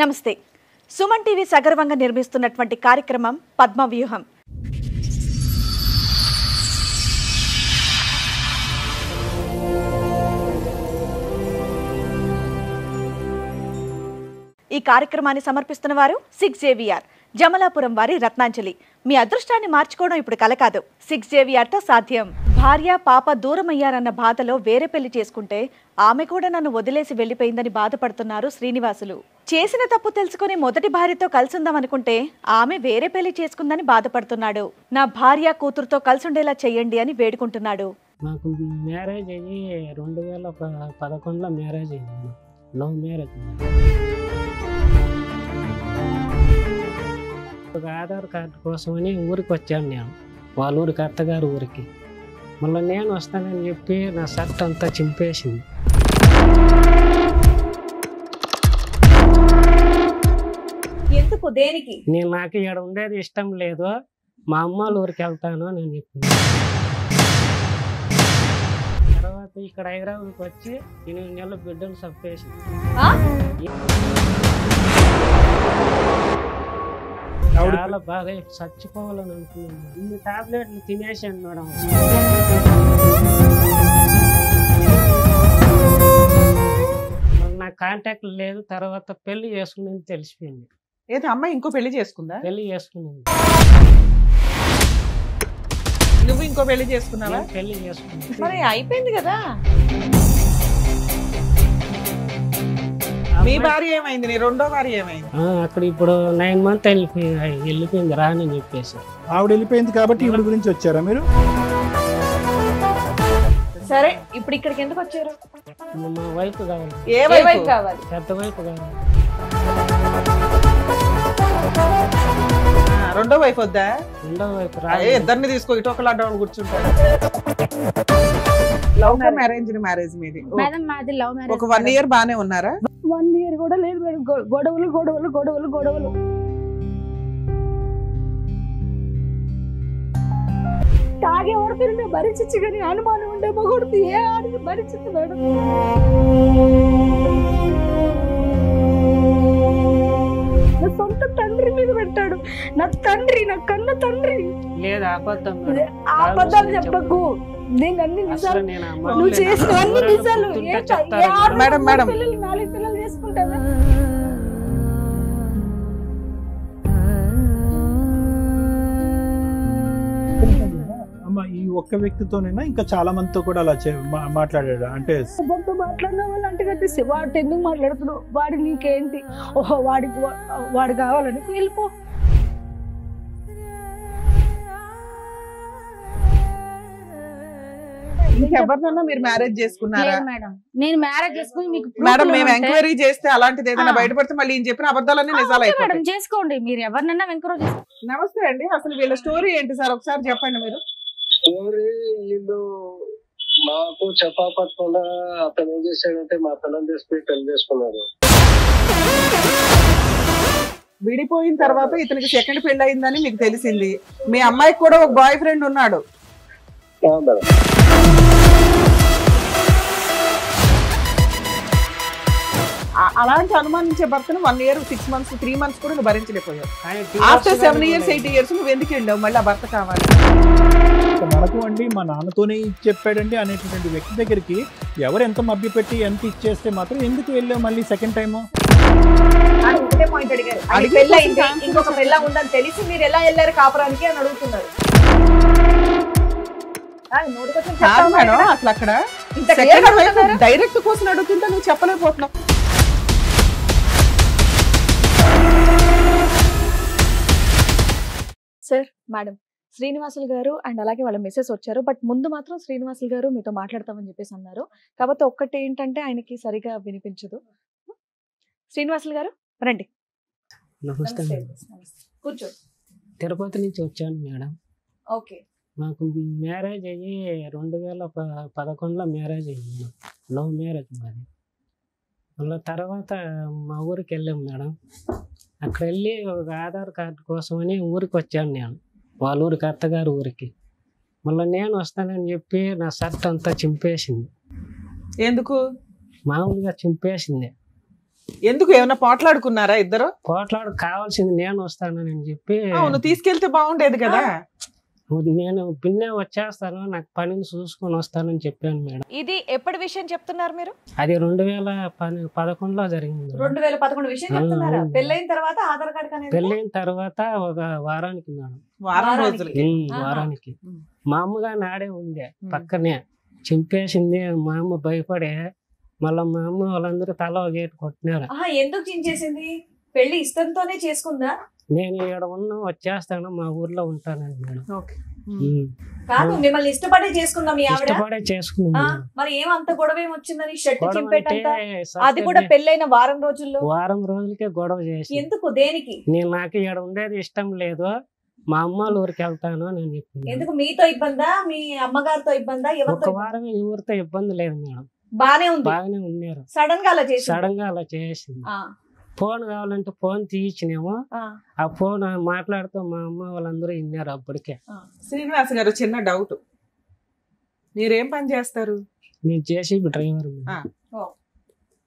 నమస్తే. సుమన్ టీవీ సగర్వంగా నిర్మిస్తున్నటువంటి కార్యక్రమం పద్మవ్యూహం. ఈ కార్యక్రమాన్ని సమర్పిస్తున్న వారు 6JVR జమలాపురం వారి రత్నాంజలి. మీ అదృష్టాన్ని మార్చుకోవడం ఇప్పుడు కల కాదు, 6JVRతో సాధ్యం. భార్య పాప దూరమయ్యారన్న బాధలో వేరే పెళ్లి చేసుకుంటే ఆమె కూడా నన్ను వదిలేసి వెళ్లిపోయిందని బాధపడుతున్నారు శ్రీనివాసులు. చేసిన తప్పు తెలుసుకుని మొదటి భార్యతో కలిసుందామనుకుంటే ఆమె వేరే పెళ్లి చేసుకుందని బాధపడుతున్నాడు. నా భార్య కూతురుతో కలిసుండేలా చెయ్యండి అని వేడుకుంటున్నాడు. నాకు మ్యారేజ్ అయ్యి 2011లో మ్యారేజ్ అయింది. Love marriage. ఒక ఆధార్ కార్డు కోసమని ఊరికి వచ్చాను నేను, వాళ్ళ ఊరికి, అత్తగారు ఊరికి. మళ్ళీ నేను వస్తానని చెప్పి నా షర్ట్ అంతా చింపేసింది. ఎందుకు, దేనికి? నాకు ఇక్కడ ఉండేది ఇష్టం లేదు, మా అమ్మ వాళ్ళ ఊరికి వెళ్తాను అని చెప్పింది. తర్వాత ఇక్కడ హైదరాబాద్కి వచ్చి 8 నెలల బిడ్డలు చంపేసింది. చాలా బాగా చచ్చిపోవాలని అనుకున్నాను. ఇన్ని టాబ్లెట్లు తినేసాను మేడం. నా కాంటాక్ట్ లేదు. తర్వాత పెళ్లి చేసుకుని తెలిసిపోయింది. ఏదో అమ్మాయి ఇంకో పెళ్లి చేసుకుందా? పెళ్లి చేసుకున్నాను. నువ్వు ఇంకో పెళ్లి చేసుకున్నావా? పెళ్లి చేసుకున్నాను. మరి అయిపోయింది కదా. మీ భార్య ఏమైంది? నీ రెండో భార్య ఏమైంది? అక్కడ ఇప్పుడు 9 months వెళ్ళిపోయింది రాని చెప్పేసి. ఆవిడ వెళ్ళిపోయింది కాబట్టి ఈవిడ గురించి వచ్చారా మీరు? సరే, ఇప్పుడు ఇక్కడికి ఎందుకు వచ్చారు? మా వైఫ్ కావాలి. ఏ వైపు కావాలి? పెద్ద వైఫ్ కావాలి. రెండో వైపు వద్దా? రెండో వైఫ్ ఇద్దరిని తీసుకో, ఇటు ఒకళ్ళు అడ్డ కూర్చుంటారు. లవ్ మ్యారేజ్ మీది? ఒక 1 year బానే ఉన్నారా? 1 year కూడా లేదు మేడం. గొడవలు గొడవలు గొడవలు గొడవలు. తాగే వరకు భరించచ్చు కానీ అనుమానం ఉండే మొగుడుతూ ఏ ఆడికి భరించదు మేడం. నా సొంత తండ్రి మీద పెట్టాడు. నా తండ్రి, నా కన్న తండ్రి. లేదు, అబద్ధం. అబద్ధాలు చెప్పకు. నేను అన్ని నిజాలు, నువ్వు చేసిన అన్ని నిజాలు. మేడం 4 పిల్లలు చేసుకుంటావా? అమ్మ, ఈ ఒక్క వ్యక్తితోనైనా ఇంకా చాలా మందితో కూడా అలా మాట్లాడాడు? అంటే ఎవరితో మాట్లాడిన వాళ్ళు అంటే కట్టేసి వాడితో ఎందుకు మాట్లాడుతున్నావు? వాడి నీకేంటి? ఓహో, వాడు కావాలని వెళ్ళిపో. ఇంకెవరినన్నా మీరు మ్యారేజ్ చేసుకున్నారా? మేడం, నేను మ్యారేజ్ చేసుకుని మీకు మేడం మేము ఎంక్వైరీ చేస్తే అలాంటిది ఏదైనా బయటపడితే మళ్ళీ ఈయన చెప్పిన అబద్ధాలన్నీ నిజాలు అయిపోతాయి. చేసుకోండి, మీరు ఎవరినన్నా ఎంకరేజ్ చేసుకోండి. నమస్తే అండి, అసలు వీళ్ళ స్టోరీ ఏంటి సార్ ఒకసారి చెప్పండి మీరు. స్టోరీ వీళ్ళు మాకు చెప్పకుండా అతను ఏం చేశాడంటే మా పిల్లలు తీసుకుని పెళ్లి చేసుకున్నారు. విడిపోయిన తర్వాత ఇతనికి సెకండ్ పెళ్లి అయిందని మీకు తెలిసింది. మీ అమ్మాయికి కూడా ఒక బాయ్ ఫ్రెండ్ ఉన్నాడు. అలాంటి అనుమానించే భర్తను 1 year 6 months 3 months కూడా నువ్వు భరించలేకపోయావు. ఆఫ్టర్ 7 years 8 years నువ్వు ఎందుకు వెళ్ళావు? మళ్ళీ ఆ భర్త కావాలి. మనకు అండి మా నాన్నతోనే చెప్పాడండి అనేటువంటి వ్యక్తి దగ్గరికి ఎవరు ఎంత మభ్య పెట్టి ఎంత ఇచ్చేస్తే మాత్రం ఎందుకు వెళ్ళావు మళ్ళీ సెకండ్ టైము? ఒకటే పాయింట్ అడిగారు. ఇంకొక పెళ్ళ ఉందని తెలిసి మీరు ఎలా వెళ్ళారు కాపురానికి అని అడుగుతున్నారు. అసలు అక్కడ డైరెక్ట్ కోసం అడుగుతుంటే నువ్వు చెప్పలేకపోతున్నావు. సార్, మేడం శ్రీనివాసులు గారు అండ్ అలాగే వాళ్ళ మెసేజ్ వచ్చారు. బట్ ముందు మాత్రం శ్రీనివాసులు గారు మీతో మాట్లాడతామని చెప్పేసి అన్నారు. కాబట్టి ఒక్కటి ఏంటంటే ఆయనకి సరిగా వినిపించదు. శ్రీనివాసులు గారు రండి. నమస్తే. కూర్చో. తిరుపతి నుంచి వచ్చాను మేడం. ఓకే. మాకు మ్యారేజ్ అయ్యి 2011లో మ్యారేజ్ అయ్యింది. లవ్ మ్యారేజ్ మాది. మళ్ళీ తర్వాత మా ఊరికి వెళ్ళాం మేడం. అక్కడ వెళ్ళి ఒక ఆధార్ కార్డు కోసమని ఊరికి వచ్చాను నేను, వాళ్ళ ఊరికి, అత్తగారు ఊరికి. మళ్ళీ నేను వస్తానని చెప్పి నా షర్ట్ అంతా చింపేసింది. ఎందుకు? మామూలుగా చింపేసింది. ఎందుకు ఏమైనా పోట్లాడుకున్నారా ఇద్దరు? పోట్లాడు కావాల్సింది నేను వస్తానని చెప్పి అవును తీసుకెళ్తే బాగుండేది కదా. నేను పిన్నే వచ్చేస్తాను, నాకు పనిని చూసుకొని వస్తానని చెప్పాను మేడం. ఇది ఎప్పటి విషయం చెప్తున్నారు మీరు? అది 2011లో జరిగింది మేడం. 2011 విషయం చెప్తున్నారా? అవును. పెళ్ళైన తర్వాత ఆధార్ కార్డ్ అనేది పెళ్ళైన తర్వాత ఒక వారానికి మేడం. వారం రోజులకి. వారానికి మా అమ్మగా నాడే ఉంది పక్కనే, చింపేసింది. మా అమ్మ భయపడే మళ్ళీ మా అమ్మ వాళ్ళందరూ తల ఒక గేటు కొట్టినారు. ఎందుకు చించేసింది? పెళ్లి ఇష్టంతోనే చేసుకుందా? నేను ఇక్కడ వచ్చేస్తాను, మా ఊర్లో ఉంటానండి మేడం. కాదు, మిమ్మల్ని ఇష్టపడే చేసుకుందాం మీ ఆవిడ. ఇష్టపడే చేసుకున్నాను. మరి ఏమంత గొడవ ఏమొచ్చిందని షర్ట్ గొడవ చింపేటంత? అంటే అది కూడా పెళ్ళైన వారం రోజుల్లో. వారం రోజులకే గొడవ చేసి. ఎందుకు? దేనికి? నాకు ఇక్కడ ఉండేది ఇష్టం లేదు, మా అమ్మ వాళ్ళ ఊరికి వెళ్తాను అని చెప్పింది. ఎందుకు? మీతో ఇబ్బందా, మీ అమ్మగారితో ఇబ్బందా? ఒక వారం ఎవరితో ఇబ్బంది లేదు మేడం, బానే ఉంది. బాగానే ఉన్నారు. సడన్ గా అలా చేసి సడన్ గా అలా చేసింది. ఫోన్ కావాలంటే ఫోన్ తీయించినేమో, ఆ ఫోన్ మాట్లాడుతూ మా అమ్మ వాళ్ళందరూ విన్నారు అప్పటికే. శ్రీనివాస్ గారు, చిన్న డౌట్, మీరేం పని చేస్తారు? నేను చేసి డ్రైవర్.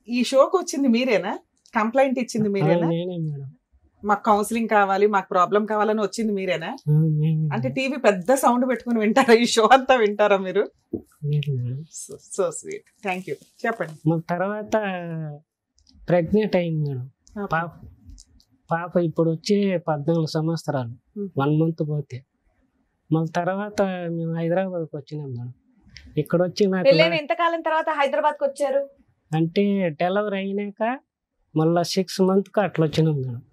ఈ షోకి వచ్చింది మీరేనా? కంప్లైంట్ ఇచ్చింది మీరేనా? నేనే మేడం. మాకు కౌన్సిలింగ్ కావాలి, మాకు ప్రాబ్లం కావాలని వచ్చింది మీరేనా? అంటే టీవీ పెద్ద సౌండ్ పెట్టుకుని వింటారా? ఈ షో అంతా వింటారా మీరు? So sweet, thank you. చెప్పండి. తర్వాత ప్రెగ్నెంట్ అయింది మేడం. పాప ఇప్పుడు వచ్చి 14 సంవత్సరాలు, 1 month పోతే. మళ్ళీ తర్వాత మేము హైదరాబాద్కి వచ్చినాం మేడం. ఇక్కడ వచ్చి నాకు ఎంతకాలం తర్వాత హైదరాబాద్కి వచ్చారు అంటే డెలివరీ అయినాక మళ్ళీ 6 months అట్లా వచ్చినాం మేడం.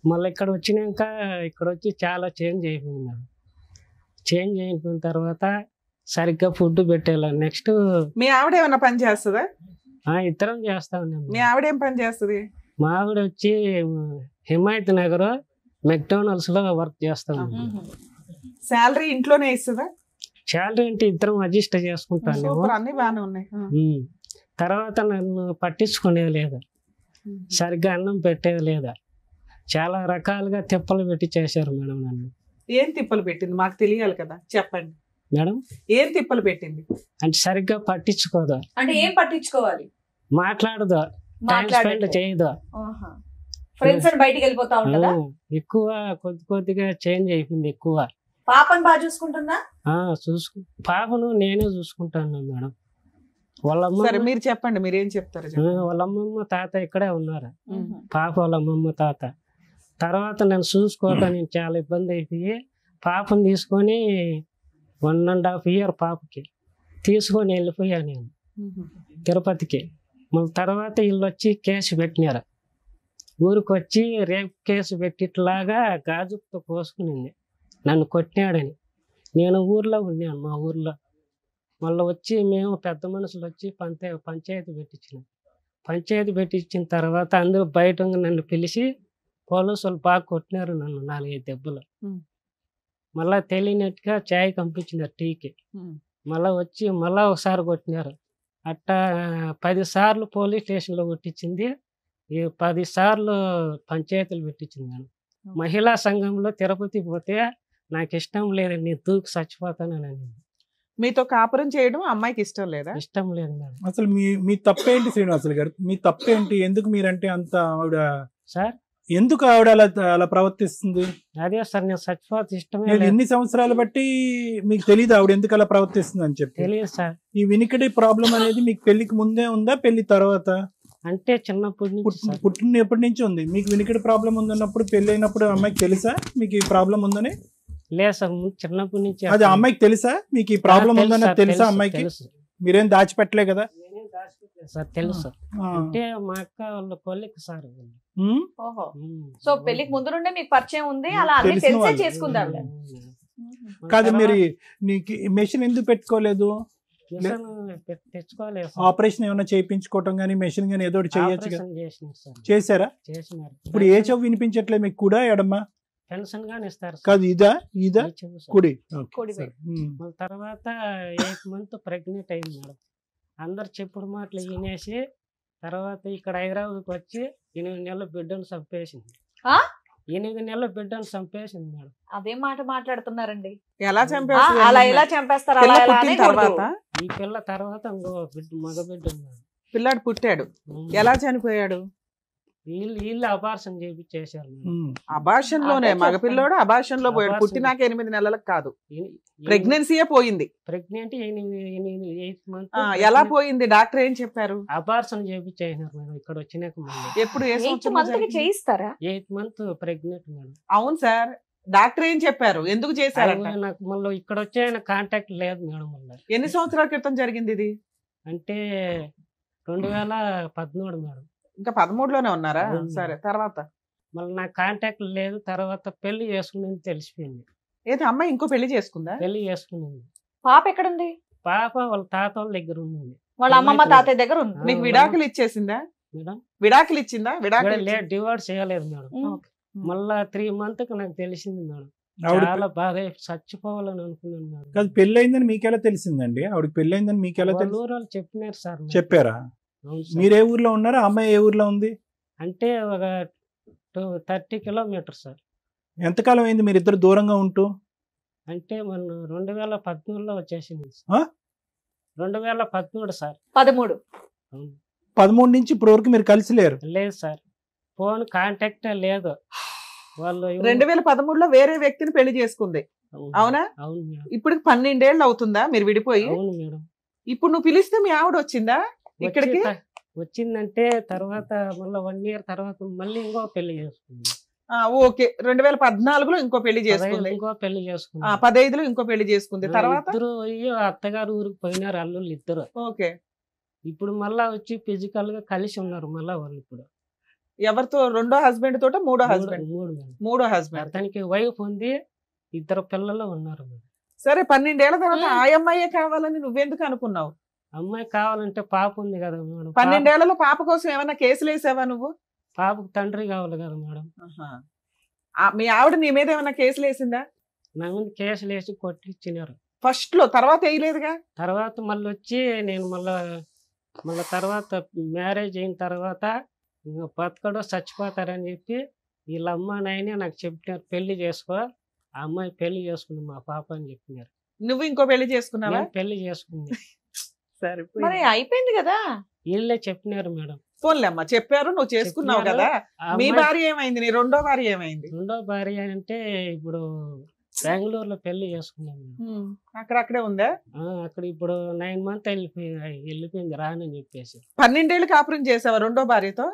మళ్ళీ ఇక్కడ వచ్చినాక ఇక్కడ వచ్చి చాలా చేంజ్ అయిపోయింది మేడం. చేంజ్ అయిపోయిన తర్వాత సరిగ్గా ఫుడ్ పెట్టేలా. నెక్స్ట్ మీ ఆవిడ ఏమైనా పని చేస్తుందా? ఇద్దరం చేస్తా ఉన్నాం. మీ ఆవిడ ఏం పని చేస్తుంది? మా ఆవిడ వచ్చి హిమాయత్ నగర్ మెక్డోనల్డ్స్ లో వర్క్ చేస్తాం. శాలరీ ఇంట్లోనే ఇస్తుందా? శాలరీ అంటే ఇద్దరం అడ్జస్ట్ చేసుకుంటాను. అన్ని బాగానే ఉన్నాయి. తర్వాత నన్ను పట్టించుకునేది లేదా, సరిగ్గా అన్నం పెట్టేది లేదా, చాలా రకాలుగా తిప్పలు పెట్టి చేశారు మేడం నన్ను. ఏం తిప్పలు పెట్టింది మాకు తెలియాలి కదా, చెప్పండి మేడం. ఏం తిప్పలు పెట్టింది? అంటే సరిగ్గా పట్టించుకోదా. అంటే ఏం పట్టించుకోవాలి? మాట్లాడదా, టైం స్పెండ్ చేయదా, ఫ్రెండ్స్ అని బయటికి వెళ్ళిపోతా ఉంటుందా? ఎక్కువ కొద్దిగా చేంజ్ అయిపోయింది. ఎక్కువ పాపను బాగా చూసుకుంటుందా? పాపను నేనే చూసుకుంటాను మేడం. సరే మీరు చెప్పండి, మీరేం చెప్తారు? వాళ్ళ అమ్మమ్మ తాత ఇక్కడే ఉన్నారు. పాప వాళ్ళ అమ్మమ్మ తాత. తర్వాత నన్ను చూసుకోవటానికి చాలా ఇబ్బంది అయిపోయి పాపను తీసుకొని 1.5 year పాపకి తీసుకొని వెళ్ళిపోయాను నేను తిరుపతికి. మళ్ళీ తర్వాత వీళ్ళు వచ్చి కేసు పెట్టినారు. ఊరికి వచ్చి రేపు కేసు పెట్టిట్లాగా గాజుతో కోసుకునింది, నన్ను కొట్టినాడని. నేను ఊర్లో ఉన్నాను, మా ఊర్లో. మళ్ళీ వచ్చి మేము పెద్ద మనుషులు వచ్చి పంచాయతీ పెట్టించినాం. పంచాయతీ పెట్టించిన తర్వాత అందరూ బయట నన్ను పిలిచి పోలీసులు బాగా కొట్టినారు నన్ను 4-5 దెబ్బలు. మళ్ళా తెలియనట్టుగా చాయ్ పంపించినారు టీకి. మళ్ళా వచ్చి మళ్ళా ఒకసారి కొట్టినారు. అట్టా 10 సార్లు పోలీస్ స్టేషన్లో కొట్టించింది, 10 సార్లు పంచాయతీలు పెట్టించింది నేను. మహిళా సంఘంలో తిరుపతి పోతే నాకు ఇష్టం లేదు, నేను దూకి చచ్చిపోతానని. మీతో కాపురం చేయడం అమ్మాయికి ఇష్టం లేదా? ఇష్టం లేదు మేడం. అసలు మీ తప్పేంటి శ్రీనివాసులు గారు? మీ తప్పేంటి? ఎందుకు మీరంటే అంత ఆవిడ సార్, ఎందుకు ఆవిడ అలా ప్రవర్తిస్తుంది? అదే సార్, నేను చచ్చిపోతే ఇష్టమే నేను ఎన్ని సంవత్సరాలు బట్టి మీకు తెలియదు ఆవిడ ఎందుకు అలా ప్రవర్తిస్తుంది అని చెప్పి? తెలియదు సార్. ఈ వినికిడి ప్రాబ్లం అనేది మీకు పెళ్లికి ముందే ఉందా, పెళ్లి తర్వాత? అంటే చిన్నప్పటి పుట్టినప్పటి నుంచి ఉంది. మీకు వినికిడి ప్రాబ్లం ఉందన్నప్పుడు పెళ్లి అయినప్పుడు అమ్మాయికి తెలుసా మీకు ఈ ప్రాబ్లం ఉందని? లేదు సార్, చిన్నప్పటి నుంచి. అది అమ్మాయికి తెలుసా మీకు ఈ ప్రాబ్లం ఉందని? తెలుసా అమ్మాయికి? మీరేం దాచిపెట్టలే కదా సార్? తెలుసు. అంటే మా అక్క వాళ్ళ కొలిక్ సార్. సో పెళ్లికి ముందు నుండే మీకు పరిచయం ఉంది, అలా అన్ని తెలిసే చేసుకుందాం. కాదు, మీరు నీకు మెషిన్ ఎందుకు పెట్టుకోలేదు? తెచ్చుకోలేదు. ఆపరేషన్ ఏమైనా చేయించుకోవటం కానీ మెషిన్ కానీ ఏదో చేయొచ్చు కదా? చేశారా? ఇప్పుడు ఏ చెవు వినిపించట్లే మీకు? కూడా ఎడమ్మా? పెన్షన్ గాని ఇస్తారు కాదు, ఇదా కుడి. తర్వాత 8 months ప్రెగ్నెంట్ అయింది మేడం. అందరు చెప్పుడు మాటలు వినేసి తర్వాత ఇక్కడ హైదరాబాద్కి వచ్చి 8 నెలల బిడ్డను చంపేసింది. 8 నెలల బిడ్డను చంపేసింది మేడం. అదే మాట మాట్లాడుతున్నారండి. ఎలా చంపేస్తారు? అలా ఎలా చంపేస్తారు? ఈ పిల్ల తర్వాత ఇంకో మగ బిడ్డ ఉన్నాడు. పిల్లాడు పుట్టాడు, ఎలా చనిపోయాడు? వీళ్ళు అబార్షన్ చేపించేశారు మేడం. అబార్షన్ లోనే అదే మగపిల్లోడు అబార్షన్ లో పోయాడు. అబార్షన్. పుట్టినాక 8 నెలలకు కాదు, ప్రెగ్నెన్సీయే పోయింది. ప్రెగ్నెంట్ 8 మంత్ ఎలా పోయింది? డాక్టర్ ఏం చెప్పారు? అబార్షన్ చేపించేసినారు మేడం. ఇక్కడ వచ్చినాక మళ్ళీ ఎప్పుడు? ఏ 8 సంవత్సరంలో మంత్కి జరిగింది? చేయిస్తారా? 8 మంత్ ప్రెగ్నెంట్ మేడం. అవును సార్, డాక్టర్ ఏం చెప్పారు? ఎందుకు చేశారంట? అది నాకు మళ్ళీ ఇక్కడ వచ్చే ఆయన కాంటాక్ట్ లేదు మేడం. మళ్ళీ ఎన్ని సంవత్సరాల క్రితం జరిగింది ఇది? అంటే 2013 మేడం. ఇంకా 13లోనే ఉన్నారా? అవును. సరే, తర్వాత మళ్ళీ నాకు కాంటాక్ట్ లేదు. తర్వాత పెళ్లి చేసుకునేది తెలిసిపోయింది. ఏది అమ్మాయి ఇంకో పెళ్లి చేసుకుందా? పెళ్లి చేసుకునేది. పాప ఎక్కడుంది? పాప వాళ్ళ తాత వాళ్ళ దగ్గర ఉంది వాళ్ళ అమ్మమ్మ తాతయ్య దగ్గర ఉంది. నీకు విడాకులు ఇచ్చేసిందా? మేడం. విడాకులు ఇచ్చిందా? విడాకులు లేదు, డివోర్స్ చేయలేదు మేడం. ఉమ్. మళ్ళా 3 మంత్ నాకు తెలిసింది మేడం. ఆవిడ చాలా బాధ, చచ్చిపోవాలని అనుకున్నాను మేడం. కాదు, పెళ్లి అయిందని మీకెలా తెలిసిందండి? ఆవిడకి పెళ్లి అయిందని మీకెలా వాళ్ళ తెలుసు? ఊరు వాళ్ళు చెప్పినారు సార్ నాకు. చెప్పారా? అవును సార్. మీరు ఏ ఊర్లో ఉన్నారా? అమ్మాయి ఏ ఊర్లో ఉంది? అంటే ఒక 30 కిలోమీటర్ సార్. ఎంతకాలం అయింది మీరు ఇద్దరు దూరంగా ఉంటూ? అంటే మన 2013లో వచ్చేసింది ఆ? 2013 సార్. 13. అవును. 13 నుంచి ఇప్పుడు వరకు మీరు కలిసి లేరు? లేదు సార్, ఫోన్ కాంటాక్ట్ లేదు. వాళ్ళు 2013లో వేరే వ్యక్తిని పెళ్లి చేసుకుంది, అవును. అవునా? అవును మేడం. ఇప్పుడు 12 ఏళ్ళు అవుతుందా మీరు విడిపోయి? అవును మేడం. ఇప్పుడు నువ్వు పిలిస్తే మీ ఆవిడ వచ్చిందా ఇక్కడికి? వచ్చిందంటే తర్వాత మళ్ళీ 1 year తర్వాత మళ్ళీ ఇంకో పెళ్లి చేసుకుంది. ఓకే, 2014లో ఇంకో పెళ్లి చేసుకుంది. ఇంకో పెళ్లి చేసుకుంది. 15లో ఇంకో పెళ్లి చేసుకుంది. తర్వాత ఇద్దరు అయ్యో అత్తగారు ఊరికి పోయినారు అల్లుళ్ళు ఇద్దరు. ఓకే, ఇప్పుడు మళ్ళా వచ్చి ఫిజికల్ గా కలిసి ఉన్నారు మళ్ళా వాళ్ళు. ఇప్పుడు ఎవరితో? రెండో హస్బెండ్ తోట? మూడో హస్బెండ్? మూడు మేడం. మూడో హస్బెండ్. అతనికి వైఫ్ ఉంది, 2 పిల్లలు ఉన్నారు మేడం. సరే, 12 ఏళ్ల తర్వాత ఆ అమ్మాయే కావాలని నువ్వెందుకు అనుకున్నావు? అమ్మాయి కావాలంటే పాప ఉంది కదా మేడం. 12 ఏళ్లలో పాప కోసం ఏమైనా కేసులు వేసావా నువ్వు? పాపకు తండ్రి కావాలి కదా మేడం. మీ ఆవిడ నీ మీద ఏమైనా కేసులు వేసిందా? నా ముందు కేసులు వేసి కొట్టించినారు ఫస్ట్ లో, తర్వాత వేయలేదుగా? తర్వాత మళ్ళీ వచ్చి నేను మళ్ళా తర్వాత మ్యారేజ్ అయిన తర్వాత ఇంకా బతకడో చచ్చిపోతారని చెప్పి వీళ్ళ అమ్మ నాయనే నాకు చెప్పినారు, పెళ్లి చేసుకో, ఆ అమ్మాయి పెళ్లి చేసుకుంది మా పాప అని చెప్పినారు. నువ్వు ఇంకో పెళ్లి చేసుకున్నావా? నేను పెళ్లి చేసుకుంది. సరే, మరి అయిపోయింది కదా. వీళ్ళే చెప్పినారు మేడం. ఫోన్లే అమ్మా, చెప్పారు, నువ్వు చేసుకున్నావు కదా. ఆ మీ అమ్మాయి భార్య ఏమైంది? నీ రెండో భార్య ఏమైంది? రెండో భార్య అంటే ఇప్పుడు బెంగళూరులో పెళ్లి చేసుకున్నాను మేడం. అక్కడే ఉందా? అక్కడ ఇప్పుడు 9 months వెళ్ళిపోయింది రానని చెప్పేసి. 12 ఏళ్ళు కాపురం చేసావా రెండో భార్యతో?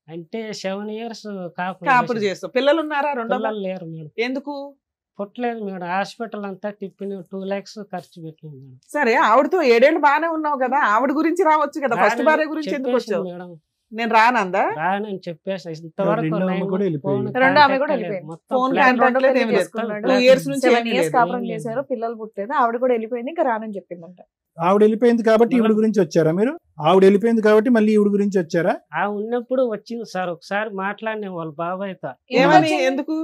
అంటే 7 years కాపురం చేస్తావు. పిల్లలు ఉన్నారా? రెండో పిల్లలు లేరు మేడం. ఎందుకు పుట్టలేదు మేడం. హాస్పిటల్ అంతా తిప్పిన 2 lakhs ఖర్చు పెట్టింది మేడం. సరే, ఆవిడతో 7 ఏళ్ళు బాగానే ఉన్నావు కదా, ఆవిడ గురించి రావచ్చు కదా. ఫస్ట్ భార్య గురించి ఎందుకు వచ్చావు? మేడం నేను రానందా? రానని చెప్పేసి ఇంతవరకు రెండో ఆమె కూడా వెళ్ళిపోయింది. రెండో ఆమె కూడా వెళ్ళిపోయింది. ఫోన్ కాంటాక్ట్ లేదు, ఏమీ లేదు. 2 years నుంచి 7 ఏమీ years లేదు. కాపురం చేశారు, పిల్లలు పుట్టలేదు, ఆవిడ కూడా వెళ్ళిపోయింది, ఇంకా రానని చెప్పిందంట. ఆవిడ వెళ్ళిపోయింది కాబట్టి ఈవిడ గురించి వచ్చారా మీరు? ఆవిడ వెళ్ళిపోయింది కాబట్టి మళ్ళీ ఈవిడ గురించి వచ్చారా? ఉన్నప్పుడు వచ్చింది సార్, ఒకసారి మాట్లాడిన వాళ్ళ బాబాయ్తో. ఏమని? ఎందుకు?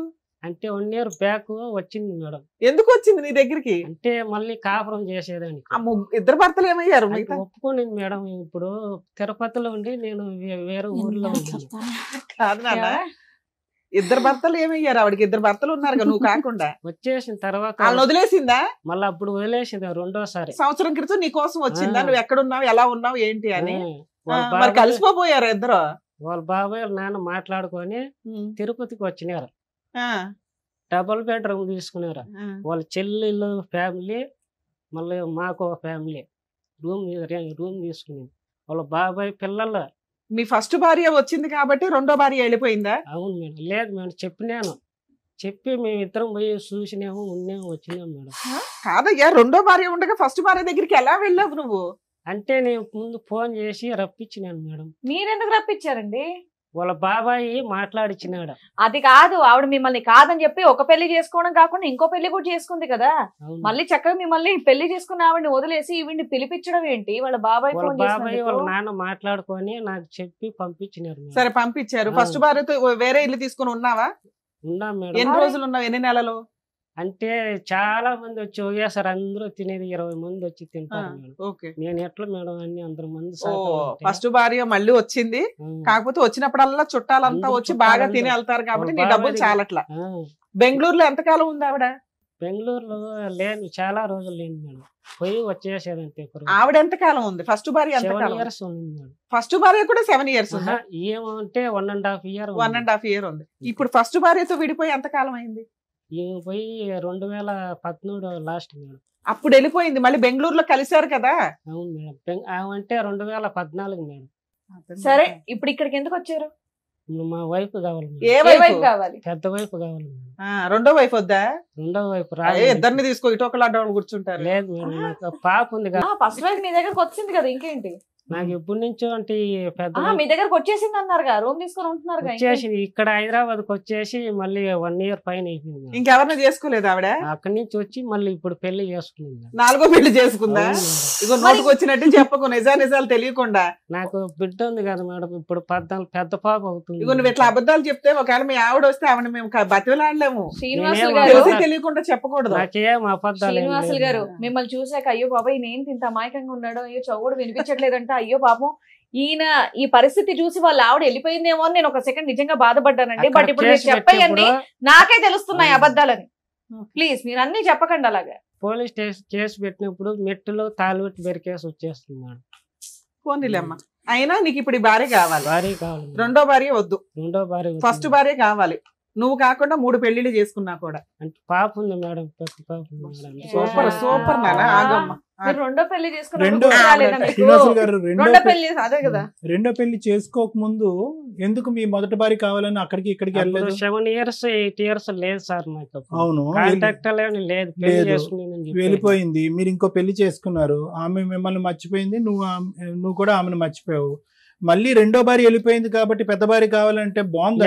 అంటే 1 year బ్యాక్ వచ్చింది మేడం. ఎందుకు వచ్చింది నీ దగ్గరికి? అంటే మళ్ళీ కాపురం చేసేదానికి. ఇద్దరు భర్తలు ఏమయ్యారు? అంటే ఒప్పుకునింది మేడం. ఇప్పుడు తిరుపతిలో ఉండి నేను వేరే ఊర్లో ఉన్నాను. కాదు నాన్న, ఇద్దరు భర్తలు ఏమయ్యారు? ఆవిడకి 2 భర్తలు ఉన్నారు కదా, నువ్వు కాకుండా. వచ్చేసిన తర్వాత వాళ్ళని వదిలేసిందా? మళ్ళీ అప్పుడు వదిలేసింది రెండోసారి. సంవత్సరం క్రితం నీ కోసం వచ్చిందా? నువ్వు ఎక్కడున్నావు, ఎలా ఉన్నావు, ఏంటి అని? వాళ్ళ మరి బాబాయ్ కలిసిపోయారు ఇద్దరు? వాళ్ళ బాబాయ్ వాళ్ళ నాన్న మాట్లాడుకొని తిరుపతికి వచ్చినారు. ఆ, డబుల్ బెడ్రూమ్ తీసుకున్నారు. వాళ్ళ చెల్లెళ్ళు ఫ్యామిలీ, మళ్ళీ మాకు ఫ్యామిలీ రూమ్ తీసుకుని వాళ్ళ బాబాయ్ పిల్లలు. మీ ఫస్ట్ భార్య వచ్చింది కాబట్టి రెండో భార్య వెళ్ళిపోయిందా? అవును మేడం. లేదు మేడం, చెప్పినాను. చెప్పి మేమిద్దరం పోయి చూసినాము, ఉన్నాము, వచ్చినాము మేడం. కాదయ్యా, రెండో భార్య ఉండగా ఫస్ట్ భార్య దగ్గరికి ఎలా వెళ్ళావు నువ్వు? అంటే నేను ముందు ఫోన్ చేసి రప్పించినాను మేడం. మీరెందుకు రప్పించారండి? వాళ్ళ బాబాయ్ మాట్లాడిచ్చినాడు. అది కాదు, ఆవిడ మిమ్మల్ని కాదని చెప్పి ఒక పెళ్లి చేసుకోవడం కాకుండా ఇంకో పెళ్లి కూడా చేసుకుంది కదా. మళ్ళీ చక్కగా మిమ్మల్ని పెళ్లి చేసుకున్న ఆవిడని వదిలేసి ఈవిడ్ని పిలిపించడం ఏంటి? వాళ్ళ బాబాయ్ వాళ్ళ బాబాయ్ వాళ్ళ నాన్న మాట్లాడుకొని నాకు చెప్పి పంపించినారు. సరే, పంపించారు. ఫస్ట్ భార్యతో వేరే ఇల్లు తీసుకుని ఉన్నావా? ఉన్నాం మేడం. ఎన్ని రోజులు ఉన్నావు? ఎన్ని నెలలు? అంటే చాలా మంది వచ్చి ఒకేసారి అందరూ తినేది 20 మంది వచ్చి తింటారు మేడం. నేను ఎట్లా మేడం అన్ని అందరు మంది. ఫస్ట్ భార్య మళ్ళీ వచ్చింది, కాకపోతే వచ్చినప్పుడల్లా చుట్టాలంతా వచ్చి బాగా తిని వెళ్తారు కాబట్టి నీ డబ్బులు చాలట్లా. బెంగళూరులో ఎంతకాలం ఉంది ఆవిడ? బెంగళూరులో లేను, చాలా రోజులు లేను మేడం. పోయి వచ్చేసేది అంతే. ఆవిడ ఎంత కాలం ఉంది? ఫస్ట్ భార్య ఎంత 7 కాలం? years ఉంది మేడం. ఫస్ట్ భార్య కూడా 7 years ఉంది. ఏమంటే 1.5 year 1.5 year ఉంది. ఇప్పుడు ఫస్ట్ భార్యతో విడిపోయి ఎంత కాలం అయింది? ఈమె పోయి 2013 లాస్ట్ మేడం. అప్పుడు వెళ్ళిపోయింది. మళ్ళీ బెంగళూరులో కలిశారు కదా? అవును మేడం. అంటే 2014 మేడం. సరే ఇప్పుడు ఇక్కడికి ఎందుకు వచ్చారు? మా వైఫ్ కావాలి మేడం. ఏ ఏ వైపు? వైపు కావాలి? పెద్ద వైఫ్ కావాలి మేడం. రెండో వైపు వద్దా? రెండో వైపు ఇద్దరిని తీసుకో, ఇటు ఒకళ్ళు అడ్డ కూర్చుంటారు. లేదు మేడం, నాకు పాప ఉంది కదా. ఫస్ట్ వైఫ్ మీ దగ్గరకు వచ్చింది కదా, ఇంకేంటి? నాకు ఎప్పటి నుంచో అంటే పెద్ద మీ దగ్గరకు వచ్చేసింది అన్నారుగా, రూమ్ తీసుకొని ఉంటున్నారు వచ్చేసి ఇక్కడ హైదరాబాద్ కి వచ్చేసి మళ్ళీ 1 year పైన అయిపోయింది మేడం. ఇంకెవరిని చేసుకోలేదు ఆవిడ? అక్కడి నుంచి వచ్చి మళ్ళీ ఇప్పుడు పెళ్లి చేసుకుంది మేడం. 4వ పెళ్లి చేసుకుందా? అవును మేడం. ఇగో నోటుకు వచ్చినట్టు చెప్పకు, నిజాలు తెలియకుండా. నాకు బిడ్డ ఉంది కదా మేడం, ఇప్పుడు 14 పెద్ద పాప అవుతుంది. ఇగో నువ్వు ఇట్లా అబద్ధాలు చెప్తే ఒకవేళ మీ ఆవిడ వస్తే ఆవిడ మేము బతిలాడలేము. శ్రీనివాసులు నేనేం గారు, తెలిసి తెలియకుండా చెప్పకూడదు. నాకేం అబద్ధాలు ఏం శ్రీనివాసులు లేదు గారు మేడం. మిమ్మల్ని చూసాక అయ్యో బాబాయ్ నేను ఇంత అమాయకంగా ఉన్నాడు, అయ్యో చౌడు వినిపించట్లేదంట, అయ్యో పాపం ఈయన ఈ పరిస్థితి చూసి వాళ్ళ ఆవిడ వెళ్ళిపోయిందేమో అని నేను ఒక సెకండ్ నిజంగా బాధపడ్డానండి. బట్ ఇప్పుడు మీరు చెప్పేయండి, నాకే తెలుస్తున్నాయి అబద్ధాలని. ప్లీజ్ మీరు అన్ని చెప్పకండి అలాగా. పోలీస్ స్టేషన్ కేసు పెట్టినప్పుడు మెట్టులో తాళిబెట్టి బెరికేసి వచ్చేస్తుంది మేడం. పోనీలేమ్మా. అయినా నీకు ఇప్పుడు ఈ భార్య కావాలి. భార్య కావాలి మేడం. రెండో భార్య వద్దు, రెండో భార్య ఫస్ట్ భార్య కావాలి. నువ్వు కాకుండా 3 పెళ్లిళ్ళు చేసుకున్నా కూడా. అంటే పాప ఉంది మేడం, పెద్ద పాప ఉంది మేడం. సూపర్ సూపర్ నాన్న. ఆగమ్మా. మీరు రెండో పెళ్లి రెండో చేసుకున్నారు. శ్రీనివాసులు గారు రెండో పెళ్లి అదే కదా. రెండో పెళ్లి చేసుకోక ముందు ఎందుకు మీ మొదటి భార్య కావాలని అక్కడికి ఇక్కడికి వెళ్ళలేదు? 7 years 8 years లేదు సార్ నాకు. అవును, కాంటాక్ట్ లేదు, పెళ్లి లేదు. చేసుకుని వెళ్ళిపోయింది. మీరు ఇంకో పెళ్లి చేసుకున్నారు, ఆమె మిమ్మల్ని మర్చిపోయింది, నువ్వు కూడా ఆమెను మర్చిపోయావు. మళ్ళీ రెండో భార్య వెళ్ళిపోయింది కాబట్టి పెద్ద భార్య కావాలంటే బాగుంది.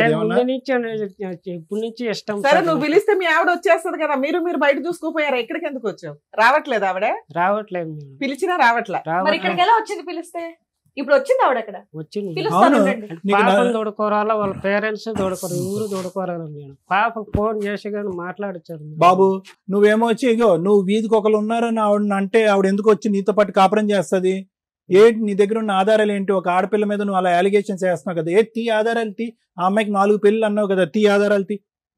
ఇప్పటి నుంచి ఇష్టం. సరే నువ్వు పిలిస్తే మీ ఆవిడ వచ్చేస్తుంది కదా, మీరు బయట చూసుకోపోయారా? ఇక్కడికి ఎందుకు వచ్చావు? రావట్లేదు ఆవిడ? రావట్లేదు మేడం. పిలిచినా రావట్లే. మరి ఇక్కడికి ఎలా వచ్చింది పిలిస్తే? ఇప్పుడు వచ్చింది ఆవిడ అక్కడ. వచ్చింది. పిలుస్తాను పాపను తోడుకోరాలా, వాళ్ళ పేరెంట్స్ తోడుకోరు, ఊరు తోడుకోరాలి మేడం. పాపకు ఫోన్ చేసి కానీ మాట్లాడచ్చారు. బాబు నువ్వేమో వచ్చి ఇగో నువ్వు వీధికి ఒకరు ఉన్నారని ఆవిడ అంటే ఆవిడ ఎందుకు వచ్చి నీతో పాటు కాపురం చేస్తుంది? ఏంటి నీ దగ్గర ఉన్న ఆధారాలు ఏంటి? ఒక ఆడపిల్ల మీద నువ్వు అలా అలిగేషన్స్ చేస్తున్నావు కదా, తీ ఆధారాలు తీ. ఆ అమ్మాయికి 4 పెళ్లి అన్నావు కదా, తీ ఆధారాలు తీ.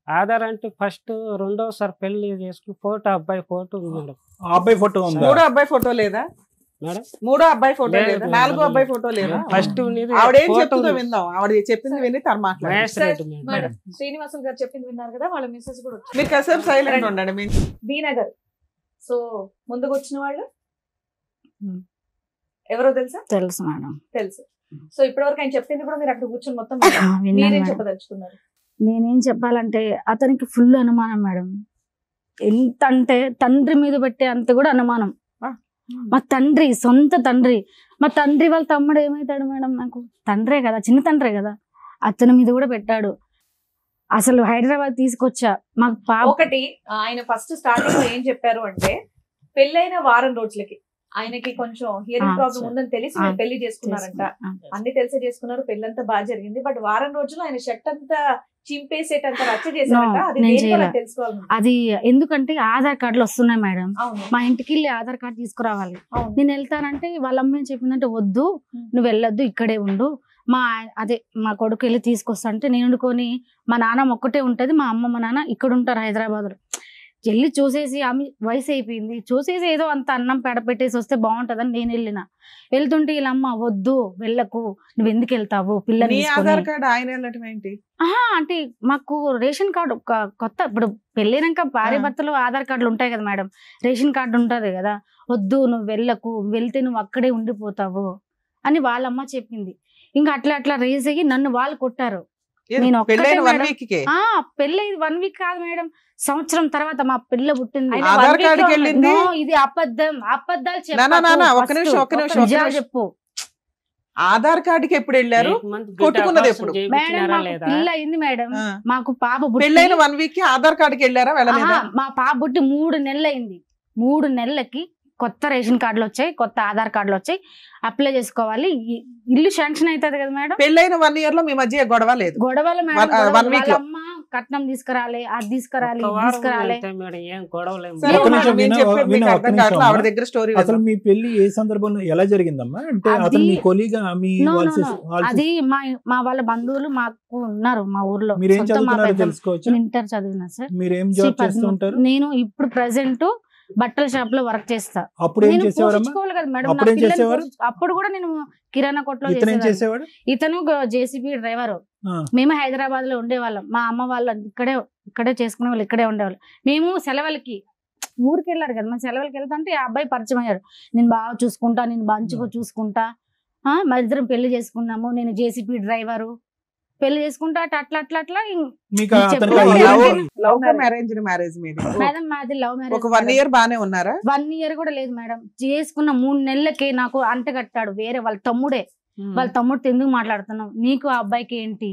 ఆధార్ అంటే ఫస్ట్ రెండోసారి పెళ్లి చేసుకుని ఫోటో, అబ్బాయి ఫోటో ఉంది మేడం. ఆ అబ్బాయి ఫోటో ఉందా? 3వ అబ్బాయి ఫోటో లేదా మేడం? 3వ అబ్బాయి ఫోటో లేదా? 4వ అబ్బాయి ఫోటో లేదా? ఫస్ట్ ఆవిడ ఏం చెప్తుందో విందాం. ఆవిడ చెప్పింది విని తను మాట్లాడారు. మేడం శ్రీనివాసులు గారు చెప్పింది విన్నారు కదా, వాళ్ళ మిస్సెస్ కూడా వచ్చారు. మీరు కాసేపు సైలెంట్ ఉండండి. బీనగర్. సో ముందుకు వచ్చిన వాళ్ళు ఎవరో తెలుసా? తెలుసు మేడం, తెలుసు. సో ఇప్పటివరకు ఆయన చెప్పింది కూడా మీరు అక్కడ కూర్చొని మొత్తం విన్నాను మీరేం మేడం. చెప్పదలుచుకున్నారు? నేనేం చెప్పాలంటే అతనికి ఫుల్ అనుమానం మేడం. ఎంత అంటే తండ్రి మీద పెట్టే అంత కూడా అనుమానం. మా తండ్రి, సొంత తండ్రి, మా తండ్రి వాళ్ళ తమ్ముడు ఏమవుతాడు మేడం? నాకు తండ్రే కదా, చిన్న తండ్రే కదా, అతని మీద కూడా పెట్టాడు. అసలు హైదరాబాద్ తీసుకొచ్చా మాకు పాప. ఒకటి ఆయన ఫస్ట్ స్టార్టింగ్ లో ఏం చెప్పారు అంటే, పెళ్ళైన వారం రోజులకి ఆయనకి కొంచెం హియరింగ్ ప్రాబ్లం ఉందని తెలిసి మీరు పెళ్లి చేసుకున్నారంట. అన్ని తెలిసే చేసుకున్నారు, పెళ్ళంతా బాగా జరిగింది. బట్ వారం రోజులు ఆయన షర్ట్ అంతా చింపేసేటంత రచ్చ చేశారంట. అది తెలుసుకోవాలి. అది ఎందుకంటే ఆధార్ కార్డులు వస్తున్నాయి మేడం, అవును మా ఇంటికి వెళ్ళి ఆధార్ కార్డు తీసుకురావాలి. అవును. నేను వెళ్తానంటే వాళ్ళ అమ్మ ఏం చెప్పిందంటే, వద్దు నువ్వు వెళ్ళొద్దు, ఇక్కడే ఉండు, మా కొడుకు వెళ్ళి తీసుకొస్తా అంటే నేను వండుకొని, మా నాన్న ఒక్కటే ఉంటది, మా అమ్మ మా నాన్న ఇక్కడ ఉంటారు హైదరాబాద్ లో. వెళ్ళి చూసేసి ఆమె వయసు అయిపోయింది, చూసేసి ఏదో అంత అన్నం పెడ పెట్టేసి వస్తే బాగుంటదని నేను వెళ్ళిన. వెళ్తుంటే వీళ్ళమ్మ వద్దు వెళ్ళకు, నువ్వు ఎందుకు వెళ్తావు పిల్లలు? ఆధార్ కార్డు ఆయన వెళ్ళటం ఏంటి? అంటే మాకు రేషన్ కార్డు కొత్త, ఇప్పుడు పెళ్ళైనాక భార్య భర్తలు ఆధార్ కార్డులు ఉంటాయి కదా మేడం, రేషన్ కార్డు ఉంటది కదా. వద్దు నువ్వు వెళ్ళకు, వెళ్తే నువ్వు అక్కడే ఉండిపోతావు అని వాళ్ళమ్మ చెప్పింది. ఇంకా అట్లా రేస్ అయ్యి నన్ను వాళ్ళు కొట్టారు. నేను పెళ్ళై 1 వీక్ కాదు మేడం, సంవత్సరం తర్వాత మా పిల్ల పుట్టింది. ఇది అబద్ధాలు చెప్పు. ఆధార్ కార్డుకి ఎప్పుడు వెళ్ళారు? కొట్టుకున్నది ఎప్పుడు? పిల్ల అయింది మేడం, మాకు పాప పెళ్ళైన 1 వీక్ కి ఆధార్ కార్డుకి వెళ్ళారా? మా పాప పుట్టి 3 నెలలు అయింది. 3 నెలలకి కొత్త రేషన్ కార్డులు వచ్చాయి, కొత్త ఆధార్ కార్డులు వచ్చాయి, అప్లై చేసుకోవాలి, ఇల్లు శాంక్షన్ అవుతుంది కదా మేడం. పెళ్ళైన 1 year లో మీ మధ్య గొడవ లేదు? గొడవలు మేడం, కట్నం తీసుకురాలే, అది తీసుకురాలి, ఒక్క ఇది వారం తీసుకురాలే. వెళ్తే మేడం ఏం గొడవలేం సరే ఒక్క మేడం, నిమిషం నేను వినా, చెప్పేది మీకు ఒక్క అర్థం నిమిషం కావట్లేదు. ఆవిడ అమ్మా. దగ్గర స్టోరీ అసలు మీ పెళ్లి ఏ సందర్భంలో ఎలా జరిగిందమ్మా? అంటే అది- అతను మీ కొలీగా మీ No, no, వాళ్ళ no. అది మా వాళ్ళ బంధువులు మాకు ఉన్నారు మా ఊర్లో. మీరేం సొంత మా చదువుతున్నారో పెద్ద- తెలుసుకోవచ్చు? నేను ఇంటర్ చదివినా సార్. మీరేం జాబ్ చేస్తూ ఉంటారు? నేను ఇప్పుడు ప్రెసెంట్ బట్టల షాప్ లో వర్క్ చేస్తా. అప్పుడు ఏం నేను చేసేవారమ్మా? పోషించుకోవాలి కదా మేడం, అప్పుడు నా ఏం పిల్లల్ని చేసేవారు? అప్పుడు కూడా నేను కిరాణా కొట్లో ఇతను ఏం చేసేదాన్ని. చేసేవాడు? ఇతను జేసీబీ డ్రైవర్. ఆ, మేము హైదరాబాద్ లో ఉండేవాళ్ళం. మా అమ్మ వాళ్ళు ఇక్కడే చేసుకునే వాళ్ళు, ఇక్కడే ఉండేవాళ్ళు. మేము సెలవులకి ఊరికి వెళ్ళారు కదా, మేము సెలవులకి వెళ్తుంటే ఆ అబ్బాయి పరిచయం అయ్యాడు. నేను బాగా చూసుకుంటా, నేను మంచిగా చూసుకుంటా, మా ఇద్దరం పెళ్లి చేసుకున్నాము, నేను జేసీబీ డ్రైవరు, పెళ్లి చేసుకుంటా అట్లా అట్లా అట్లా. మీకు చెప్పు. అతనికి ఆ love hero- love come arrange marriage మీది? మేడం మాది లవ్ ఒక మ్యారేజ్. 1 year బానే ఉన్నారా? 1 year కూడా లేదు మేడం. చేసుకున్న 3 నెలలకే నాకు అంటగట్టాడు వేరే వాళ్ళ తమ్ముడే. వాళ్ళ తమ్ముడితో ఎందుకు మాట్లాడుతున్నావు, నీకు ఆ అబ్బాయికి ఏంటి?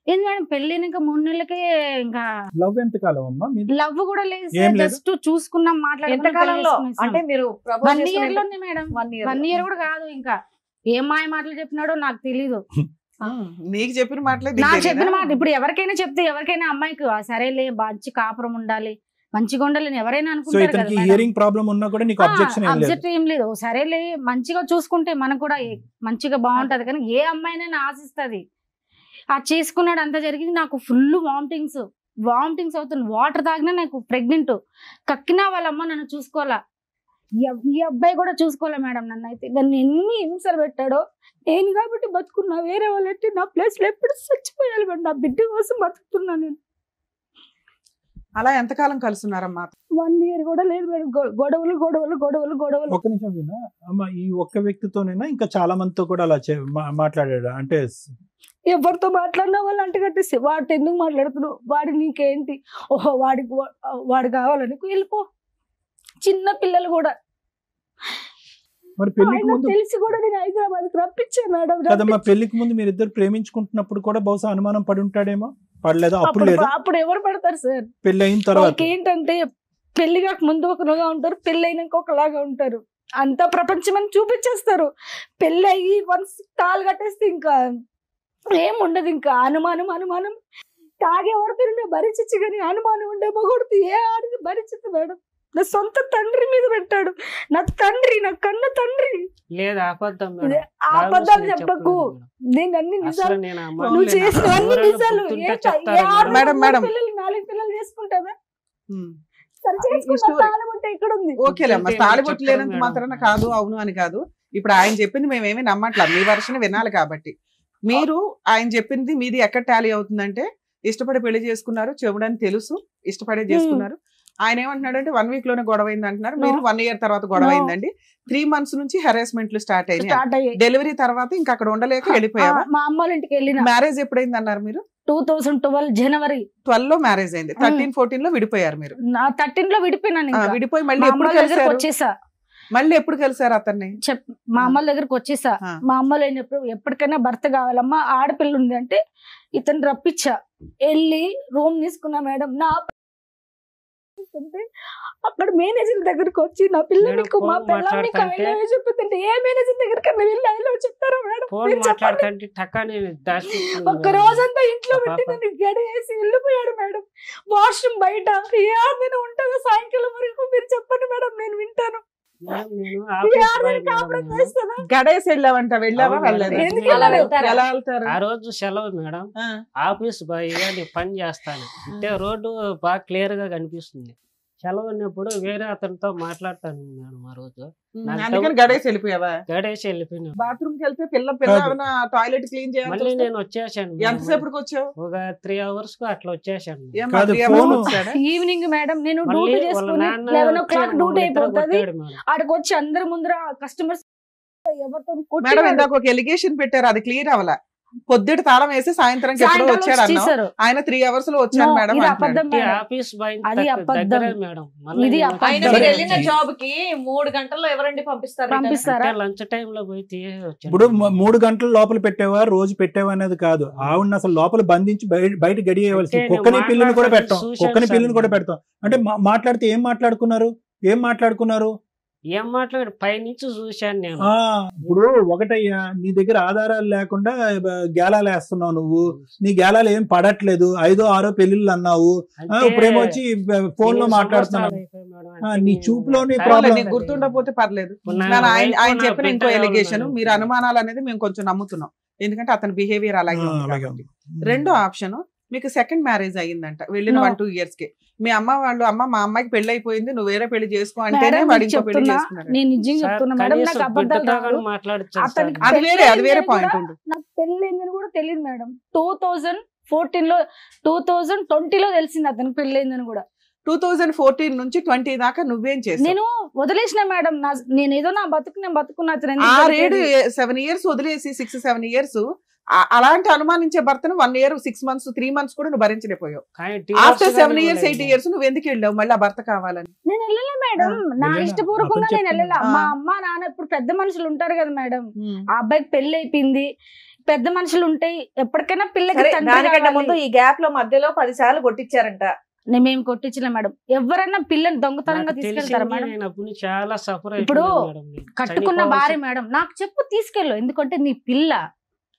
ఏంది మేడం, పెళ్ళైనాక 3 నెలలకే ఇంకా లవ్ ఎంత కాలం అమ్మా మీది? లవ్ కూడా లేదు, ఏం లేదు? జస్ట్ చూసుకున్నాం, ఎంత కాలంలో అంటే మీరు 1 year లోనే మేడం. 1 year కూడా కాదు. ఇంకా ఏం మాయ మాటలు చెప్పినాడో నాకు తెలీదు. నీకు చెప్పిన మాటలే నాకు దిగేదేనా? చెప్పిన మాట ఇప్పుడు ఎవరికైనా చెప్తే, ఎవరికైనా అమ్మాయికి సరేలే మంచి కాపురం ఉండాలి, మంచిగా ఉండాలని ఎవరైనా సో అనుకుంటారు కదా ఇతనికి మేడం. హియరింగ్ ప్రాబ్లం ఉన్నా కూడా నీకు అబ్జెక్షన్ ఏం లేదు? అబ్జెక్ట్ ఏం లేదు. సరేలే మంచిగా చూసుకుంటే మనకు కూడా మంచిగా బాగుంటది. కానీ ఏ అమ్మాయినైనా ఆశిస్తుంది. ఆ చేసుకున్నాడు, అంతా జరిగింది. నాకు ఫుల్ వామిటింగ్స్ అవుతుంది. వాటర్ తాగినా నాకు ప్రెగ్నెంట్. కక్కినా వాళ్ళమ్మ నన్ను చూసుకోవాలా, ఈ అబ్బాయి కూడా చూసుకోలే మేడం. నన్ను అయితే నన్ను ఎన్ని హింసలు పెట్టాడో. నేను కాబట్టి బతుకున్నా, వేరే వాళ్ళంటే నా ప్లేస్ లో ఎప్పుడు చచ్చిపోయాలి మేడం. నా బిడ్డ కోసం బతుకుతున్నా నేను. అలా ఎంతకాలం కలుసున్నారమ్మా? 1 year కూడా లేదు మేడం. గొడవలు. ఒక్క నిమిషం వినా అమ్మ, ఈ ఒక్క వ్యక్తితోనైనా ఇంకా చాలా మందితో కూడా అలా మాట్లాడాడు అంటే? ఎవరితో మాట్లాడినా వాళ్ళు అంటగట్టేసి, వాడితో ఎందుకు మాట్లాడుతున్నావు, వాడి నీకేంటి, ఓహో వాడు కావాలని వెళ్ళిపో. చిన్న పిల్లలు కూడా మరి పెళ్లికి ముందు తెలిసి కూడా నేను హైదరాబాద్ రప్పించాను మేడం. కదమ్మా, పెళ్లికి ముందు మీరిద్దరు ప్రేమించుకుంటున్నప్పుడు కూడా బహుశా అనుమానం పడి ఉంటాడేమో? పడలేదా? అప్పుడు లేదా? అప్పుడు ఎవరు పడతారు సార్? పెళ్లి అయిన తర్వాత వాళ్ళకి ఏంటంటే పెళ్లి కాక ముందు ఒకలాగా ఉంటారు, పెళ్లి అయినాక ఒకలాగా ఉంటారు. అంతా ప్రపంచం అని చూపించేస్తారు. పెళ్లి అయ్యి వన్స్ తాళి కట్టేస్తే ఇంకా ఏముండదు. ఇంకా అనుమానం తాగేవాడితే భరించచ్చు, కానీ అనుమానం ఉండే మొగుడుతూ ఏ ఆడిది భరించదు మేడం. నా సొంత తండ్రి మీద పెట్టాడు. నా కన్న తండ్రి. లేదు అబద్ధం మేడం. ఆ అబద్ధాలు చెప్పకు. నేను అన్ని నిజాలు, నేను నువ్వు చేసిన అన్ని నిజాలు. Madam, madam. 4 పిల్లలు చేసుకుంటావా? ఉమ్. సరే చేసుకుంటా, తాళం ఉంటే ఇక్కడ ఉంది. ఓకేలేమ్మా, తాళిబొట్టు లేనంత మాత్రాన కాదు అవును అని కాదు. ఇప్పుడు ఆయన చెప్పింది మేమేమీ నమ్మట్లా, మీ వర్షన్ వినాలి కాబట్టి. మీరు ఆయన చెప్పింది మీది ఎక్కడ టాలీ అవుతుందంటే, ఇష్టపడి పెళ్లి చేసుకున్నారు, చెవుడని తెలుసు, ఇష్టపడే చేసుకున్నారు. ఆయన ఏమంటున్నాడంటే 1 week లోనే గొడవ అయింది అంటున్నారు. మీరు 1 year తర్వాత గొడవ అయిందండి. 3 months నుంచి హెరాస్మెంట్లు స్టార్ట్ అయినాయి. డెలివరీ తర్వాత ఇంకా అక్కడ ఉండలేక వెళ్ళిపోయావా? మా అమ్మ వాళ్ళ ఇంటికి వెళ్ళిన. మ్యారేజ్ ఎప్పుడైంది అన్నారు మీరు? 2012 జనవరి 12 లో మ్యారేజ్ అయింది. 13-14 లో విడిపోయారు మీరు. 13 లో విడిపోయినాను. విడిపోయి మళ్ళీ ఎప్పుడు కలిసారు? వచ్చేసా. మళ్ళీ ఎప్పుడు కలిసారు అతన్ని? మా అమ్మల దగ్గరకు వచ్చేసా. మా అమ్మలు ఎప్పటికైనా భర్త కావాలమ్మా, ఆడపిల్ల ఉంది అంటే ఇతను రప్పించా. వెళ్ళి రూమ్ తీసుకున్నా మేడం. నా అక్కడ మేనేజర్ దగ్గరకు వచ్చి నా పిల్లలకు మా పిల్లల్ని చెప్తుంటే, ఏ మేనేజర్ దగ్గరికి వెళ్ళి ఐలో చెప్తారా మేడం? ఒక్క రోజంతా ఇంట్లో పెట్టి నన్ను గడేసి వెళ్ళిపోయాడు మేడం. వాష్రూమ్ బయట ఏదైనా ఉంటుందో సాయంకాలం వరకు మీరు చెప్పండి మేడం, నేను వింటాను. గడేసి వెళ్ళావంట, వెళ్ళావా? ఎలా వెళ్తారు? ఆ రోజు సెలవు మేడం. ఆఫీస్ బాయ్ గా పని చేస్తాను అంటే రోడ్డు బాగా క్లియర్ గా కనిపిస్తుంది. సెలవు ఉన్నప్పుడు వేరే అతనితో మాట్లాడతాను మేడం. ఆ రోజు అందుకని గడేసి వెళ్ళిపోయావా? గడేసి వెళ్ళిపోయినా. బాత్రూమ్ కి వెళ్తే పిల్ల టాయిలెట్ క్లీన్ చేయాలి. మళ్ళీ నేను వచ్చేసాను. ఎంతసేపటికి వచ్చావు? ఒక 3 hours కు అట్లా వచ్చేసాను. ఈవినింగ్ మేడం నేను డ్యూటీ చేసుకుని 11 o'clock డ్యూటీ అయిపోతుంది. ఆడికి వచ్చి అందరి ముందర కస్టమర్స్ ఎవరితో మేడం ఇందాక ఒక ఎలిగేషన్ పెట్టారు, అది క్లియర్ అవ్వాల. పొద్దుట తాళం వేసి సాయంత్రం ఎప్పుడో వచ్చాడు అన్నావు. ఆయన 3 hours లో వచ్చాను మేడం. ఆఫీస్ బాయ్ అది అబద్ధం మేడం. ఇది వెళ్ళిన జాబ్ కి 3 గంటల్లో ఎవరండి పంపిస్తారా? లంచ్ టైం లో పోయి ఇప్పుడు 3 గంటల లోపల పెట్టేవా, రోజు పెట్టేవా అనేది కాదు. ఆవిడ అసలు లోపల బంధించి బయట గడియేయవలసి. కుక్కని పిల్లని కూడా పెడతాం, కుక్కని పిల్లని కూడా పెడతాం. అంటే మాట్లాడితే ఏం మాట్లాడుకున్నారు? ఏం మాట్లాడు పైనుంచి చూశాను నేను. ఆ, ఇప్పుడు ఒకటయ్యా, నీ దగ్గర ఆధారాలు లేకుండా గేలాలు వేస్తున్నావు నువ్వు. నీ గేలాలు ఏం పడట్లేదు, 5, 6 పెళ్లిళ్ళు అన్నావు. ఇప్పుడేమో వచ్చి ఫోన్ లో మాట్లాడుతున్నావు. నీ చూపులోని ప్రాబ్లం. నీకు గుర్తుండకపోతే పర్లేదు. ఆయన చెప్పిన ఇంకో ఎలిగేషన్, మీరు అనుమానాలు అనేది మేము కొంచెం నమ్ముతున్నాం, ఎందుకంటే అతని బిహేవియర్ అలాగే ఉంది. రెండో ఆప్షన్, మీకు సెకండ్ మ్యారేజ్ అయ్యిందంట వెళ్ళిన 1-2 years కి. మీ అమ్మ వాళ్ళు, అమ్మ మా అమ్మాయికి పెళ్లి అయిపోయింది, నువ్వు వేరే పెళ్లి చేసుకో అంటేనే వాడు ఇంకో పెళ్లి చేసుకున్నాడు. నేను నిజంగా చెప్తున్నా మేడం, నాకు అబద్ధాలు అది వేరే పాయింట్ ఉంది. నాకు పెళ్లి అయిందని కూడా తెలియదు మేడం. 2014లో 2020లో తెలిసింది అతనికి పెళ్లి అయిందని కూడా. 2014 నుంచి 20 దాకా నువ్వేం చేసావు? నేను వదిలేసిన మేడం, నేను ఏదో నా బతుకు నేను బతుకున్నా. 7 years వదిలేసి 6-7 years అలాంటి అనుమానించే భర్తను 1 year 6 months 3 months కూడా నువ్వు భరించలేకపోయావు. ఆఫ్టర్ 7 years 8 years నువ్వు ఎందుకు వెళ్ళావు మళ్ళీ ఆ భర్త కావాలని? నేను వెళ్ళలే మేడం, నా ఇష్టపూర్వకంగా నేను వెళ్ళలే. మా అమ్మ నాన్న ఇప్పుడు పెద్ద మనుషులు ఉంటారు కదా మేడం, ఆ అబ్బాయికి పెళ్లి అయిపోయింది, పెద్ద మనుషులు ఉంటాయి, ఎప్పటికైనా పిల్లకి దానికంటే ముందు ఈ గ్యాప్ లో మధ్యలో 10 సార్లు కొట్టించారంట. మేము కొట్టించలే మేడం. ఎవరైనా పిల్లని దొంగతనంగా తీసుకెళ్తారా మేడం? చాలా సఫర్. ఇప్పుడు కట్టుకున్న భార్య మేడం నాకు చెప్పు తీసుకెళ్ళు, ఎందుకంటే నీ పిల్ల,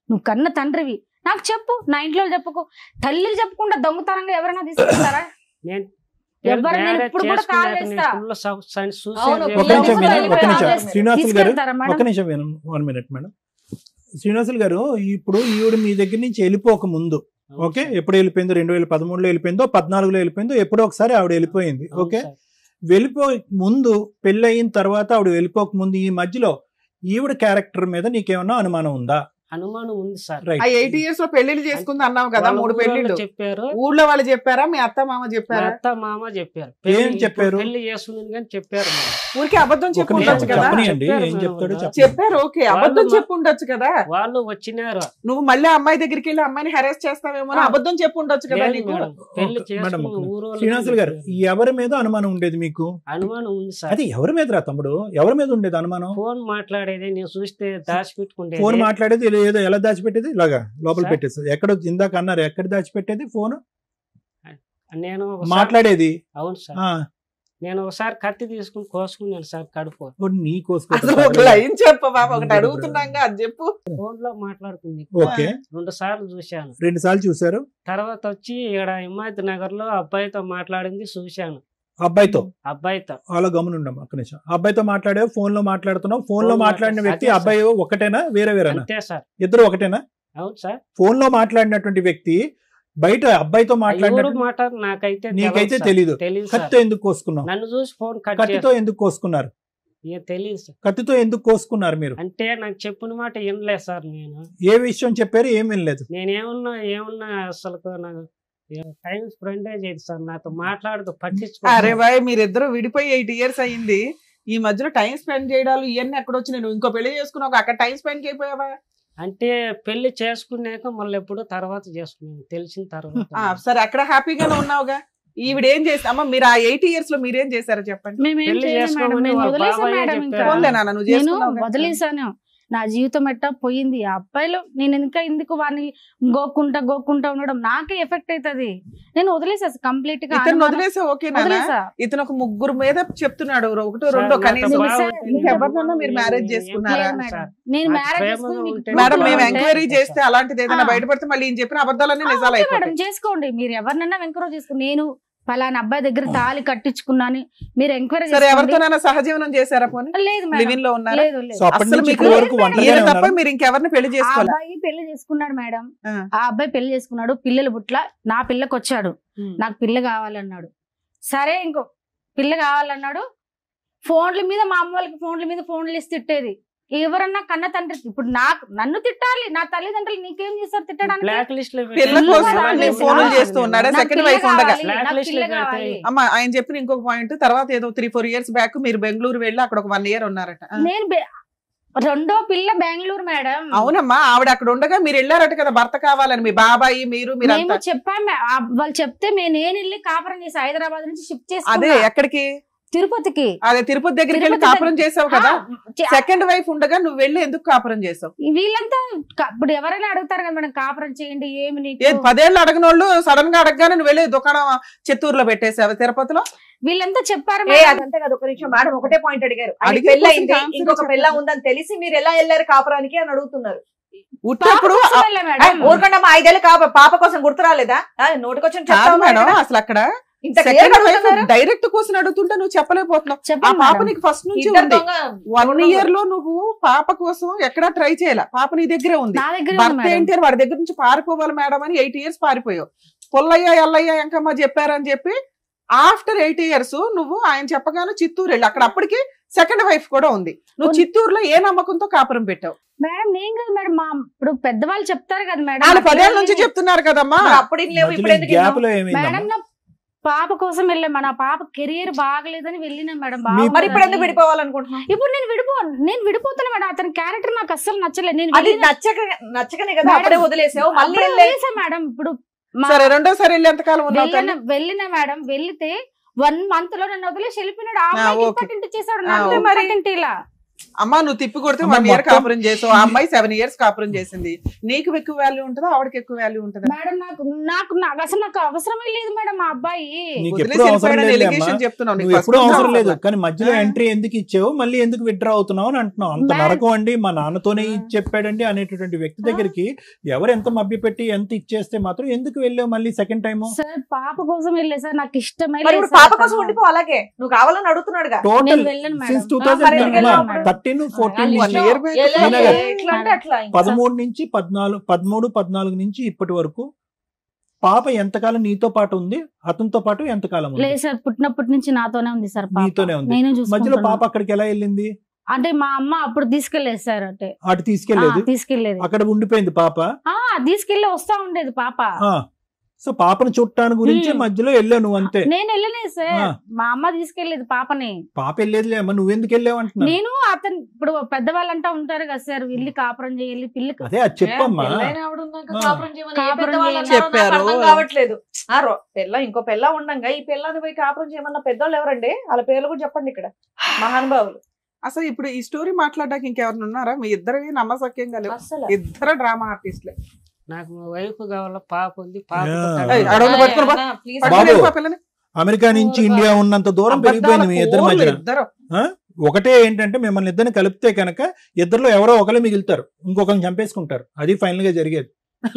నువ్వు కన్న తండ్రివి, నాకు చెప్పు, నా ఇంట్లో చెప్పుకో. తల్లిని చెప్పకుండా దొంగతనంగా ఎవరైనా తీసుకెళ్తారా? శ్రీనివాసులు గారు, ఇప్పుడు ఈవిడ మీ దగ్గర నుంచి వెళ్ళిపోక ముందు, ఓకే, ఎప్పుడు వెళ్ళిపోయిందో, 2013లో వెళ్ళిపోయిందో, 14లో వెళ్ళిపోయిందో, ఎప్పుడో ఒకసారి ఆవిడ వెళ్ళిపోయింది. ఓకే, వెళ్ళిపోక ముందు, పెళ్లి అయిన తర్వాత ఆవిడ వెళ్ళిపోక ముందు, ఈ మధ్యలో ఈవిడ క్యారెక్టర్ మీద నీకేమన్నా అనుమానం ఉందా? అనుమానం ఉంది సార్. 8 years లో పెళ్లిళ్ళు చేసుకుంది అన్నావు కదా, 3 పెళ్లిళ్ళు చెప్పారు. ఊళ్ళో వాళ్ళు చెప్పారా, మీ అత్త మామ చెప్పారా? అత్త మామ చెప్పారు. ఏం చెప్పారు? పెళ్లి చేస్తుంది కానీ చెప్పారు. ఊరికి అబద్ధం చెప్పు ఉండొచ్చు కదా. చెప్పారు, ఓకే, అబద్ధం చెప్పు ఉండొచ్చు కదా. వాళ్ళు వచ్చినారు, నువ్వు మళ్ళీ అమ్మాయి దగ్గరికి వెళ్ళి అమ్మాయిని హెరాస్ చేస్తావేమో అబద్ధం చెప్పు ఉండొచ్చు కదా నీకు. శ్రీనివాసులు గారు, ఎవరి మీద అనుమానం ఉండేది మీకు? అనుమానం ఉంది సార్. అది ఎవరి మీద రా తమ్ముడు, ఎవరి మీద ఉండేది అనుమానం? ఫోన్ మాట్లాడేది నేను చూస్తే దాచిపెట్టుకుంటే. ఫోన్ మాట్లాడేది ఏదో ఎలా దాచిపెట్టేది? ఇలాగా లోపల పెట్టేది. ఎక్కడ ఇందాక అన్నారు, ఎక్కడ దాచిపెట్టేది ఫోన్? నేను మాట్లాడేది. అవును సార్, నేను ఒకసారి కత్తి తీసుకుని కోసుకున్నాను సార్ కడుపు. నీ లైన్ చెప్పవా, ఒకటి అడుగుతున్నాగా అది చెప్పు. ఫోన్ లో మాట్లాడుతుంది. ఓకే, 2 సార్లు చూశాను. 2 సార్లు చూసారు. తర్వాత వచ్చి ఇక్కడ హిమాయత్ నగర్ లో అబ్బాయితో మాట్లాడింది చూశాను. అబ్బాయితో అలా గమనుండం ఒక్క నిమిషం. అబ్బాయితో మాట్లాడే, ఫోన్ లో మాట్లాడుతున్నావు. ఫోన్ లో మాట్లాడిన వ్యక్తి అబ్బాయి ఒకటేనా, వేరే వేరేనా? ఇద్దరు ఒకటేనా? అవును సార్. ఫోన్ లో మాట్లాడినటువంటి వ్యక్తి బయట అబ్బాయితో నాకైతే నీకైతే తెలీదు. కత్తితో ఎందుకు కోసుకున్నావు? నన్ను చూసి ఫోన్ కత్తితో ఎందుకు కోసుకున్నారు? తెలియదు. కత్తితో ఎందుకు కోసుకున్నారు మీరు? అంటే నాకు చెప్పిన మాట వినలేదు సార్. నేను ఏ విషయం చెప్పారు, ఏం వినలేదు? నేనేమన్నా అసలు నాకు టైం స్పెండ్ చేయదు సార్, నాతో మాట్లాడుతూ పట్టించుకో. అరే బాయ్, మీరిద్దరు విడిపోయి 8 years అయ్యింది, ఈ మధ్యలో టైం స్పెండ్ చేయడాలు ఇవన్నీ ఎక్కడ వచ్చి, నేను ఇంకో పెళ్లి చేసుకున్నావు, అక్కడ టైం స్పెండ్ చేయపోయావా? అంటే పెళ్లి చేసుకున్నాక మళ్ళీ ఎప్పుడు తర్వాత చేసుకున్నాను తెలిసిన తర్వాత. సరే, అక్కడ హ్యాపీగానే ఉన్నావుగా. ఈవిడ ఏం చేసి, అమ్మ మీరు ఆ 8 years లో మీరేం చేశారో చెప్పండి. వదిలేసాను, నా జీవితం ఎట్టా పోయింది. ఆ అబ్బాయిలో నేను ఇంకా ఎందుకు వాడిని గోక్కుంటా ఉండడం నాకే ఎఫెక్ట్ అవుతుంది. నేను వదిలేసా కంప్లీట్ గా. వదిలేసా, ఓకేనా? ఇతను ఒక 3 మీద చెప్తున్నాడు, 1, 2 కనీసం. ఎవరినన్నా మీరు మ్యారేజ్ చేసుకున్నారా? నేను మ్యారేజ్ మేడం, మేము ఎంక్వైరీ చేస్తే అలాంటిది ఏదైనా బయటపడితే మళ్ళీ ఈయన చెప్పిన అబద్ధాలన్నీ నిజాలు అయిపోతాయి. చేసుకోండి, మీరు ఎవరినన్నా ఎంక్వైరీ చేసుకోండి. నేను పలానా అబ్బాయి దగ్గర తాళి కట్టించుకున్నాను, మీరు ఎంక్వైరీ సరే. ఎవరితోనైనా సహజీవనం చేశారా? పోనీ లేదు లివింగ్ లో ఉన్నారు. మీరు ఇంకెవరిని పెళ్లి చేసుకోవాలి? అబ్బాయి పెళ్లి చేసుకున్నాడు మేడం, ఆ అబ్బాయి పెళ్లి చేసుకున్నాడు, పిల్లలు పుట్ల, నా పిల్లకి వచ్చాడు, నాకు పిల్ల కావాలన్నాడు. సరే, ఇంకో పిల్ల కావాలన్నాడు. ఫోన్ల మీద మా అమ్మ వాళ్ళకి ఫోన్లు ఇస్తే తిట్టేది. ఎవరన్నా కన్న తండ్రి ఇప్పుడు నన్ను తిట్టాలి, నా తల్లిదండ్రులు నీకేం చేస్తారు తిట్టడానికి? అమ్మా, ఆయన చెప్పిన ఇంకొక పాయింట్, తర్వాత ఏదో 3-4 years బ్యాక్ మీరు బెంగళూరు వెళ్ళి అక్కడ ఒక 1 year ఉన్నారట. నేను రెండో పిల్ల బెంగళూరు మేడం. అవునమ్మా, ఆవిడ అక్కడ ఉండగా మీరు వెళ్ళారట కదా భర్త కావాలని, మీ బాబాయి మీరు చెప్పాము. వాళ్ళు చెప్తే నేను వెళ్ళి కాపురం చేసి హైదరాబాద్ నుంచి షిఫ్ట్ చేసి. అదే ఎక్కడికి? తిరుపతికి. అదే తిరుపతి దగ్గరికి వెళ్ళి కాపురం చేసావు కదా. సెకండ్ వైఫ్ ఉండగా నువ్వు వెళ్ళి ఎందుకు కాపురం చేసావు? వీళ్ళంతా ఇప్పుడు ఎవరైనా అడుగుతారు కదా మేడం, కాపురం చేయండి ఏమి? 10 ఏళ్ళు అడగని వాళ్ళు సడన్ గా అడగగానే నువ్వు వెళ్ళి దుకాణం చిత్తూరులో పెట్టేసావు తిరుపతిలో. వీళ్ళంతా చెప్పారు ఏ మేడం. అదంతా కదా, ఒక నిమిషం మేడం ఒకటే పాయింట్ అడిగారు. ఆయన అడిగే పెళ్ళి అయింది, question కి ఇంకొక answer పెళ్ళ చెప్పండి. ఉందని తెలిసి మీరు ఎలా వెళ్ళారు కాపురానికి అని అడుగుతున్నారు. ఉట్టప్పుడు పాప కోసం వెళ్ళా మేడం. ఊరుకుండా మా 5 ఏళ్ళు పాప కోసం గుర్తు రాలేదా? నోటికొచ్చిన కాదు చెప్తావు మేడం, మేడం. అసలు అక్కడ ఇంత clear గా అడుగుతున్నారు. డైరెక్ట్ క్వశ్చన్ అడుగుతుంటే నువ్వు చెప్పలేకపోతున్నావు. ఆ చెప్పండి పాప మేడం. నీకు ఫస్ట్ నుంచి ఇద్దరు ఉంది. దొంగ 1 year లో నువ్వు పాప కోసం ఎక్కడా ట్రై చేయాల, పాప నీ దగ్గరే ఉంది. నా దగ్గర ఉంది భర్త మేడం. ఏంటి అని వాడి దగ్గర నుంచి పారిపోవాలి మేడం అని 8 years పారిపోయావు. పుల్లయ్య ఎల్లయ్య ఎంకమ్మ చెప్పారని చెప్పి ఆఫ్టర్ 8 years నువ్వు ఆయన చెప్పగానే చిత్తూరు వెళ్ళి అక్కడ అప్పటికి సెకండ్ వైఫ్ కూడా ఉంది. నువ్వు చిత్తూరులో ఏ నమ్మకంతో కాపురం పెట్టావు? మేడం నేను కదా మేడం, మా ఇప్పుడు పెద్దవాళ్ళు చెప్తారు కదా మేడం. వాళ్ళు 10 ఏళ్ళ నుంచి చెప్తున్నారు కదమ్మా. మరి అప్పుడు ఇన్ని లేవు, ఇప్పుడు ఎందుకు గ్యాప్ ఇన్నావు? లో ఏమైందమ్మా? మేడం నా పాప కోసం వెళ్ళాం. నా పాప కెరియర్ బాగలేదని వెళ్ళినా మేడం. మరి ఇప్పుడు ఎందుకు విడిపోవాలనుకుంటున్నావు? ఇప్పుడు నేను విడిపోతాను మేడం. అతని క్యారెక్టర్ నాకు అస్సలు నచ్చలేదు. నేను అది వెళ్ళిన- నచ్చకనే కదా మేడం, అప్పుడే వదిలేసావు. మళ్ళీ అప్పుడే వెళ్ళే- వదిలేసా మేడం. ఇప్పుడు సరే రెండోసారి వెళ్ళి ఎంతకాలం ఉన్నావు తల్లి? వెళ్ళిన మేడం, వెళ్తే 1 month లో నన్ను వదిలేసి వెళ్ళిపోయినాడు. ఆ ఆ, అమ్మాయికి ఓకే. ఇంపార్టెంట్ చేశాడు, ఆ, నాకు ఓకే. ఇంపార్టెంట్ ఇలా. అమ్మా నువ్వు తిప్పి కొడితే అమ్మా, 1 year మొత్తం- కాపురం చేసావు. ఆ అమ్మాయి 7 years కాపురం చేసింది. నీకు ఎక్కువ వాల్యూ ఉంటుందా ఆవిడకి ఎక్కువ వాల్యూ ఉంటుందా? మేడం నాకు అసలు నాకు అవసరమే లేదు మేడం మా అబ్బాయి. నీకు వదిలేసి ఎప్పుడు అవసరం వెళ్ళిపోయాడని లేదు allegation అమ్మా. చెప్తున్నావు. నీకు నువ్వు first ఎప్పుడు నుంచి అవసరం లేదు, అవసరం. కానీ మధ్యలో ఆ. ఎంట్రీ ఎందుకు ఇచ్చావు, మళ్ళీ ఎందుకు విత్డ్రా అవుతున్నావు అని అంటున్నావు. అంత మేడం. నరకం అండి, మా నాన్నతోనే ఇది చెప్పాడండి అనేటటువంటి వ్యక్తి దగ్గరికి ఎవరు ఎంత మభ్యపెట్టి ఎంత ఇచ్చేస్తే మాత్రం ఎందుకు వెళ్ళావు మళ్ళీ సెకండ్ టైం? సార్ పాప కోసం వెళ్ళే సార్, నాకు ఇష్టమే మరి లేదు ఇప్పుడు సార్ పాప కోసం అతను. ఉండిపో, అలాగే నువ్వు కావాలని అడుగుతున్నాడుగా. టోటల్ నేను వెళ్ళను మేడం. సిన్స్ మరి ఎందుకు వెళ్ళావు మేడం? 2013 14 1 నుంచి year back. ఎలా- ఈయనగా ఎట్లా అంటే అట్లా ఇంకా. 13 నుంచి 14 నుంచి ఇప్పటి వరకు పాప ఎంతకాలం నీతో పాటు ఉంది, అతనితో పాటు ఎంతకాలం ఉంది? లేదు సార్, పుట్టినప్పటి నుంచి నాతోనే ఉంది సార్ పాప. నీతోనే ఉంది. నేను మధ్యలో చూసుకుంటున్నా. పాప అక్కడికి ఎలా వెళ్ళింది? అంటే మా అమ్మ అప్పుడు తీసుకెళ్లేదు సార్. అంటే అటు తీసుకెళ్లేదు, తీసుకెళ్లేదు. అక్కడ ఉండిపోయింది పాప. తీసుకెళ్లి వస్తా ఉండేది పాప. సో పాపను చుట్టాను గురించి హ్మ్. మధ్యలో వెళ్ళావు నువ్వు అంతే. నేను వెళ్ళలేదు సార్, ఆ. మా అమ్మ తీసుకెళ్లేదు పాపని. పాప వెళ్ళేదిలే అమ్మ, నువ్వెందుకు వెళ్ళావు అంటున్నా. నేను అతను ఇప్పుడు పెద్దవాళ్ళు అంటా ఉంటారు కదా సార్, వెళ్ళి కాపురం చేయాలి పిల్లకి. అదే అది చెప్పమ్మా. పెళ్ళైన ఆవిడ ఉన్నాక ఆ. కాపురం చేయమని ఏ కాపురం పెద్దవాళ్ళు చేయమని అన్నారో నాకు చెప్పారు. అర్థం కావట్లేదు. ఇంకో పెళ్ళ ఉండంగా ఈ పిల్లని పోయి కాపురం చేయమన్న పెద్దోళ్ళు ఎవరండి? వాళ్ళ పేర్లు కూడా చెప్పండి ఇక్కడ, మహానుభావులు. అసలు ఇప్పుడు ఈ స్టోరీ మాట్లాడడానికి ఇంకెవరిని ఉన్నారా? మీ ఇద్దరివి నమ్మసక్యంగా లేవు. అసలు ఇద్దరు డ్రామా ఆర్టిస్ట్లే. నాకు వైఫ్ కావాల, పాప ఉంది, పాప ఏయ్, అడవులు పట్టుకొని పో. ప్లీజ్ బాబు. పట్టుకొని వెళ్ళిపో పిల్లని. అమెరికా నుంచి ఇండియా ఉన్నంత దూరం పెరిగిపోయింది మీ ఇద్దరి అబద్ధాల మధ్యన. ఇద్దరు. ఒకటే ఏంటంటే మిమ్మల్ని ఇద్దరిని కలిపితే కనుక ఇద్దరిలో ఎవరో ఒకరు మిగులుతారు, ఇంకొకరిని చంపేసుకుంటారు. అది ఫైనల్ గా జరిగేది.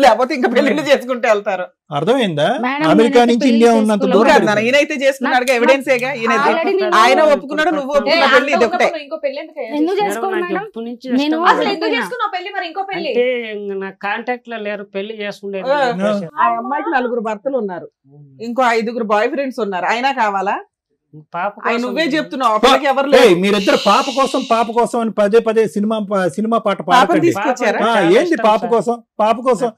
లేకపోతే ఇంకా పెళ్లిళ్ళు చేసుకుంటే వెళ్తారు. అర్థమైందా? మేడం, అమెరికా నేనైతే నుంచి పెళ్లి ఇండియా ఉన్నంత చేసుకోలేదు. దూరం కాదు పెరిగిపోయింది. నాన్న, ఈయనైతే చేసుకున్నాడుగా, ఎవిడెన్స్ ఏగా ఈయన. Already నేను- ఆయన ఒప్పుకున్నాడు, నువ్వు ఏ, ఒప్పుకున్నావు, పెళ్లి ఇది ఒకటే. ఇంకో పెళ్లి ఎందుకు అయ్యా? ఎందుకు చేసుకోవాలి మేడం? ఎప్పటి నుంచి నేను ఇష్టం అసలు లేదు. ఎందుకు చేసుకున్నావు పెళ్లి? మరి ఇంకో పెళ్లి అంటే నా కాంటాక్ట్ లో లేరు, పెళ్లి చేసుకునేది. ఆ. ఉద్దేశం. ఆ అమ్మాయికి 4 భర్తలు ఉన్నారు, ఇంకో 5 బాయ్ ఫ్రెండ్స్ ఉన్నారు. అయినా కావాలా? పాప ఆయన కోసం నువ్వే చెప్తున్నావు, ఆ పిల్లకి ఎవరు ఏయ్, లేరు. మీరిద్దరు పాప కోసం అని పదే సినిమా పాట పాపని పాడకండి. తీసుకొచ్చారా? ఆ, చాలా ఏంది ఇష్టం పాప సార్. కోసం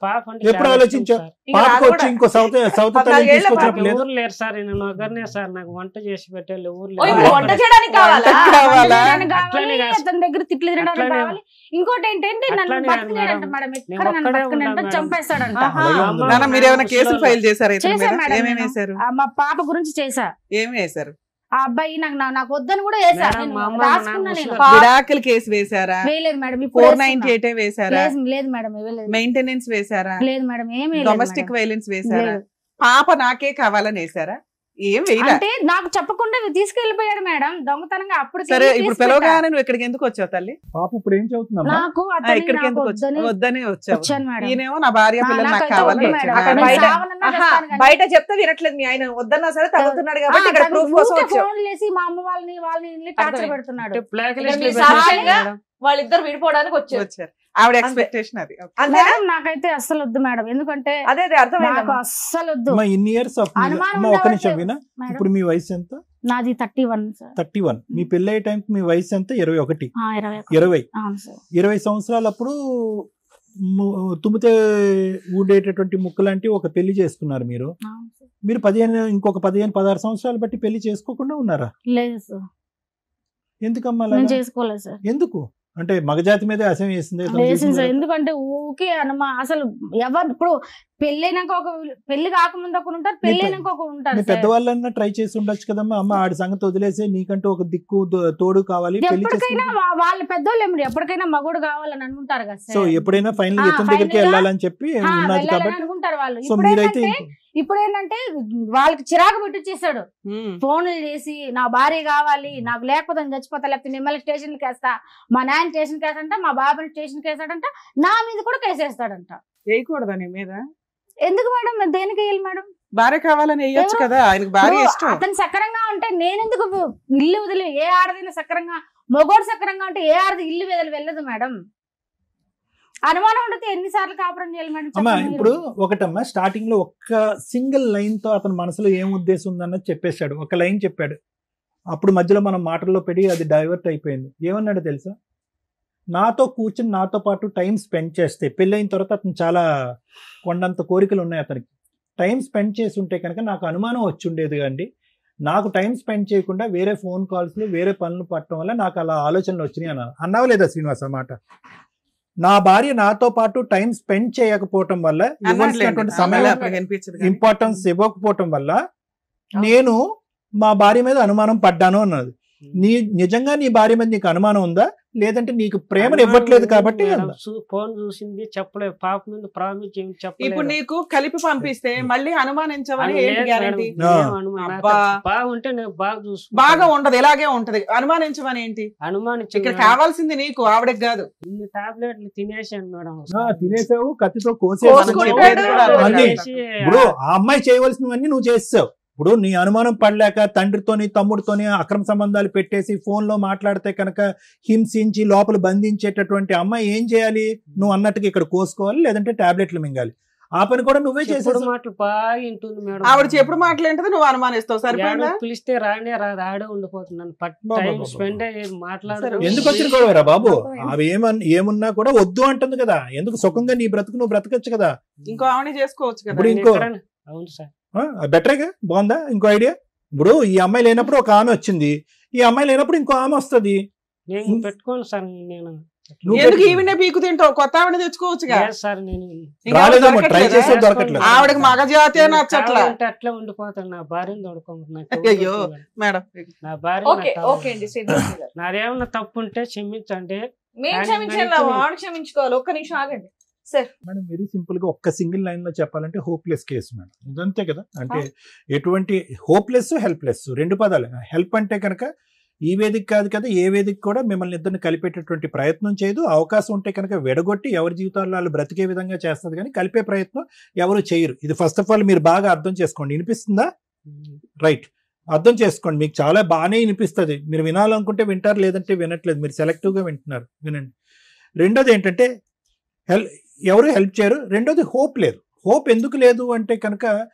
పాప అంటే ఎప్పుడు చాలా ఆలోచించావు? ఇష్టం సార్. ఇంకా పాపకు నాకు వచ్చి కూడా ఇంకో సౌత తల్లిని 14 ఏళ్ల తీసుకొచ్చినప్పుడు నాకు లేదు. ఎవరు లేరు సార్, నేను ఒకరినే సార్, నాకు వంట చేసి పెట్టాలి ఎవరు ఓ, ఇప్పుడు లేరు. వంట చేయడానికి కావాలా? వంటకి కావాలా? వంట చేయడానికి అట్లనే కావాలి, కాదు. అతని దగ్గర తిట్లు తినడానికి అట్లనే కావాలి. ఇంకోటి ఏంటంటే నన్ను అట్లనే కాదు బతకలేడంట మేడం. మేడం, నేను ఎక్కడ నన్ను ఒక్కడే బతకలేడంట, ఉన్నాను మేడం. చంపేస్తాడంట. ఆహా. అలాగే ఉంది. నాన్న మీరు ఏమైనా కేసులు ఫైల్ చేశారా ఇతని మీద? చేశాను మేడం ఏమేమి నేను. వేశారు? మా పాప గురించి చేశా. ఏమి వేశారు? ఆ అబ్బాయి నాకు వద్దని కూడా వేసా. మేడం, నేను మా అమ్మ రాసుకున్నా నాకు నేను. ముసలి- విడాకుల కేసు వేశారా? వేయలేదు మేడం, ఇప్పుడు వేస్తున్నా. 498 వేశారా? లేదు మేడం, ఇవ్వలేదు. మెయింటెనెన్స్ వేశారా? లేదు మేడం, ఏమీ లేదు డొమెస్టిక్ మేడం. వైలెన్స్ వేశారా? లేదు. పాప నాకే కావాలని వేశారా? ఏం వేయలే. అంటే నాకు చెప్పకుండా తీసుకెళ్లిపోయాడు మేడం దొంగతనంగా. అప్పుడు సరే ఇప్పుడు పిలవగానే నువ్వు ఇక్కడికి ఎందుకు వచ్చావు తల్లి? పాప ఇప్పుడు ఏం చదువుతుందమ్మా? నాకు ఆ, అతన్ని ఇక్కడికి నాకు ఎందుకు వద్దని వద్దని వచ్చావు? వచ్చాను మేడం. ఈయనేమో నా భార్య పిల్లలు నాకు నాకైతే కావాలని వద్దు వచ్చాడు. మేడం. అక్కడ నేను బయట సావనన్నా ఆహా, చేస్తాను కానీ. బయట చెప్తే వినట్లేదు మీ ఆయన, వద్దన్నా సరే తగ్గుతున్నాడు కాబట్టి ఇక్కడ ప్రూఫ్ కోసం ఊరికే వచ్చావు. ఫోన్లు చేసి మా అమ్మ వాళ్ళని టార్చర్ అర్థమైంది. పెడుతున్నాడు. అంటే బ్లాక్ ఇక్కడ లిస్ట్ మీ లో పెట్టారు సాక్ష్యంగా మేడం. వాళ్ళిద్దరు విడిపోవడానికి వచ్చారు. వచ్చారు. ఆవిడ ఎక్స్పెక్టేషన్ అది. అంతేనా? మేడం నాకైతే అస్సలు వద్దు మేడం, ఎందుకంటే అదే నాకు అర్థమైంది. అస్సలు వద్దు అమ్మా, ఇన్ని ఇయర్స్ ఆఫ్ అనుమానం అమ్మా, ఒక నిమిషం ఉండవట్లేదు. వినా. మేడం. ఇప్పుడు మీ వయసు ఎంత? నాది 31 సార్. 31. మీ పెళ్ళి అయ్యే టైంకి మీ వయసు ఎంత? 21. 21. అవును సార్. 20 సంవత్సరాలప్పుడు తుమ్మితే ఊడేటటువంటి ముక్క లాంటి ఒక పెళ్లి చేసుకున్నారు మీరు. అవును సార్. మీరు ఇంకొక 15-16 సంవత్సరాలు బట్టి పెళ్లి చేసుకోకుండా ఉన్నారా? లేదు సార్, ఎందుకమ్మా అలాగా? నేను చేసుకోలేదు సార్. ఎందుకు అంటే మగజాతి మీద అసహ్యం వేసింది ఇతను వేసింది చేసింది సార్. కదా? ఎందుకంటే ఊకే అసలు ఎవరు ఇప్పుడు పెళ్ళైనాక పెళ్లి కాకముందు ఒకరు ఉంటారు, పెళ్ళైనాక ఒకరు ఉంటారు మీ సార్. పెద్దవాళ్ళన్నా ట్రై చేసి ఉండొచ్చు కదమ్మా. అమ్మ ఆడి సంగతి వదిలేసి నీకంటూ ఒక దిక్కు తోడు కావాలి, పెళ్లి ఎప్పటికైనా చేసుకుంటే. వాళ్ళ పెద్దోళ్ళు ఏమిటి ఎప్పటికైనా మగోడు కావాలని అనుకుంటారు కదా సో సార్. ఎప్పుడైనా ఫైనల్ ఆ, ఇతని దగ్గరికి final గా, వెళ్ళాలని చెప్పి ఉన్నది వెళ్ళాలని కాబట్టి అనుకుంటారు వాళ్ళు. సో ఇప్పుడు మీరైతే ఏంటంటే ఇప్పుడు ఏంటంటే వాళ్ళకి చిరాకు పెట్టిచ్చేసాడు. ఫోన్లు చేసి నా భార్య కావాలి, నాకు లేకపోతే నేను చచ్చిపోతా, లేకపోతే నిమ్మల్ని స్టేషన్కి వేస్తా, మా నాయన స్టేషన్కి వేస్తాడంట, మా బాబాని స్టేషన్కి వేస్తాడంట, నా మీద కూడా కేసు వేస్తాడంట. వేయకూడదా నీ మీద? ఎందుకు మేడం? దేనికి వేయాలి మేడం? భార్య కావాలని వేయొచ్చు కదా, ఆయనకు భార్య ఇష్టం. అతను సక్రంగా ఉంటే నేనెందుకు ఇల్లు వదిలి, ఏ ఆడదైనా సక్రంగా, మొగోడు సక్రంగా ఉంటే ఏ ఆడది ఇల్లు వదిలి వెళ్ళదు మేడం. అనుమానం ఉంటే ఎన్నిసార్లు కాపురం చేయాలి మేడం? అమ్మా ఇప్పుడు ఒకటమ్మా, స్టార్టింగ్ లో ఒక్క సింగిల్ లైన్ తో అతని మనసులో ఏం ఉద్దేశం ఉందన్నది చెప్పేశాడు. ఒక లైన్ చెప్పాడు, అప్పుడు మధ్యలో మనం మాటల్లో పెడి అది డైవర్ట్ అయిపోయింది. ఏమన్నాడు తెలుసా? నాతో కూర్చుని నాతో పాటు టైం స్పెండ్ చేస్తే, పెళ్ళైన తర్వాత అతను చాలా కొండంత కోరికలు ఉన్నాయి అతనికి, టైం స్పెండ్ చేసి ఉంటే కనుక నాకు అనుమానం వచ్చి ఉండేది అండి. నాకు టైం స్పెండ్ చేయకుండా వేరే ఫోన్ కాల్స్లో వేరే పనులు పట్టడం వల్ల నాకు అలా ఆలోచనలు వచ్చినాయి అన్నావా లేదా శ్రీనివాస్? అన్నమాట, నా భార్య నాతో పాటు టైం స్పెండ్ చేయకపోవటం వల్ల, ఇవ్వాల్సినటువంటి సమయం ఇంపార్టెన్స్ ఇవ్వకపోవటం వల్ల నేను మా భార్య మీద అనుమానం పడ్డాను అన్నది. నిజంగా నీ భార్య మీద నీకు అనుమానం ఉందా, లేదంటే నీకు ప్రేమను ఇవ్వట్లేదు కాబట్టి? ఫోన్ చూసింది చెప్పలేదు, పాప మీద ప్రామిస్ చెప్పలేదు. ఇప్పుడు నీకు కలిపి పంపిస్తే మళ్ళీ అనుమానించవని ఏంటి గ్యారెంటీ? బాగుంటే నేను బాగా చూసు, బాగా ఉండదు, ఇలాగే ఉంటది. అనుమానించమని ఏంటి? ఇక్కడ కావాల్సింది నీకు, ఆవిడకి కాదు. ఇన్ని టాబ్లెట్లు తినేసాను మేడం. తినేసావు, కత్తితో కోసేసావు. ఇప్పుడు ఆ అమ్మాయి చేయవలసినవన్నీ నువ్వు చేసావు. ఇప్పుడు నీ అనుమానం పడలేక తండ్రితోని తమ్ముడితోని అక్రమ సంబంధాలు పెట్టేసి ఫోన్లో మాట్లాడితే కనుక హింసించి లోపల బంధించేటటువంటి అమ్మాయి ఏం చేయాలి? నువ్వు అన్నట్టుగా ఇక్కడ కోసుకోవాలి, లేదంటే టాబ్లెట్లు మింగాలి. ఆ పని కూడా నువ్వే చేసాడు. మాటలు బాగా వింటుంది మేడం. ఆవిడ చెప్పుడు మాటలు ఏంటది, నువ్వు అనుమానిస్తావు. సరిపోయిందా? పిలిస్తే రానే రాదు, ఆడే ఉండిపోతున్నాను. టైం స్పెండ్ మాట్లాడారు. ఎందుకు వచ్చిన గొడవరా బాబు? అవి ఏమున్నా కూడా వద్దు అంటుంది కదా. ఎందుకు? సుఖంగా నీ బ్రతుకు నువ్వు బ్రతకచ్చు కదా. ఇంకో ఆవిడ చేసుకోవచ్చు కదా. ఇప్పుడు ఇంకో అవును సార్, బెటర్గా బాగుందా? ఇంకో ఐడియా. ఇప్పుడు ఈ అమ్మాయి లేనప్పుడు ఒక ఆమె వచ్చింది, ఈ అమ్మాయి లేనప్పుడు ఇంకో ఆమె వస్తుంది. నేను పెట్టుకోను సార్. నేను ఎందుకు ఈవిడే పీకు తింటావు? కొత్త ఆవిడ తెచ్చుకోవచ్చుగా సార్. నేను ఆవిడకి మగ జాతి నచ్చట్లా, అట్లా ఉండిపోతాను. నా భార్యను తోడుకోమంటున్నా. అయ్యో మేడం, నా భార్య నాదేమన్నా తప్పు ఉంటే క్షమించండి. క్షమించుకోవాలి. ఒక్క నిమిషం ఆగండి సార్. మేడం వెరీ సింపుల్ గా ఒక్క సింగిల్ లైన్ లో చెప్పాలంటే హోప్లెస్ కేసు మేడం. ఇదంతే కదా. అంటే ఎటువంటి హోప్లెస్, హెల్ప్లెస్ రెండు పదాలు. హెల్ప్ అంటే కనుక ఈ వేదిక కాదు కదా, ఏ వేదిక కూడా మిమ్మల్ని ఇద్దరిని కలిపేటటువంటి ప్రయత్నం చేయదు. అవకాశం ఉంటే కనుక విడగొట్టి ఎవరి జీవితాల్లో వాళ్ళు బ్రతికే విధంగా చేస్తుంది, కానీ కలిపే ప్రయత్నం ఎవరు చేయరు. ఇది ఫస్ట్ ఆఫ్ ఆల్ మీరు బాగా అర్థం చేసుకోండి. వినిపిస్తుందా? రైట్, అర్థం చేసుకోండి. మీకు చాలా బాగానే వినిపిస్తుంది. మీరు వినాలనుకుంటే వింటారు, లేదంటే వినట్లేదు. మీరు సెలెక్టివ్గా వింటున్నారు, వినండి. రెండోది ఏంటంటే ఎవరు హెల్ప్ చేయరు. రెండోది హోప్ లేదు. హోప్ ఎందుకు లేదు అంటే కనుక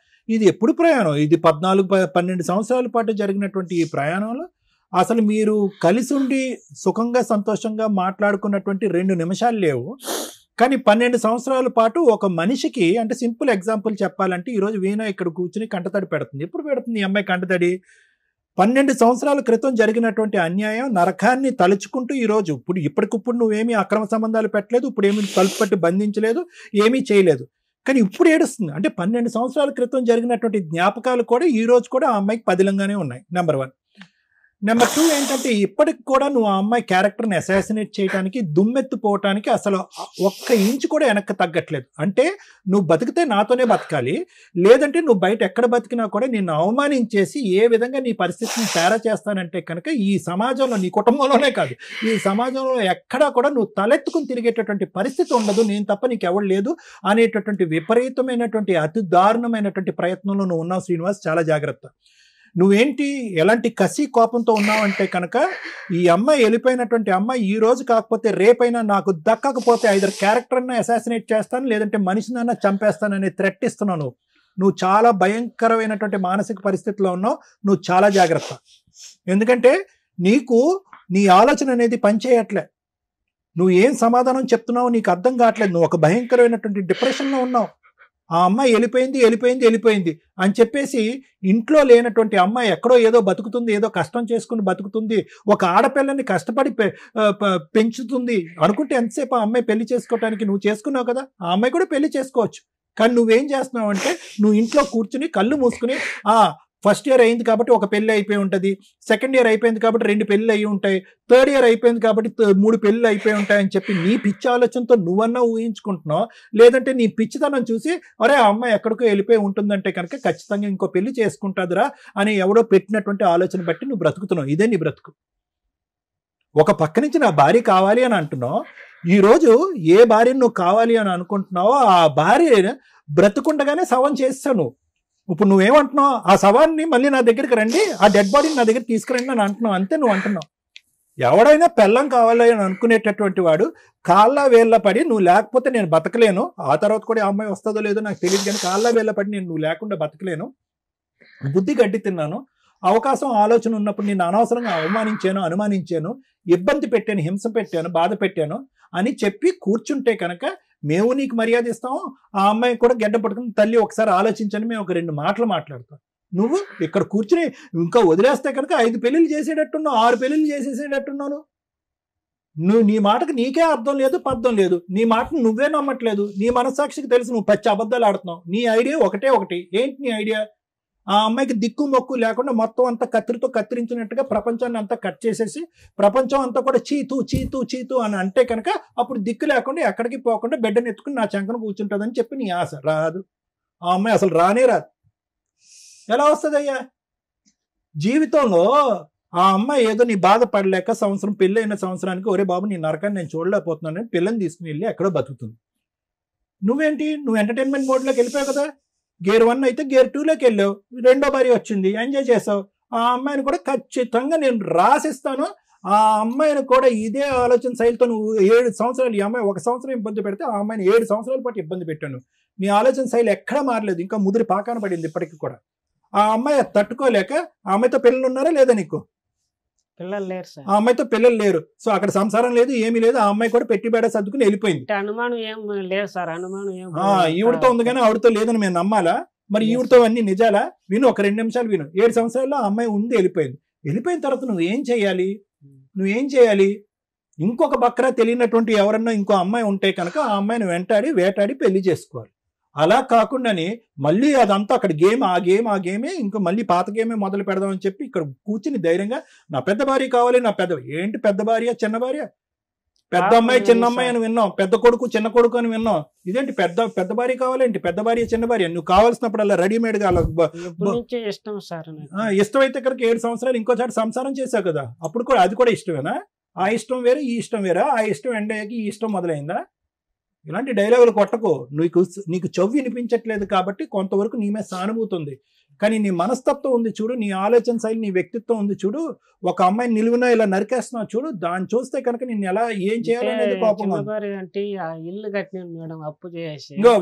ఇది ఎప్పుడు ప్రయాణం, ఇది 14-12 సంవత్సరాల పాటు జరిగినటువంటి ఈ ప్రయాణంలో అసలు మీరు కలిసి ఉండి సుఖంగా సంతోషంగా మాట్లాడుకున్నటువంటి 2 నిమిషాలు లేవు. కానీ 12 సంవత్సరాల పాటు ఒక మనిషికి, అంటే సింపుల్ ఎగ్జాంపుల్ చెప్పాలంటే ఈరోజు వీణ ఇక్కడ కూర్చుని కంటతడి పెడుతుంది. ఎప్పుడు పెడుతుంది ఈ అమ్మాయి కంటతడి? 12 సంవత్సరాల క్రితం జరిగినటువంటి అన్యాయం నరకాన్ని తలుచుకుంటూ ఈరోజు ఇప్పటికిప్పుడు నువ్వేమీ అక్రమ సంబంధాలు పెట్టలేదు, ఇప్పుడు ఏమీ తలుపు పట్టి బంధించలేదు, ఏమీ చేయలేదు, కానీ ఇప్పుడు ఏడుస్తుంది. అంటే 12 సంవత్సరాల క్రితం జరిగినటువంటి జ్ఞాపకాలు కూడా ఈ రోజు కూడా ఆ అమ్మాయికి పదిలంగానే ఉన్నాయి. నెంబర్ 1. నెంబర్ 2 ఏంటంటే ఇప్పటికి కూడా నువ్వు ఆ అమ్మాయి క్యారెక్టర్ని అసాసినేట్ చేయడానికి, దుమ్మెత్తుపోవటానికి అసలు ఒక్క ఇంచు కూడా వెనక్కి తగ్గట్లేదు. అంటే నువ్వు బతికితే నాతోనే బతకాలి, లేదంటే నువ్వు బయట ఎక్కడ బతికినా కూడా నిన్ను అవమానించేసి ఏ విధంగా నీ పరిస్థితిని తేడా చేస్తానంటే కనుక ఈ సమాజంలో, నీ కుటుంబంలోనే కాదు, ఈ సమాజంలో ఎక్కడా కూడా నువ్వు తలెత్తుకుని తిరిగేటటువంటి పరిస్థితి ఉండదు, నేను తప్ప నీకు ఎవరు లేదు అనేటటువంటి విపరీతమైనటువంటి అతి దారుణమైనటువంటి ప్రయత్నంలో నువ్వు ఉన్నావు శ్రీనివాస్. చాలా జాగ్రత్త. నువ్వేంటి ఎలాంటి కసి కోపంతో ఉన్నావంటే కనుక ఈ అమ్మాయి వెళ్ళిపోయినటువంటి అమ్మాయి ఈ రోజు కాకపోతే రేపైనా నాకు దక్కకపోతే ఐదర్ క్యారెక్టర్ని అసాసినేట్ చేస్తాను, లేదంటే మనిషినైనా చంపేస్తానని థ్రెట్ ఇస్తున్నావు. నువ్వు చాలా భయంకరమైనటువంటి మానసిక పరిస్థితిలో ఉన్నావు. నువ్వు చాలా జాగ్రత్త. ఎందుకంటే నీకు నీ ఆలోచన అనేది పనిచేయట్లే. నువ్వు ఏం సమాధానం చెప్తున్నావు నీకు అర్థం కావట్లేదు. నువ్వు ఒక భయంకరమైనటువంటి డిప్రెషన్లో ఉన్నావు. ఆ అమ్మాయి వెళ్ళిపోయింది అని చెప్పేసి ఇంట్లో లేనటువంటి అమ్మాయి ఎక్కడో ఏదో బతుకుతుంది, ఏదో కష్టం చేసుకుని బతుకుతుంది, ఒక ఆడపిల్లని కష్టపడి పెంచుతుంది అనుకుంటే ఎంతసేపు ఆ అమ్మాయి పెళ్లి చేసుకోవటానికి నువ్వు చేసుకున్నావు కదా, ఆ అమ్మాయి కూడా పెళ్లి చేసుకోవచ్చు. కానీ నువ్వేం చేస్తున్నావు అంటే నువ్వు ఇంట్లో కూర్చుని కళ్ళు మూసుకుని ఫస్ట్ ఇయర్ అయింది కాబట్టి ఒక పెళ్లి అయిపోయి ఉంటుంది, సెకండ్ ఇయర్ అయిపోయింది కాబట్టి 2 పెళ్లి అయి ఉంటాయి, థర్డ్ ఇయర్ అయిపోయింది కాబట్టి 3 పెళ్లి అయిపోయి ఉంటాయని చెప్పి నీ పిచ్చి ఆలోచనతో నువ్వన్నా ఊహించుకుంటున్నావు. లేదంటే నీ పిచ్చితనం చూసి అరే ఆ అమ్మాయి ఎక్కడికో వెళ్ళిపోయి ఉంటుందంటే కనుక ఖచ్చితంగా ఇంకో పెళ్లి చేసుకుంటుందిరా అని ఎవడో పెట్టినటువంటి ఆలోచన బట్టి నువ్వు బ్రతుకుతున్నావు. ఇదే నీ బ్రతుకు. ఒక పక్క నుంచి నా భార్య కావాలి అని అంటున్నావు, ఈరోజు ఏ భార్యను నువ్వు కావాలి అని అనుకుంటున్నావో ఆ భార్య బ్రతుకుండగానే శవం చేస్తావు. ఇప్పుడు నువ్వేమంటున్నావు, ఆ శవాన్ని మళ్ళీ నా దగ్గరికి రండి, ఆ డెడ్ బాడీని నా దగ్గర తీసుకురండి అని అంటున్నావు. అంతే నువ్వు అంటున్నావు. ఎవడైనా పెళ్ళం కావాలి అని అనుకునేటటువంటి వాడు కాళ్ళ వేళ్ళ పడి నువ్వు లేకపోతే నేను బతకలేను, ఆ తర్వాత కూడా ఆ అమ్మాయి వస్తుందో లేదో నాకు తెలియదు, కానీ కాళ్ళ వేళ్ళ పడి నువ్వు లేకుండా బతకలేను, బుద్ధి గడ్డి తిన్నాను, అవకాశం ఆలోచన ఉన్నప్పుడు నేను అనవసరంగా అవమానించాను, అనుమానించాను, ఇబ్బంది పెట్టాను, హింస పెట్టాను, బాధ పెట్టాను అని చెప్పి కూర్చుంటే కనుక మేము నీకు మర్యాద ఇస్తాము. ఆ అమ్మాయి కూడా గడ్డ పట్టుకుని తల్లి ఒకసారి ఆలోచించని మేము ఒక 2 మాటలు మాట్లాడతాం. నువ్వు ఇక్కడ కూర్చుని ఇంకా వదిలేస్తే కనుక 5 పెళ్లిళ్ళు చేసేటట్టున్నావు, 6 పెళ్లిళ్ళు చేసేసేటట్టున్నాను. నువ్వు నీ మాటకు నీకే అర్థం లేదు, పర్థం లేదు, నీ మాటను నువ్వే నమ్మట్లేదు, నీ మనస్సాక్షికి తెలుసు నువ్వు పచ్చి అబద్ధాలు ఆడుతున్నావు. నీ ఐడియా ఒకటి. ఏంటి నీ ఐడియా? ఆ అమ్మాయికి దిక్కు మొక్కు లేకుండా మొత్తం అంతా కత్తిరితో కత్తిరించినట్టుగా ప్రపంచాన్ని అంతా కట్ చేసేసి ప్రపంచం అంతా కూడా చీతూ చీతూ చీతూ అని అంటే కనుక అప్పుడు దిక్కు లేకుండా ఎక్కడికి పోకుండా బిడ్డను ఎత్తుకుని నా చంకను కూర్చుంటుందని చెప్పి నీ ఆశ. రాదు. ఆ అమ్మాయి అసలు రానే రాదు. ఎలా వస్తుంది అయ్యా? జీవితంలో ఆ అమ్మాయి ఏదో నీ బాధపడలేక సంవత్సరం పెళ్ళైన సంవత్సరానికి ఒరే బాబు నీ నరకాన్ని నేను చూడలేకపోతున్నాను పిల్లని తీసుకుని వెళ్ళి ఎక్కడో బతుకుతుంది. నువ్వేంటి, నువ్వు ఎంటర్టైన్మెంట్ మోడ్లోకి వెళ్ళిపోయావు కదా. గేర్ 1 అయితే గేర్ 2లోకి వెళ్ళావు, 2వ భార్య వచ్చింది, ఎంజాయ్ చేసావు. ఆ అమ్మాయిని కూడా ఖచ్చితంగా నేను రాసిస్తాను. ఆ అమ్మాయిని కూడా ఇదే ఆలోచన శైలితో నువ్వు 7 సంవత్సరాలు, ఈ అమ్మాయి 1 సంవత్సరం ఇబ్బంది పెడితే ఆ అమ్మాయిని 7 సంవత్సరాల పాటు ఇబ్బంది పెట్టాను. నీ ఆలోచన శైలి ఎక్కడా మారలేదు, ఇంకా ముదిరి పాకాన పడింది ఇప్పటికి కూడా. ఆ అమ్మాయి తట్టుకోలేక ఆ అమ్మాయితో పిల్లలు ఉన్నారా లేదా నీకు? పిల్లలు లేరు సార్. ఆ అమ్మాయితో పిల్లలు లేరు, సో అక్కడ సంసారం లేదు, ఏమీ లేదు. ఆ అమ్మాయి కూడా పెట్టి బేడ సర్దుకుని వెళ్ళిపోయింది. అనుమానం ఏం లేదు సార్, అనుమానం ఏం. ఈవిడతో ఉంది కానీ ఆవిడతో లేదని మేము నమ్మాలా? మరి ఈవిడతో అన్ని నిజాలా? విను, ఒక 2 నిమిషాలు విను. 7 సంవత్సరాల్లో ఆ అమ్మాయి ఉంది, వెళ్ళిపోయింది. వెళ్ళిపోయిన తర్వాత నువ్వేం చేయాలి? ఇంకొక బక్రా తెలియనటువంటి ఎవరన్నా ఇంకో అమ్మాయి ఉంటే కనుక ఆ అమ్మాయిని వేటాడి పెళ్లి చేసుకోవాలి. అలా కాకుండానే మళ్ళీ అదంతా అక్కడ ఆ గేమే ఇంకా మళ్ళీ పాత గేమే మొదలు పెడదామని చెప్పి ఇక్కడ కూర్చుని ధైర్యంగా నా పెద్ద భార్య కావాలి, నా ఏంటి పెద్ద భార్య చిన్న భార్య? పెద్ద అమ్మాయి చిన్న అమ్మాయి అని విన్నాం, పెద్ద కొడుకు చిన్న కొడుకు అని విన్నాం. ఇదేంటి పెద్ద భార్య కావాలేంటి? పెద్ద భార్య చిన్న భార్య? నువ్వు కావాల్సినప్పుడు అలా రెడీమేడ్ గా ఇష్టం సార్. ఇష్టమైతే కనుక 7 సంవత్సరాలు ఇంకోసారి సంసారం చేశావు కదా, అప్పుడు కూడా అది కూడా ఇష్టమేనా? ఆ ఇష్టం వేరే, ఈ ఇష్టం వేరా? ఆ ఇష్టం ఎండ్ అయ్యాక ఈ ఇష్టం మొదలైందా? ఇలాంటి డైలాగులు కొట్టకు. నీకు చెవి వినిపించట్లేదు కాబట్టి కొంతవరకు నీ మీద సానుభూతి ఉంది, కానీ నీ మనస్తత్వం ఉంది చూడు, నీ ఆలోచన శైలి, నీ వ్యక్తిత్వం ఉంది చూడు. ఒక అమ్మాయిని నిలువున ఇలా నరికేస్తున్నావు చూడు, దాన్ని చూస్తే కనుక నిన్ను ఎలా ఏం చేయాలనేది కోపం. అంటే ఇల్లు కట్టిన మేడం అప్పు చేసి. ఇంకో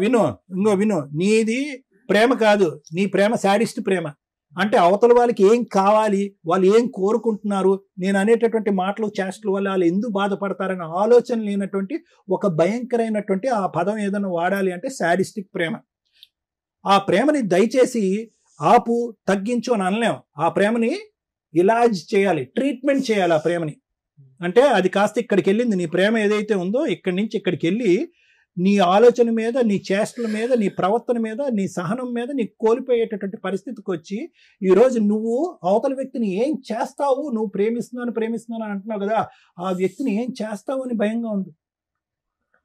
విను, నీది ప్రేమ కాదు, నీ ప్రేమ శాడిస్ట్ ప్రేమ. అంటే అవతల వాళ్ళకి ఏం కావాలి, వాళ్ళు ఏం కోరుకుంటున్నారు, నేను అనేటటువంటి మాటలు చేష్టల వల్ల వాళ్ళు ఎందుకు బాధపడతారనే ఆలోచన లేనటువంటి ఒక భయంకరమైనటువంటి ఆ పదం ఏదైనా వాడాలి అంటే శాడిస్టిక్ ప్రేమ. ఆ ప్రేమని దయచేసి ఆపు, తగ్గించు అని అనలేం. ఆ ప్రేమని ఇలాజ్ చేయాలి, ట్రీట్మెంట్ చేయాలి ఆ ప్రేమని. అంటే అది కాస్త ఇక్కడికి వెళ్ళింది, నీ ప్రేమ ఏదైతే ఉందో ఇక్కడి నుంచి ఇక్కడికి వెళ్ళి నీ ఆలోచన మీద, నీ చేష్టల మీద, నీ ప్రవర్తన మీద, నీ సహనం మీద నీకు కోల్పోయేటటువంటి పరిస్థితికి వచ్చి ఈరోజు నువ్వు అవతల వ్యక్తిని ఏం చేస్తావు, నువ్వు ప్రేమిస్తున్నాను అంటున్నావు కదా, ఆ వ్యక్తిని ఏం చేస్తావు అని భయంగా ఉంది.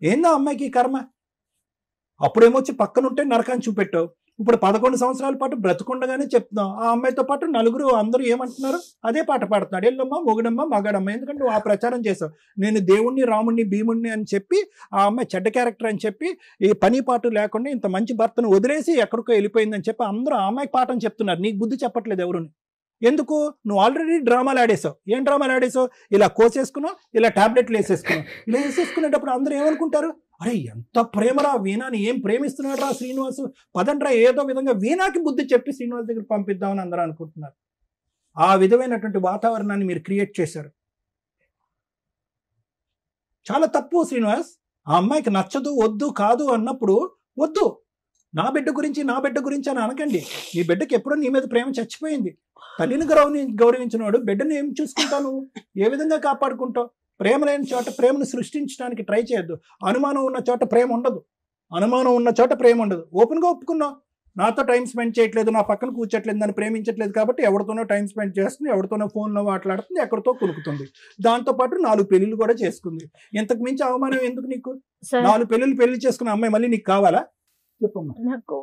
ఏందో అమ్మాయికి కర్మ. అప్పుడేమొచ్చి పక్కనుంటే నరకాన్ని చూపెట్టావు, ఇప్పుడు 11 సంవత్సరాల పాటు బ్రతుకుండగానే చెప్తున్నావు. ఆ అమ్మాయితో పాటు నలుగురు అందరూ ఏమంటున్నారు, అదే పాట పాడుతున్నాడు, ఎల్లమ్మ మొగుడమ్మ మగాడమ్మ. ఎందుకంటే నువ్వు ఆ ప్రచారం చేసావు, నేను దేవుణ్ణి రాముణ్ణి భీముణ్ణి అని చెప్పి ఆ అమ్మాయి చెడ్డ క్యారెక్టర్ అని చెప్పి ఈ పని పాటు లేకుండా ఇంత మంచి భర్తను వదిలేసి ఎక్కడికో వెళ్ళిపోయిందని చెప్పి అందరూ ఆ అమ్మాయికి పాఠం చెప్తున్నారు. నీకు బుద్ధి చెప్పట్లేదు ఎవరుని. ఎందుకు? నువ్వు ఆల్రెడీ డ్రామాలు ఆడేసావు. ఏం డ్రామాలు ఆడేసావు? ఇలా కోసేసుకున్నావు, ఇలా టాబ్లెట్లు వేసేసుకున్నావు. ఇలా వేసేసుకునేటప్పుడు అందరూ ఏమనుకుంటారు, అరే ఎంత ప్రేమరా వీణాని, ఏం ప్రేమిస్తున్నాడు రా శ్రీనివాసు, పదండ్రా ఏదో విధంగా వీణాకి బుద్ధి చెప్పి శ్రీనివాస్ దగ్గర పంపిద్దామని అందరూ అనుకుంటున్నారు. ఆ విధమైనటువంటి వాతావరణాన్ని మీరు క్రియేట్ చేశారు. చాలా తప్పు శ్రీనివాస్. ఆ అమ్మాయికి నచ్చదు, వద్దు, కాదు అన్నప్పుడు వద్దు. నా బిడ్డ గురించి అని అనకండి. నీ బిడ్డకి ఎప్పుడో నీ మీద ప్రేమ చచ్చిపోయింది. తల్లిని గౌరవించినవాడు బిడ్డను ఏం చూసుకుంటావు, ఏ విధంగా కాపాడుకుంటావు? ప్రేమ లేని చోట ప్రేమను సృష్టించడానికి ట్రై చేయొద్దు. అనుమానం ఉన్న చోట ప్రేమ ఉండదు. ఓపెన్గా ఒప్పుకున్నావు. నాతో టైం స్పెండ్ చేయట్లేదు, నా పక్కన కూర్చోట్లేదు, నన్ను ప్రేమించట్లేదు కాబట్టి ఎవరితోనో టైం స్పెండ్ చేస్తుంది, ఎవరితోనో ఫోన్లో మాట్లాడుతుంది, ఎక్కడితో కులుకుతుంది. దాంతోపాటు 4 పెళ్లిళ్ళు కూడా చేసుకుంది. ఇంతకు మించి అవమానం ఎందుకు నీకు? సార్ 4 పెళ్లి చేసుకున్న అమ్మాయి మళ్ళీ నీకు కావాలా? చెప్పమ్మా. నాకు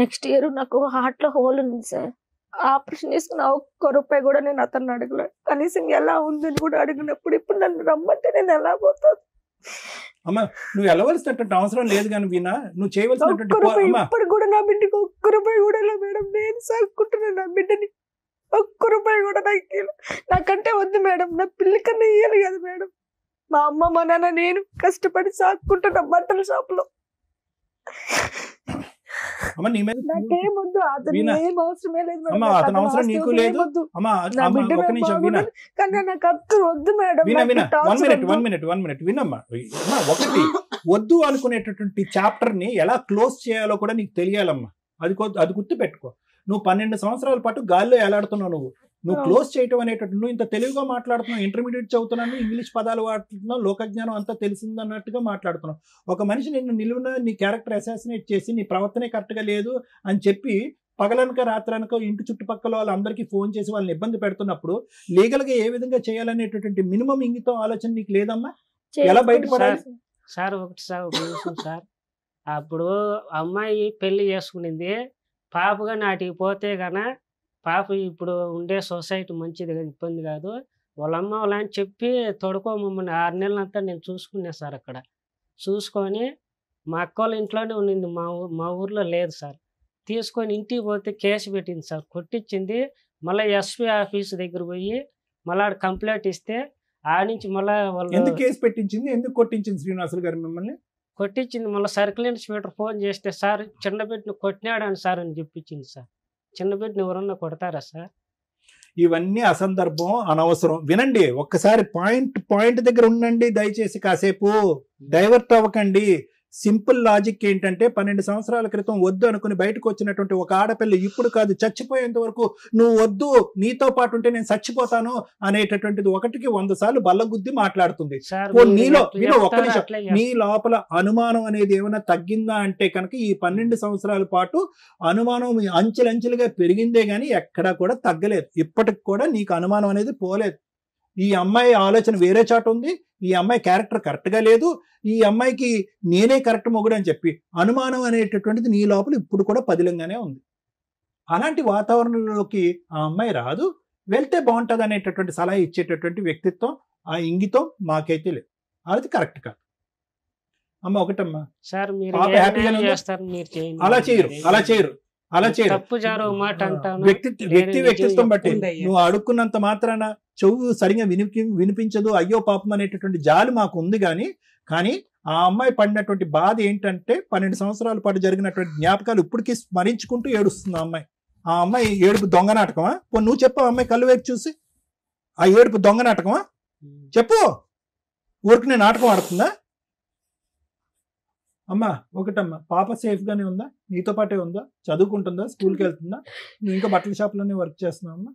నెక్స్ట్ ఇయర్ నాకు హార్ట్ లో హోల్ ఉంది సార్. ఆపరేషన్ చేసుకున్న ఒక్క రూపాయి కూడా నేను అతన్ని అడగలేదు. కనీసం ఎలా ఉందని కూడా అడిగినప్పుడు ఇప్పుడు నన్ను రమ్మంటే నేను ఎలా పోతాను? అమ్మ నువ్వు వెళ్ళవలసినటువంటి అవసరం లేదు కానీ వీణా, నువ్వు చేయవలసినటువంటి ఒక్క రూపాయి అమ్మా ఇప్పుడు కూడా నా బిడ్డకి ఒక్క రూపాయి కూడా ఇలా మేడం. నేను సాగుకుంటున్నాను నా బిడ్డని. ఒక్క రూపాయి కూడా నాకు ఇయ్యలేదు. నాకంటే వద్దు మేడం, నా పిల్లి కన్నా ఇయ్యాలి కదా మేడం. మా అమ్మ మా నాన్న నేను కష్టపడి సాగుకుంటున్నా బట్టల షాప్ లో. అమ్మ నీ మీద నాకేమొద్దు, అతను వీణా, ఏం అవసరమే లేదు మేడం. అమ్మా నాకు అతని అతని అవసరం ఆస్తి నీకు వద్దు, లేదు. ఏమొద్దు. అమ్మా నా అమ్మ బిడ్డ ఒక నిమిషం వీణా, కానీ నాకు అత్తరు వద్దు మేడం. వినా నాకు వినా టార్చర్ వద్దు. వన్ మినిట్ వినమ్మా. అమ్మా ఒకటి వద్దు అనుకునేటటువంటి చాప్టర్ ని ఎలా క్లోజ్ చేయాలో కూడా నీకు తెలియాలమ్మా. అది గుర్తు పెట్టుకో. నువ్వు 12 సంవత్సరాల పాటు గాల్లో ఎలాడుతున్నావు. నువ్వు క్లోజ్ చేయటం అనేటట్టు నువ్వు ఇంత తెలివిగా మాట్లాడుతున్నావు, ఇంటర్మీడియట్ చదువుతున్నాను, ఇంగ్లీష్ పదాలు వాడుతున్నావు, లోకజ్ఞానం అంతా తెలిసిందన్నట్టుగా మాట్లాడుతున్నావు. ఒక మనిషి నిన్ను నిలువున నీ క్యారెక్టర్ అసాసినేట్ చేసి నీ ప్రవర్తనే కరెక్ట్గా లేదు అని చెప్పి పగలనక రాత్రనక ఇంటి చుట్టుపక్కల వాళ్ళందరికీ ఫోన్ చేసి వాళ్ళని ఇబ్బంది పెడుతున్నప్పుడు లీగల్గా ఏ విధంగా చేయాలనేటటువంటి మినిమం ఇంగితం ఆలోచన నీకు లేదమ్మా? ఎలా బయటపడాలి? సార్ ఒక నిమిషం సార్. అప్పుడు అమ్మాయి పెళ్లి చేసుకునింది, పాపగా నాటికి పోతే గన పాప ఇప్పుడు ఉండే సొసైటీ మంచిది కదా, ఇబ్బంది కాదు. వాళ్ళ అమ్మ వాళ్ళ అని చెప్పి తొడుకోమమ్మని 6 నెలలంతా నేను చూసుకున్నా సార్. అక్కడ చూసుకొని మా అక్క వాళ్ళ ఇంట్లోనే ఉండింది, మా ఊర్లో లేదు సార్. తీసుకొని ఇంటికి పోతే కేసు పెట్టింది సార్, కొట్టించింది. మళ్ళీ ఎస్పీ ఆఫీస్ దగ్గర పోయి మళ్ళీ ఆడ కంప్లైంట్ ఇస్తే ఆ నుంచి మళ్ళీ వాళ్ళు ఎందుకు కేసు పెట్టించింది, ఎందుకు కొట్టించింది శ్రీనివాసులు గారు మిమ్మల్ని? కొట్టించింది. మళ్ళీ సర్కిల్ ఇన్స్పెక్టర్ ఫోన్ చేస్తే సార్ చిన్న బిడ్డను కొట్టినాడని సార్ అని చెప్పించింది సార్. చిన్న బిడ్డను ఎవరన్నా కొడతారా సార్? ఇవన్నీ అసందర్భం, అనవసరం. వినండి ఒక్కసారి, పాయింట్ దగ్గర ఉండండి దయచేసి. కాసేపు డైవర్ట్ అవ్వకండి. సింపుల్ లాజిక్ ఏంటంటే 12 సంవత్సరాల క్రితం వద్దు అనుకుని బయటకు వచ్చినటువంటి ఒక ఆడపిల్ల ఇప్పుడు కాదు చచ్చిపోయేంత వరకు నువ్వు వద్దు, నీతో పాటు ఉంటే నేను చచ్చిపోతాను అనేటటువంటిది 1కి 100 సార్లు బల్లగుద్ది మాట్లాడుతుంది. నీలో ఒక్క నిమిషం, నీ లోపల అనుమానం అనేది ఏమైనా తగ్గిందా అంటే కనుక ఈ 12 సంవత్సరాల పాటు అనుమానం అంచెలంచెలుగా పెరిగిందే గానీ ఎక్కడా కూడా తగ్గలేదు. ఇప్పటికి కూడా నీకు అనుమానం అనేది పోలేదు. ఈ అమ్మాయి ఆలోచన వేరే చాటు ఉంది, ఈ అమ్మాయి క్యారెక్టర్ కరెక్ట్గా లేదు, ఈ అమ్మాయికి నేనే కరెక్ట్ మొగుడు అని చెప్పి అనుమానం అనేటటువంటిది నీ లోపల ఇప్పుడు కూడా పదిలంగానే ఉంది. అలాంటి వాతావరణంలోకి ఆ అమ్మాయి రాదు, వెళ్తే బాగుంటుంది అనేటటువంటి సలహా ఇచ్చేటటువంటి వ్యక్తిత్వం, ఆ ఇంగితం మాకైతే లేదు. అది కరెక్ట్ కాదు. అమ్మ ఒకటమ్మా సార్, మీరు పాప హ్యాపీగానే ఉందా? చేస్తారు, మీరు చేయండి. అలా చేయరు. తప్పు జారు మాట అంటాను. వ్యక్తిత్వం బట్టి నువ్వు అడుక్కున్నంత మాత్రాన చెవు సరిగా వినిపించదు, అయ్యో పాపం అనేటటువంటి జాలి మాకు ఉంది. కానీ ఆ అమ్మాయి పడినటువంటి బాధ ఏంటంటే 12 సంవత్సరాల పాటు జరిగినటువంటి జ్ఞాపకాలు ఇప్పటికీ స్మరించుకుంటూ ఏడుస్తుంది ఆ అమ్మాయి. ఆ అమ్మాయి ఏడుపు దొంగ నాటకమా? నువ్వు చెప్పు, అమ్మాయి కళ్ళు వైపు చూసి ఆ ఏడుపు దొంగ నాటకమా చెప్పు. ఊరికి నాటకం ఆడుతుందా? అమ్మా ఒకటమ్మా, పాప సేఫ్ గానే ఉందా? నీతో పాటే ఉందా? చదువుకుంటుందా? స్కూల్కి వెళ్తుందా? నువ్వు ఇంకా బట్టల షాప్లోనే వర్క్ చేస్తున్నావు అమ్మా?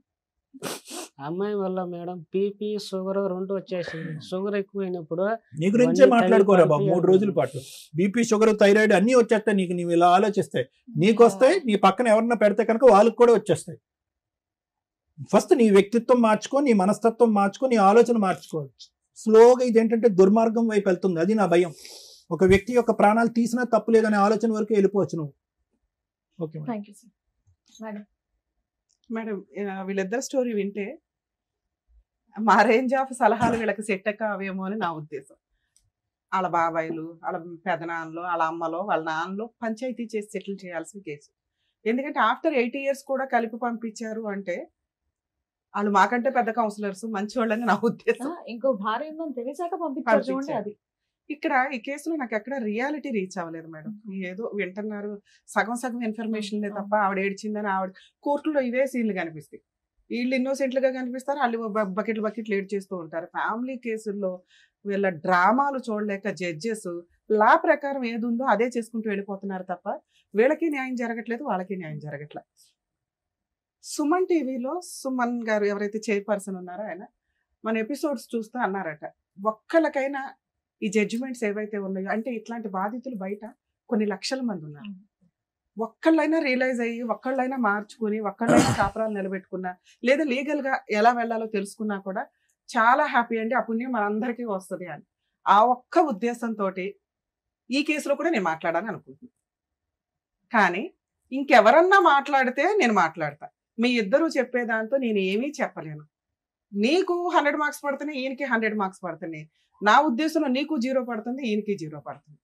అమ్మాయి వల్ల మేడం బీపీ షుగర్ 2 వచ్చేసింది. షుగర్ ఎక్కువైనప్పుడు నీ గురించే మాట్లాడుకోరా బాబు 3 రోజుల పాటు. బీపీ షుగర్ థైరాయిడ్ అన్నీ వచ్చేస్తాయి నీకు. నీవు ఇలా ఆలోచిస్తాయి, నీకు వస్తాయి, నీ పక్కన ఎవరన్నా పెడితే కనుక వాళ్ళకి కూడా వచ్చేస్తాయి. ఫస్ట్ నీ వ్యక్తిత్వం మార్చుకో, నీ మనస్తత్వం మార్చుకో, నీ ఆలోచన మార్చుకో. స్లోగా ఇదేంటంటే దుర్మార్గం వైపు వెళ్తుంది. అది నా భయం. ఒక వ్యక్తి యొక్క ప్రాణాలు తీసినా తప్పు లేదనే ఆలోచన వరకు వెళ్ళిపోవచ్చు నువ్వు. ఓకే మేడం, వీళ్ళిద్దరు స్టోరీ వింటే మా రేంజ్ ఆఫ్ సలహాలు వీళ్ళకి సెట్ కావేమో అని నా ఉద్దేశం. వాళ్ళ బాబాయిలు, వాళ్ళ పెదనాన్నలు, వాళ్ళ అమ్మలో, వాళ్ళ నాన్నలో పంచాయతీ చేసి సెటిల్ చేయాల్సిన కేసు. ఎందుకంటే ఆఫ్టర్ 8 years కూడా కలిపి పంపించారు అంటే వాళ్ళు మాకంటే పెద్ద కౌన్సిలర్స్, మంచి వాళ్ళని నా ఉద్దేశం. ఇంకో భార్య ఉందని తెలిసాక పంపించారు చూడండి. అది ఇక్కడ ఈ కేసులో నాకు ఎక్కడ రియాలిటీ రీచ్ అవ్వలేదు మేడం. ఏదో వింటున్నారు, సగం ఇన్ఫర్మేషన్లే తప్ప ఆవిడ ఏడ్చిందని ఆవిడ కోర్టులో ఇవే సీన్లు కనిపిస్తాయి. వీళ్ళు ఇన్నోసెంట్లుగా కనిపిస్తారు, వాళ్ళు బకెట్లు ఏడ్ చేస్తూ ఉంటారు. ఫ్యామిలీ కేసుల్లో వీళ్ళ డ్రామాలు చూడలేక జడ్జెస్ లా ప్రకారం ఏది ఉందో అదే చేసుకుంటూ వెళ్ళిపోతున్నారు తప్ప వీళ్ళకి న్యాయం జరగట్లేదు, వాళ్ళకి న్యాయం జరగట్లేదు. సుమన్ టీవీలో సుమన్ గారు ఎవరైతే చైర్పర్సన్ ఉన్నారో ఆయన మన ఎపిసోడ్స్ చూస్తూ అన్నారట, ఒక్కళ్ళకైనా ఈ జడ్జిమెంట్స్ ఏవైతే ఉన్నాయో, అంటే ఇట్లాంటి బాధితులు బయట కొన్ని లక్షల మంది ఉన్నారు, ఒక్కళ్ళైనా రియలైజ్ అయ్యి ఒక్కళ్ళైనా మార్చుకుని ఒక్కళ్ళైనా కాపురాలు నిలబెట్టుకున్నా లేదా లీగల్ గా ఎలా వెళ్ళాలో తెలుసుకున్నా కూడా చాలా హ్యాపీ అండి. ఆ పుణ్యం మనందరికీ వస్తుంది అని ఆ ఒక్క ఉద్దేశంతో ఈ కేసులో కూడా నేను మాట్లాడాలని అనుకుంటున్నాను. కానీ ఇంకెవరన్నా మాట్లాడితే నేను మాట్లాడతా. మీ ఇద్దరు చెప్పేదాంతో నేను ఏమీ చెప్పలేను. నీకు 100 మార్క్స్ పడుతున్నాయి, ఈయనకి 100 మార్క్స్ పడుతున్నాయి. నా ఉద్దేశంలో నీకు 0 పడుతుంది, ఈయనకి 0 పడుతుంది.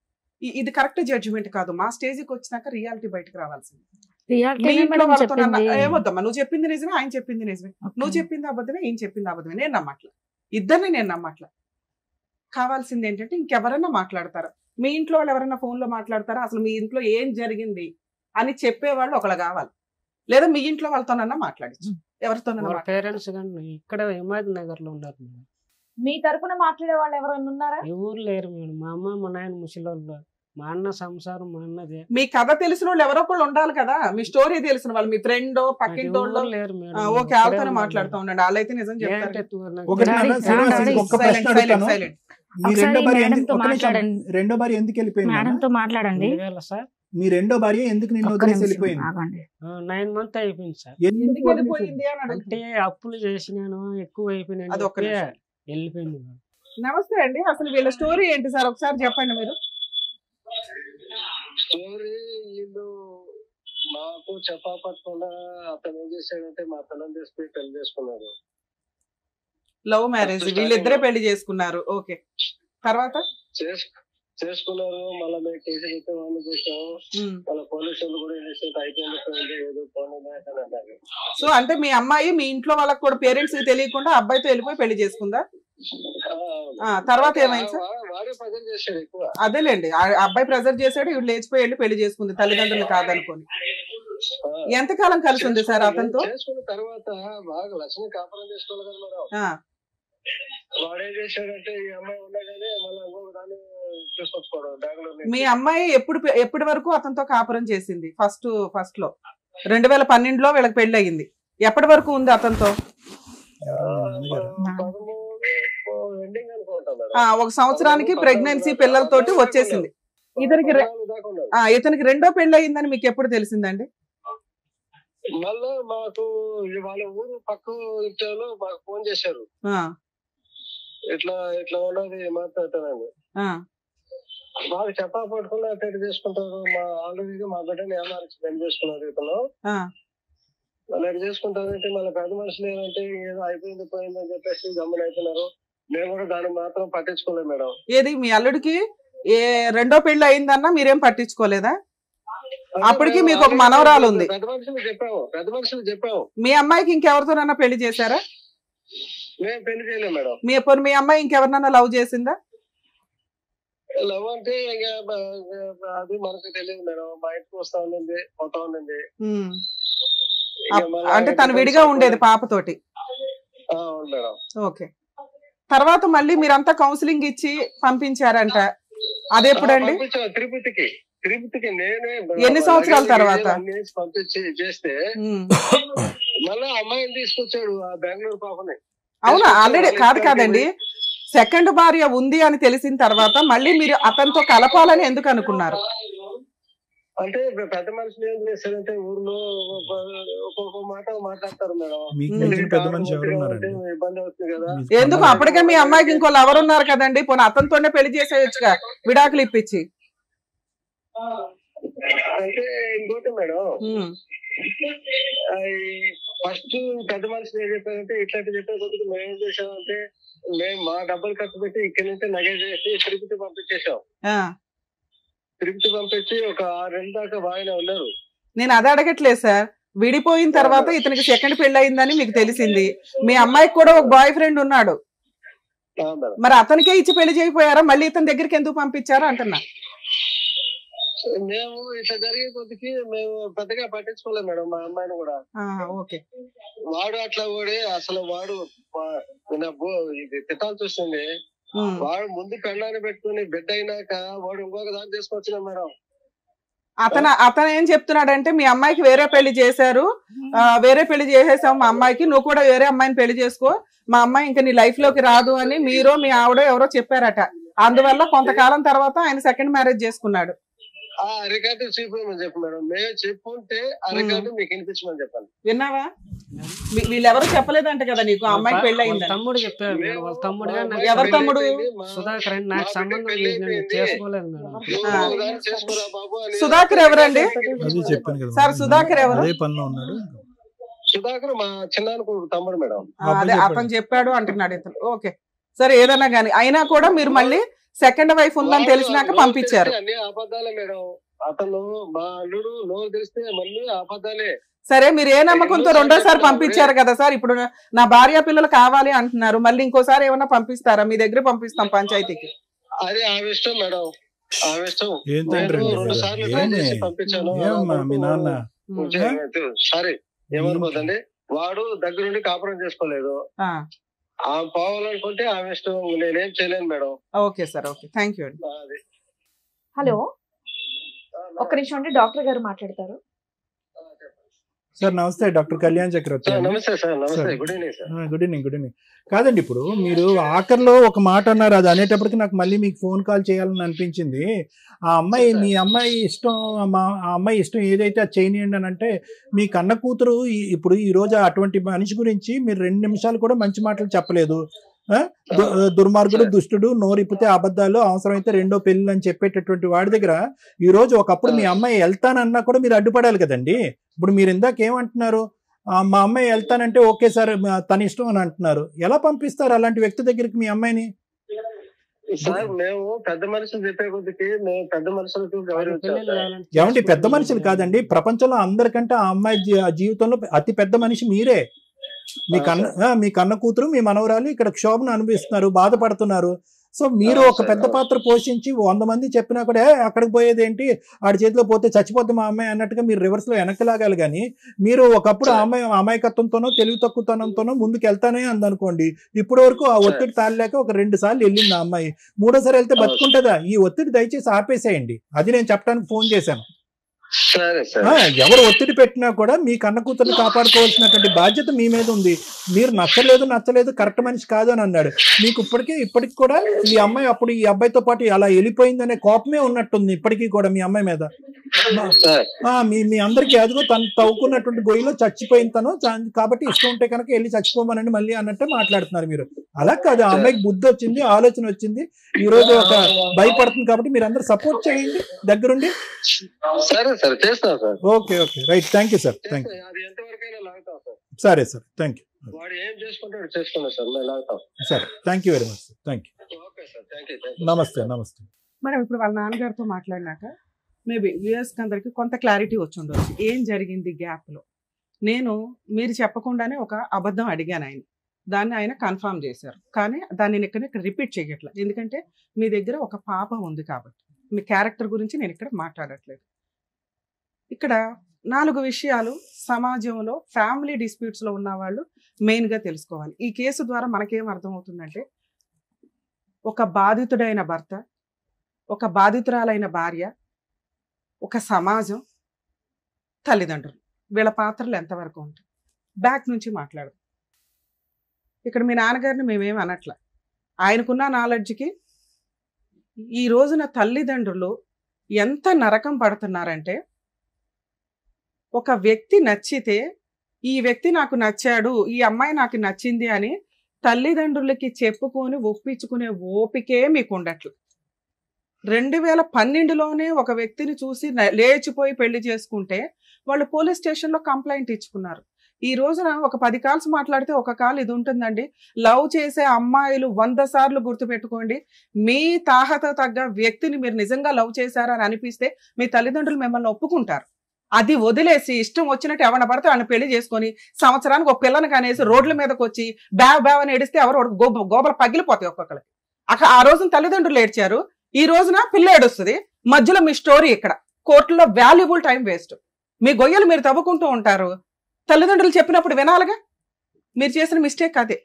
ఇది కరెక్ట్ జడ్జిమెంట్ కాదు. మా స్టేజ్కి వచ్చినాక రియాలిటీ బయటకు రావాల్సింది. మీ ఇంట్లో వాళ్ళతో ఏమొద్దమ్మా, నువ్వు చెప్పింది నిజమే, ఆయన చెప్పింది నిజమే, నువ్వు చెప్పింది అబద్ధమే, ఈయన చెప్పింది అబద్ధమే. నేను నమ్మట్లా, ఇద్దరిని నేను నమ్మట్లా. కావాల్సింది ఏంటంటే ఇంకెవరన్నా మాట్లాడతారా, మీ ఇంట్లో వాళ్ళు ఎవరైనా ఫోన్లో మాట్లాడతారా, అసలు మీ ఇంట్లో ఏం జరిగింది అని చెప్పేవాళ్ళు ఒకళ్ళు కావాలి. లేదా మీ ఇంట్లో వాళ్ళతోనన్నా మాట్లాడచ్చు, ఎవరితోనన్నా. పేరెంట్స్ కానీ ఇక్కడ హిమాయత్ నగర్ లో ఉన్నారు మేడం. మీ తరపున మాట్లాడే వాళ్ళు ఎవరైనా ఉన్నారా? ఎవరు లేరు మేడం. మా అమ్మ మా నాయన ముసలోళ్ళు, మా అన్న సంసారం మా అన్నదే. మీ కథ తెలిసిన వాళ్ళు ఎవరో ఒకళ్ళు ఉండాలి కదా, మీ స్టోరీ తెలిసిన వాళ్ళు, మీ ఫ్రెండ్ పక్కింటి వాళ్ళు లేరు మేడం. ఓకే, వాళ్ళతోనే మాట్లాడుతూ ఉండండి, వాళ్ళైతే నిజం చెప్తారు. మీ రెండో భార్య రెండో భార్య ఎందుకు వెళ్ళిపోయింది? మేడంతో మాట్లాడండి సార్. మీ రెండో భార్య ఎందుకు నిన్ను వదిలేసి వెళ్ళిపోయింది? 9 months అయిపోయింది సార్. ఎందుకు వెళ్ళిపోయింది అని అంటే అడుగుతుంది. అప్పులు చేసినాను, ఎక్కువ అయిపోయినాను, అదొక్క నిమిషం. వెళ్ళిపోయింది. నమస్తే అండి, అసలు వీళ్ళ స్టోరీ ఏంటి సార్ ఒకసారి చెప్పండి మీరు. స్టోరీ వీళ్ళు మాకు చెప్పకుండా అతను ఏం చేశాడంటే మా పిల్లలు తీసుకుని పెళ్లి చేసుకున్నారు. లవ్ మ్యారేజ్, వీళ్ళిద్దరే పెళ్లి చేసుకున్నారు. ఓకే, తర్వాత చేసుకున్నారు. మళ్ళీ మేము కేసు పెట్టి వాళ్ళు చేసాము. మళ్ళీ పోలీసులు కూడా ఏం చేసేది అయిపోయింది, ఏదో పోనీ అన్నారు. సో అంటే మీ అమ్మాయి మీ ఇంట్లో వాళ్ళకి కూడా పేరెంట్స్ తెలియకుండా అబ్బాయితో వెళ్ళిపోయి పెళ్లి చేసుకుందా? తర్వాత ఏమైంది సార్? వాడే ప్రెజర్ చేశాడు ఎక్కువ. అదేలేండి, అబ్బాయి ప్రెజర్ చేశాడు, ఇవి లేచిపోయి వెళ్ళి పెళ్లి చేసుకుంది తల్లిదండ్రులు కాదనుకోని. ఎంతకాలం కలిసి ఉంది సార్ అతనితో? చేసుకున్న తర్వాత బాగా లక్ష్మి కాపురం చేసుకోవాలి కదా మేడం. వాడేం చేశాడంటే ఈ అమ్మాయి ఉండగానే మళ్ళీ ఇంకొక దాన్ని తీసుకొచ్చుకోవడం బెంగళూరు. మీ అమ్మాయి ఎప్పటి వరకు అతనితో కాపురం చేసింది? ఫస్ట్ లో 2012లో వీళ్ళకి పెళ్లి అయ్యింది. ఎప్పటి వరకు ఉంది అతనితో? 1 సంవత్సరానికి ప్రెగ్నెన్సీ పిల్లలతోటి వచ్చేసింది. ఇతనికి రెండో పెళ్లి అయ్యిందని మీకు ఎప్పుడు తెలిసిందండి? మళ్ళా మాకు వాళ్ళ ఊరు పక్క ఇంట్లో మాకు ఫోన్ చేశారు, ఇట్లా ఇట్లా ఉన్నది మాట్లాడతానని. మాకు చెప్పా పట్టుకుని అటెండ్ చేసుకుంటారు. మా ఆల్రెడీ మా బిడ్డని ఏమార్చి పెళ్లి చేసుకున్నారు ఇతను. మళ్ళీ అటు చేసుకుంటారంటే మళ్ళీ పెద్ద మనుషులు ఏంటంటే ఏదో అయిపోయింది పోయింది అని చెప్పేసి గమ్మున అవుతున్నారు. మేము కూడా దాన్ని మాత్రం పట్టించుకోలేదు మేడం. ఏది మీ అల్లుడికి రెండో పెళ్లి అయిందన్నా మీరేం పట్టించుకోలేదా? అప్పటికి మీకు ఒక మనవరాలు ఉంది. పెద్ద మనుషులు చెప్పాము. మీ అమ్మాయికి ఇంకెవరితోనన్నా పెళ్లి చేశారా? మేము పెళ్లి చేయలేము మేడం. మీ అమ్మాయి ఇంకెవరినన్నా లవ్ చేసిందా? లవ్ అంటే అది మనకు తెలియదు మేడం. మా ఇంటికి వస్తా ఉండింది, పోతా ఉండింది. అంటే తను విడిగా ఉండేది పాపతోటి. మేడం. ఓకే, తర్వాత మళ్ళీ మీరంతా కౌన్సిలింగ్ ఇచ్చి పంపించారంట, అదెప్పుడండి? తిరుపతికి నేనే. ఎన్ని సంవత్సరాల తర్వాత పంపించి చేస్తే మళ్ళీ అమ్మాయిని తీసుకొచ్చాడు ఆ బెంగళూరు పాపని. అవునా? ఆల్రెడీ కాదండి, సెకండ్ భార్య ఉంది అని తెలిసిన తర్వాత మళ్ళీ మీరు అతనితో కలపాలని ఎందుకు అనుకున్నారు? అంటే పెద్ద మనుషులు ఏం చేస్తారంటే ఊర్లో ఒక్కొక్క మాట మాట్లాడతారు మేడం. ఇబ్బంది అవుతుంది కదా. ఎందుకు? అప్పటికే మీ అమ్మాయికి ఇంకో లవర్ ఉన్నారు కదండి, పోనీ అతనితోనే పెళ్లి చేసేయచ్చుగా విడాకులు ఇప్పించి. అంటే ఇంకోటి మేడం, ఫస్ట్ పెద్ద మనుషులు ఏం చెప్పారంటే ఇట్లాంటి చెప్పే కొద్దిగా మేము ఏం చేసామంటే మేము మా డబ్బులు ఖర్చు పెట్టి ఇక్కడి నుంచి నగ చేసి తిరుపతి పంపించేసాం. తిరుపతి పంపించి ఒక 6 నెలల దాకా బాగానే ఉన్నారు. నేను అది అడగట్లేదు సార్, విడిపోయిన తర్వాత ఇతనికి సెకండ్ పెళ్లి అయిందని మీకు తెలిసింది, మీ అమ్మాయికి కూడా ఒక బాయ్ ఫ్రెండ్ ఉన్నాడు, మరి అతనికే ఇచ్చి పెళ్లి చేయకపోయారా? మళ్ళీ ఇతని దగ్గరికి ఎందుకు పంపించారా అంటున్నా. మేము ఇట్లా జరిగే కొద్దికి మేము పెద్దగా పట్టించుకోలేము మేడం మా అమ్మాయిని కూడా. ఓకే, వాడు అట్లా కూడా అసలు వాడు ఇది తిట్టాల్సి వస్తుంది. వాడు ముందు పెళ్ళాన్ని పెట్టుకుని బిడ్డ అయినాక వాడు ఇంకొక దాన్ని తీసుకొచ్చిన మేడం. అతను ఏం చెప్తున్నాడంటే మీ అమ్మాయికి వేరే పెళ్లి చేశారు, వేరే పెళ్లి చేసేసావు మా అమ్మాయికి, నువ్వు కూడా వేరే అమ్మాయిని పెళ్లి చేసుకో, మా అమ్మాయి ఇంకా నీ లైఫ్ లోకి రాదు అని మీరో మీ ఆవిడ ఎవరో చెప్పారట. అందువల్ల కొంతకాలం తర్వాత ఆయన సెకండ్ మ్యారేజ్ చేసుకున్నాడు. ఆ రికార్డు చూపించమని చెప్పు మేడం. మేము చెప్పుంటే ఆ రికార్డు మీకు వినిపించమని చెప్పాలి. విన్నావా? వీళ్ళెవరు చెప్పలేదంట కదా నీకు ఆ అమ్మాయికి పెళ్లి అయింది? తమ్ముడు చెప్పారు మేడం. వాళ్ళ తమ్ముడు ఎవరు తమ్ముడు? సుధాకర్ అని. నాకు సంబంధం లేదు, నేను చేసుకోలేదు మేడం. చేసుకోరా బాబు అని. సుధాకర్ ఎవరండి? చెప్పాను కదా సార్ సుధాకర్ ఎవరు? అదే పనిలో ఉన్నాడు. సుధాకర్ మా చిన్నానికి తమ్ముడు మేడం. అదే అతను చెప్పాడు అంటున్నాడు ఇతను. ఓకే సరే ఏదన్నా గానీ అయినా కూడా మీరు మళ్ళీ సెకండ్ వైఫ్ ఉందని తెలిసినాక పంపించారు. అన్ని అబద్ధాలే మేడం. అతను మా అల్లుడు నోరు తెలిస్తే మళ్ళీ అబద్ధాలే. సరే మీరు ఏ నమ్మకంతో రెండోసారి పంపించారు కదా సార్, ఇప్పుడు నా భార్య పిల్లలు కావాలి అంటున్నారు, మళ్ళీ ఇంకోసారి ఏమన్నా పంపిస్తారా? మీ దగ్గర పంపిస్తాం పంచాయతీకి. అదే ఆమె ఇష్టం మేడం, ఆమె ఇష్టం. ఏంటంటే 2 సార్లు ట్రై చేసి పంపించాను. మీ నాన్న సరే ఏమనుకోదండి, వాడు దగ్గరుండి కాపురం చేసుకోలేదు. ఆమె పోవాలనుకుంటే ఆమె ఇష్టం, నేనేం చేయలేను madam. Okay sir, okay, thank you అండి. హలో, ఒక్క నిమిషం అండి, డాక్టర్ గారు మాట్లాడతారు. సార్ నమస్తే, డాక్టర్ కళ్యాణ్ చక్రవర్తి. నమస్తే సార్. నమస్తే, good evening sir. Good evening, good evening. కాదండి, ఇప్పుడు మీరు ఆఖరిలో ఒక మాట అన్నారు, అది అనేటప్పటికి నాకు మళ్ళీ మీకు ఫోన్ కాల్ చేయాలని అనిపించింది. ఆ అమ్మాయి మీ అమ్మాయి ఇష్టం, ఆ అమ్మాయి ఇష్టం ఏదైతే అది చేయనియండి అని అంటే, మీ కన్న కూతురు ఇప్పుడు ఈ రోజు అటువంటి మనిషి గురించి మీరు 2 నిమిషాలు కూడా మంచి మాటలు చెప్పలేదు. దుర్మార్గుడు, దుష్టుడు, నోరిప్పితే అబద్ధాలు, అవసరమైతే 2వ పెళ్లి అని చెప్పేటటువంటి వాడి దగ్గర ఈ రోజు ఒకప్పుడు మీ అమ్మాయి వెళ్తానన్నా కూడా మీరు అడ్డుపడాలి కదండి. ఇప్పుడు మీరు ఇందాక ఏమంటున్నారు, మా అమ్మాయి వెళ్తానంటే ఓకే సార్ తన ఇష్టం అని అంటున్నారు. ఎలా పంపిస్తారు అలాంటి వ్యక్తి దగ్గరికి మీ అమ్మాయిని? సార్ మేము పెద్ద మనుషులు చెప్పే కొద్దికి మేము పెద్ద మనుషులకు ఏమండి, పెద్ద మనుషులు కాదండి, ప్రపంచంలో అందరికంటే ఆ అమ్మాయి జీవితంలో అతి పెద్ద మనిషి మీరే. మీ కన్న కూతురు, మీ మనవరాలు ఇక్కడ క్షోభను అనుభవిస్తున్నారు, బాధపడుతున్నారు. సో మీరు ఒక పెద్ద పాత్ర పోషించి 100 మంది చెప్పినా కూడా అక్కడికి పోయేది ఏంటి, ఆడి చేతిలో పోతే చచ్చిపోతే మా అమ్మాయి అన్నట్టుగా మీరు రివర్స్ లో వెనక్కి లాగాలి. కానీ మీరు ఒకప్పుడు ఆ అమ్మాయి అమాయకత్వంతోనో తెలివి తక్కువతనంతోనో ముందుకు వెళ్తానే అందనుకోండి, ఇప్పటి వరకు ఆ ఒత్తిడి తాళలేక ఒక 2 సార్లు వెళ్ళింది ఆ అమ్మాయి, 3వసారి వెళ్తే బతుకుంటుందా? ఈ ఒత్తిడి దయచేసి ఆపేసేయండి, అది నేను చెప్పడానికి ఫోన్ చేశాను. ఎవరు ఒత్తిడి పెట్టినా కూడా మీ కన్న కూతుర్ని కాపాడుకోవాల్సినటువంటి బాధ్యత మీ మీద ఉంది. మీరు నచ్చలేదు కరెక్ట్ మనిషి కాదు అని అన్నాడు. మీకు ఇప్పటికి కూడా ఈ అమ్మాయి అప్పుడు ఈ అబ్బాయితో పాటు అలా వెళ్ళిపోయిందనే కోపమే ఉన్నట్టుంది ఇప్పటికీ కూడా మీ అమ్మాయి మీద. మీ అందరికీ అదిగో తను తవ్వుకున్నటువంటి గొయ్యిలో చచ్చిపోయిన తను, కాబట్టి ఇష్టం ఉంటే కనుక వెళ్ళి చచ్చిపోమనండి మళ్ళీ అన్నట్టు మాట్లాడుతున్నారు మీరు. అలా కాదు, ఆ అమ్మాయికి బుద్ధి వచ్చింది, ఆలోచన వచ్చింది, ఈ రోజు ఒక భయపడుతుంది. కాబట్టి మీరు అందరూ సపోర్ట్ చేయండి దగ్గరుండి. Okay okay, right, thank you sir, thank you. సరే సార్, థ్యాంక్ యూ. సరే, thank you very much sir, thank you. నమస్తే. నమస్తే మేడం, ఇప్పుడు వాళ్ళ నాన్నగారితో మాట్లాడినాక మేబీ వ్యూయర్స్కి అందరికి కొంత క్లారిటీ వచ్చి ఉండవచ్చు ఏం జరిగింది గ్యాప్లో. మీరు చెప్పకుండానే ఒక అబద్ధం అడిగాను ఆయన, దాన్ని ఆయన కన్ఫర్మ్ చేశారు. కానీ దాన్ని నేను ఇక్కడ రిపీట్ చేయట్లేదు, ఎందుకంటే మీ దగ్గర ఒక పాప ఉంది కాబట్టి. మీ క్యారెక్టర్ గురించి నేను ఇక్కడ మాట్లాడట్లేదు. ఇక్కడ 4 విషయాలు సమాజంలో ఫ్యామిలీ డిస్ప్యూట్స్లో ఉన్న వాళ్ళు మెయిన్గా తెలుసుకోవాలి. ఈ కేసు ద్వారా మనకేం అర్థమవుతుందంటే, ఒక బాధితుడైన భర్త, ఒక బాధితురాలైన భార్య, ఒక సమాజం, తల్లిదండ్రులు, వీళ్ళ పాత్రలు ఎంతవరకు ఉంటాయి. బ్యాక్ నుంచి మాట్లాడదు. ఇక్కడ మీ నాన్నగారిని మేమేం అనట్లా, ఆయనకున్న నాలెడ్జ్కి ఈ రోజున తల్లిదండ్రులు ఎంత నరకం పడుతున్నారంటే, ఒక వ్యక్తి నచ్చితే ఈ వ్యక్తి నాకు నచ్చాడు, ఈ అమ్మాయి నాకు నచ్చింది అని తల్లిదండ్రులకి చెప్పుకొని ఒప్పించుకునే ఓపికే మీకు ఉండట్లు. 2012లోనే ఒక వ్యక్తిని చూసి లేచిపోయి పెళ్లి చేసుకుంటే వాళ్ళు పోలీస్ స్టేషన్లో కంప్లైంట్ ఇచ్చుకున్నారు. ఈ రోజున ఒక 10 కాల్స్ మాట్లాడితే ఒక కాల్ ఇది ఉంటుందండి. లవ్ చేసే అమ్మాయిలు 100 సార్లు గుర్తుపెట్టుకోండి, మీ తాహత తగ్గ వ్యక్తిని మీరు నిజంగా లవ్ చేశారని అనిపిస్తే మీ తల్లిదండ్రులు మిమ్మల్ని ఒప్పుకుంటారు. అది వదిలేసి ఇష్టం వచ్చినట్టు ఎవరిని పడితే వాళ్ళని పెళ్లి చేసుకొని సంవత్సరానికి ఒక పిల్లని కనేసి రోడ్ల మీదకి వచ్చి బ్యావ్ అని ఏడిస్తే ఎవరు గోబలు పగిలిపోతాయి ఒక్కొక్కరికి. అక్కడ ఆ రోజున తల్లిదండ్రులు ఏడ్చారు, ఈ రోజున పిల్ల ఏడుస్తుంది. మధ్యలో మీ స్టోరీ ఇక్కడ కోర్టులో వాల్యుబుల్ టైం వేస్ట్. మీ గొయ్యలు మీరు తవ్వుకుంటూ ఉంటారు, తల్లిదండ్రులు చెప్పినప్పుడు వినాలిగా. మీరు చేసిన మిస్టేక్ అదే.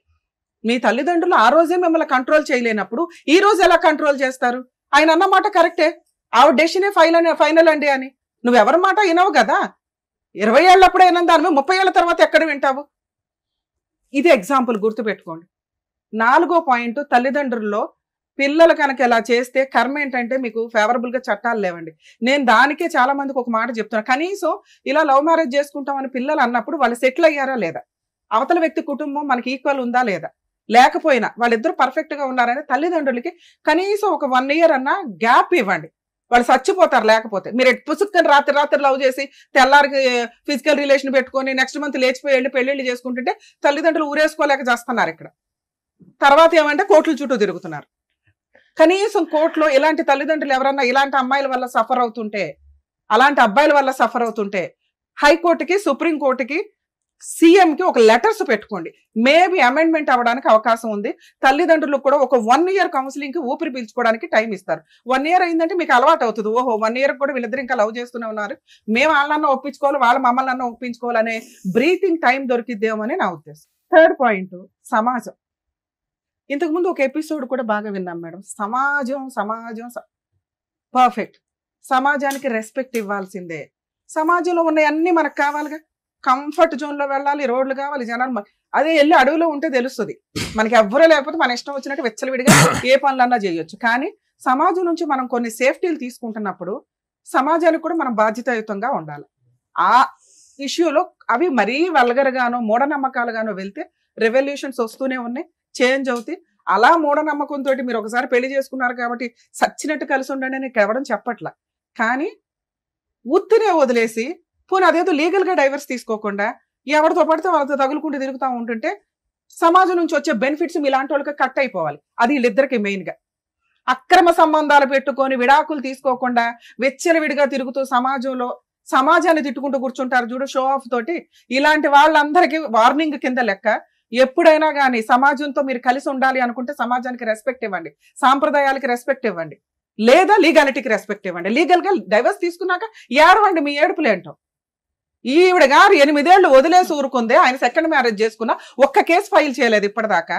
మీ తల్లిదండ్రులు ఆ రోజే మిమ్మల్ని కంట్రోల్ చేయలేనప్పుడు ఈ రోజు ఎలా కంట్రోల్ చేస్తారు? ఆయన అన్నమాట కరెక్టే, ఆవిడ డెసిషనే ఫైనల్ అండి అని. నువ్వెవరి మాట వినవు కదా. 20 ఏళ్ళప్పుడు అయినా దాని 30 ఏళ్ళ తర్వాత ఎక్కడ వింటావు? ఇది ఎగ్జాంపుల్ గుర్తుపెట్టుకోండి. 4వ పాయింట్, తల్లిదండ్రుల్లో పిల్లలు కనుక ఇలా చేస్తే కర్మ ఏంటంటే మీకు ఫేవరబుల్ గా చట్టాలు లేవండి. నేను దానికే చాలా మందికి ఒక మాట చెప్తున్నా, కనీసం ఇలా లవ్ మ్యారేజ్ చేసుకుంటామని పిల్లలు అన్నప్పుడు వాళ్ళు సెటిల్ అయ్యారా లేదా, అవతల వ్యక్తి కుటుంబం మనకి ఈక్వల్ ఉందా లేదా, లేకపోయినా వాళ్ళిద్దరు పర్ఫెక్ట్ గా ఉన్నారని తల్లిదండ్రులకి కనీసం ఒక 1 year అన్నా గ్యాప్ ఇవ్వండి. వాళ్ళు చచ్చిపోతారు లేకపోతే. మీరు పుసుక్కని రాత్రి లవ్ చేసి తెల్లారికి ఫిజికల్ రిలేషన్ పెట్టుకొని నెక్స్ట్ మంత్ లేచిపోయి వెళ్ళి పెళ్లిళ్ళు చేసుకుంటుంటే తల్లిదండ్రులు ఊరేసుకోలేక చేస్తున్నారు. ఇక్కడ తర్వాత ఏమంటే కోర్టుల చుట్టూ తిరుగుతున్నారు. కనీసం కోర్టులో ఇలాంటి తల్లిదండ్రులు ఎవరన్నా ఇలాంటి అమ్మాయిల వల్ల సఫర్ అవుతుంటే, అలాంటి అబ్బాయిల వల్ల సఫర్ అవుతుంటే హైకోర్టుకి, సుప్రీంకోర్టుకి, సీఎంకి ఒక లెటర్స్ పెట్టుకోండి. మేబీ అమెండ్మెంట్ అవ్వడానికి అవకాశం ఉంది. తల్లిదండ్రులకు కూడా ఒక 1 year కౌన్సిలింగ్ కి ఊపిరి పీల్చుకోవడానికి టైం ఇస్తారు. 1 year అయిందంటే మీకు అలవాటు అవుతుంది. ఓహో 1 year కూడా వీళ్ళిద్దరు ఇంకా లవ్ చేస్తూనే ఉన్నారు, మేము వాళ్ళన్నా ఒప్పించుకోవాలి, వాళ్ళ మమ్మల్ని అన్నా ఒప్పించుకోవాలనే బ్రీతింగ్ టైం దొరికిద్దేమో అని నా ఉద్దేశం. థర్డ్ పాయింట్, సమాజం. ఇంతకుముందు ఒక ఎపిసోడ్ కూడా బాగా విన్నాం మేడం. సమాజం పర్ఫెక్ట్. సమాజానికి రెస్పెక్ట్ ఇవ్వాల్సిందే. సమాజంలో ఉన్న అన్ని మనకు కావాలిగా. కంఫర్ట్ జోన్ లో వెళ్ళాలి, రోడ్లు కావాలి, జనాలు. అదే వెళ్ళి అడవిలో ఉంటే తెలుస్తుంది మనకి. ఎవ్వరూ లేకపోతే మన ఇష్టం వచ్చినట్టు వెచ్చలవిడిగా ఏ పనులన్నా చేయొచ్చు. కానీ సమాజం నుంచి మనం కొన్ని సేఫ్టీలు తీసుకుంటున్నప్పుడు సమాజానికి కూడా మనం బాధ్యతాయుతంగా ఉండాలి. ఆ ఇష్యూలో అవి మరీ వల్గర్గానో మూఢనమ్మకాలుగానో వెళ్తే రెవల్యూషన్స్ వస్తూనే ఉన్నాయి, చేంజ్ అవుతాయి. అలా మూఢనమ్మకంతో మీరు ఒకసారి పెళ్లి చేసుకున్నారు కాబట్టి సచ్చినట్టు కలిసి ఉండండి అని ఎవడం చెప్పట్లా. కానీ ఉత్తినే వదిలేసి పోనీ అదేదో లీగల్ గా డైవర్స్ తీసుకోకుండా ఎవరితో పడితే వాళ్ళతో తగులుకుంటూ తిరుగుతూ ఉంటుంటే సమాజం నుంచి వచ్చే బెనిఫిట్స్ మీలాంటి వాళ్ళకి కట్ అయిపోవాలి. అది వీళ్ళిద్దరికి మెయిన్ గా. అక్రమ సంబంధాలు పెట్టుకొని విడాకులు తీసుకోకుండా విచ్చలవిడిగా తిరుగుతూ సమాజాన్ని తిట్టుకుంటూ కూర్చుంటారు చూడు, షో ఆఫ్ తోటి. ఇలాంటి వాళ్ళందరికీ వార్నింగ్ కింద లెక్క. ఎప్పుడైనా కానీ సమాజంతో మీరు కలిసి ఉండాలి అనుకుంటే సమాజానికి రెస్పెక్ట్ ఇవ్వండి, సాంప్రదాయాలకి రెస్పెక్ట్ ఇవ్వండి, లేదా లీగాలిటీకి రెస్పెక్ట్ ఇవ్వండి. లీగల్ గా డైవర్స్ తీసుకున్నాక ఏడవండి మీ ఏడుపులేంటో. ఈవిడ గారు 8 ఏళ్ళు వదిలేసి ఊరుకుందే, ఆయన సెకండ్ మ్యారేజ్ చేసుకున్నా ఒక్క కేసు ఫైల్ చేయలేదు ఇప్పటిదాకా.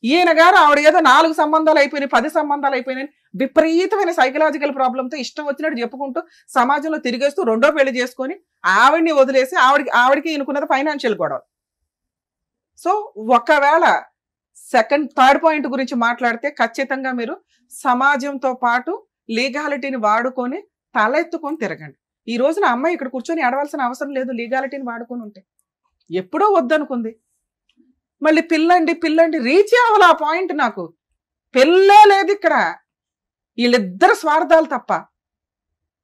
ఈయన గారు ఆవిడ ఏదో 4 సంబంధాలు అయిపోయినాయి, 10 సంబంధాలు అయిపోయినాయి, విపరీతమైన సైకలాజికల్ ప్రాబ్లంతో ఇష్టం వచ్చినట్టు చెప్పుకుంటూ సమాజంలో తిరిగేస్తూ 2వ పెళ్లి చేసుకొని ఆవిడ్ని వదిలేసి ఆవిడకి ఈయనకున్నది ఫైనాన్షియల్ గొడవ. సో ఒకవేళ థర్డ్ పాయింట్ గురించి మాట్లాడితే ఖచ్చితంగా మీరు సమాజంతో పాటు లీగాలిటీని వాడుకొని తలెత్తుకొని తిరగండి. ఈ రోజున అమ్మాయి ఇక్కడ కూర్చొని ఏడవలసిన అవసరం లేదు లీగాలిటీని వాడుకొని ఉంటే. ఎప్పుడో వద్దనుకుంది, మళ్ళీ పిల్లండి రీచ్ అవ్వాలి ఆ పాయింట్. నాకు పెళ్ళే లేదు ఇక్కడ, వీళ్ళిద్దరు స్వార్థాలు తప్ప.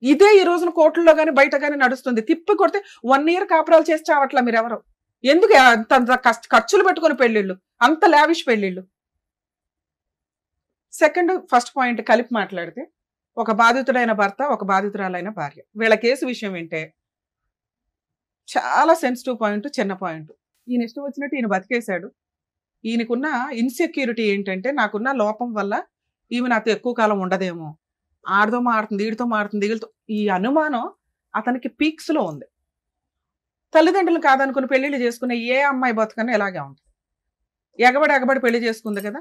ఇదే ఈ రోజున కోర్టుల్లో కానీ బయట కానీ నడుస్తుంది. తిప్పి కొడితే 1 year కాపురాలు చేసి చావట్లా మీరెవరు. ఎందుకు అంత ఖర్చులు పెట్టుకుని పెళ్లిళ్ళు, అంత లావిష్ పెళ్లిళ్ళు. ఫస్ట్ పాయింట్ కలిపి మాట్లాడితే, ఒక బాధితుడైన భర్త, ఒక బాధితురాలైన భార్య, వీళ్ళ కేసు విషయం ఏంటే చాలా సెన్సిటివ్ పాయింట్, చిన్న పాయింట్. ఈయన ఇష్టం వచ్చినట్టు ఈయన బతికేశాడు. ఈయనకున్న ఇన్సెక్యూరిటీ ఏంటంటే, నాకున్న లోపం వల్ల ఈమె నాతో ఎక్కువ కాలం ఉండదేమో, ఆడతో మాడుతుంది, వీడితో మాడుతుంది, వీళ్ళతో, ఈ అనుమానం అతనికి పీక్స్ లో ఉంది. తల్లిదండ్రులు కాదనుకుని పెళ్లిళ్ళు చేసుకునే ఏ అమ్మాయి బతుకన్నా ఇలాగే ఉంటుంది. ఎగబడి పెళ్లి చేసుకుంది కదా,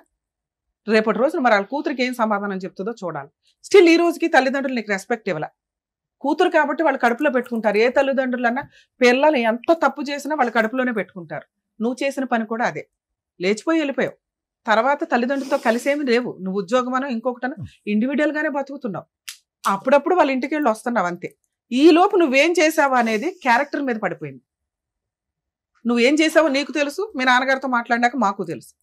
రేపటి రోజున మరి వాళ్ళ కూతురికి ఏం సమాధానం చెప్తుందో చూడాలి. స్టిల్ ఈ రోజుకి తల్లిదండ్రులు నీకు రెస్పెక్ట్ ఇవ్వాల. కూతురు కాబట్టి వాళ్ళు కడుపులో పెట్టుకుంటారు. ఏ తల్లిదండ్రులన్నా పిల్లలు ఎంత తప్పు చేసినా వాళ్ళు కడుపులోనే పెట్టుకుంటారు. నువ్వు చేసిన పని కూడా అదే. లేచిపోయి వెళ్ళిపోయావు, తర్వాత తల్లిదండ్రులతో కలిసేమి లేవు, నువ్వు ఉద్యోగమనో ఇంకొకటనో ఇండివిజువల్ గానే బతుకుతున్నావు. అప్పుడప్పుడు వాళ్ళ ఇంటికి వెళ్ళి వస్తున్నావు అంతే. ఈ లోపు నువ్వేం చేసావు అనేది క్యారెక్టర్ మీద పడిపోయింది. నువ్వేం చేసావో నీకు తెలుసు, మీ నాన్నగారితో మాట్లాడినాక మాకు తెలుసు.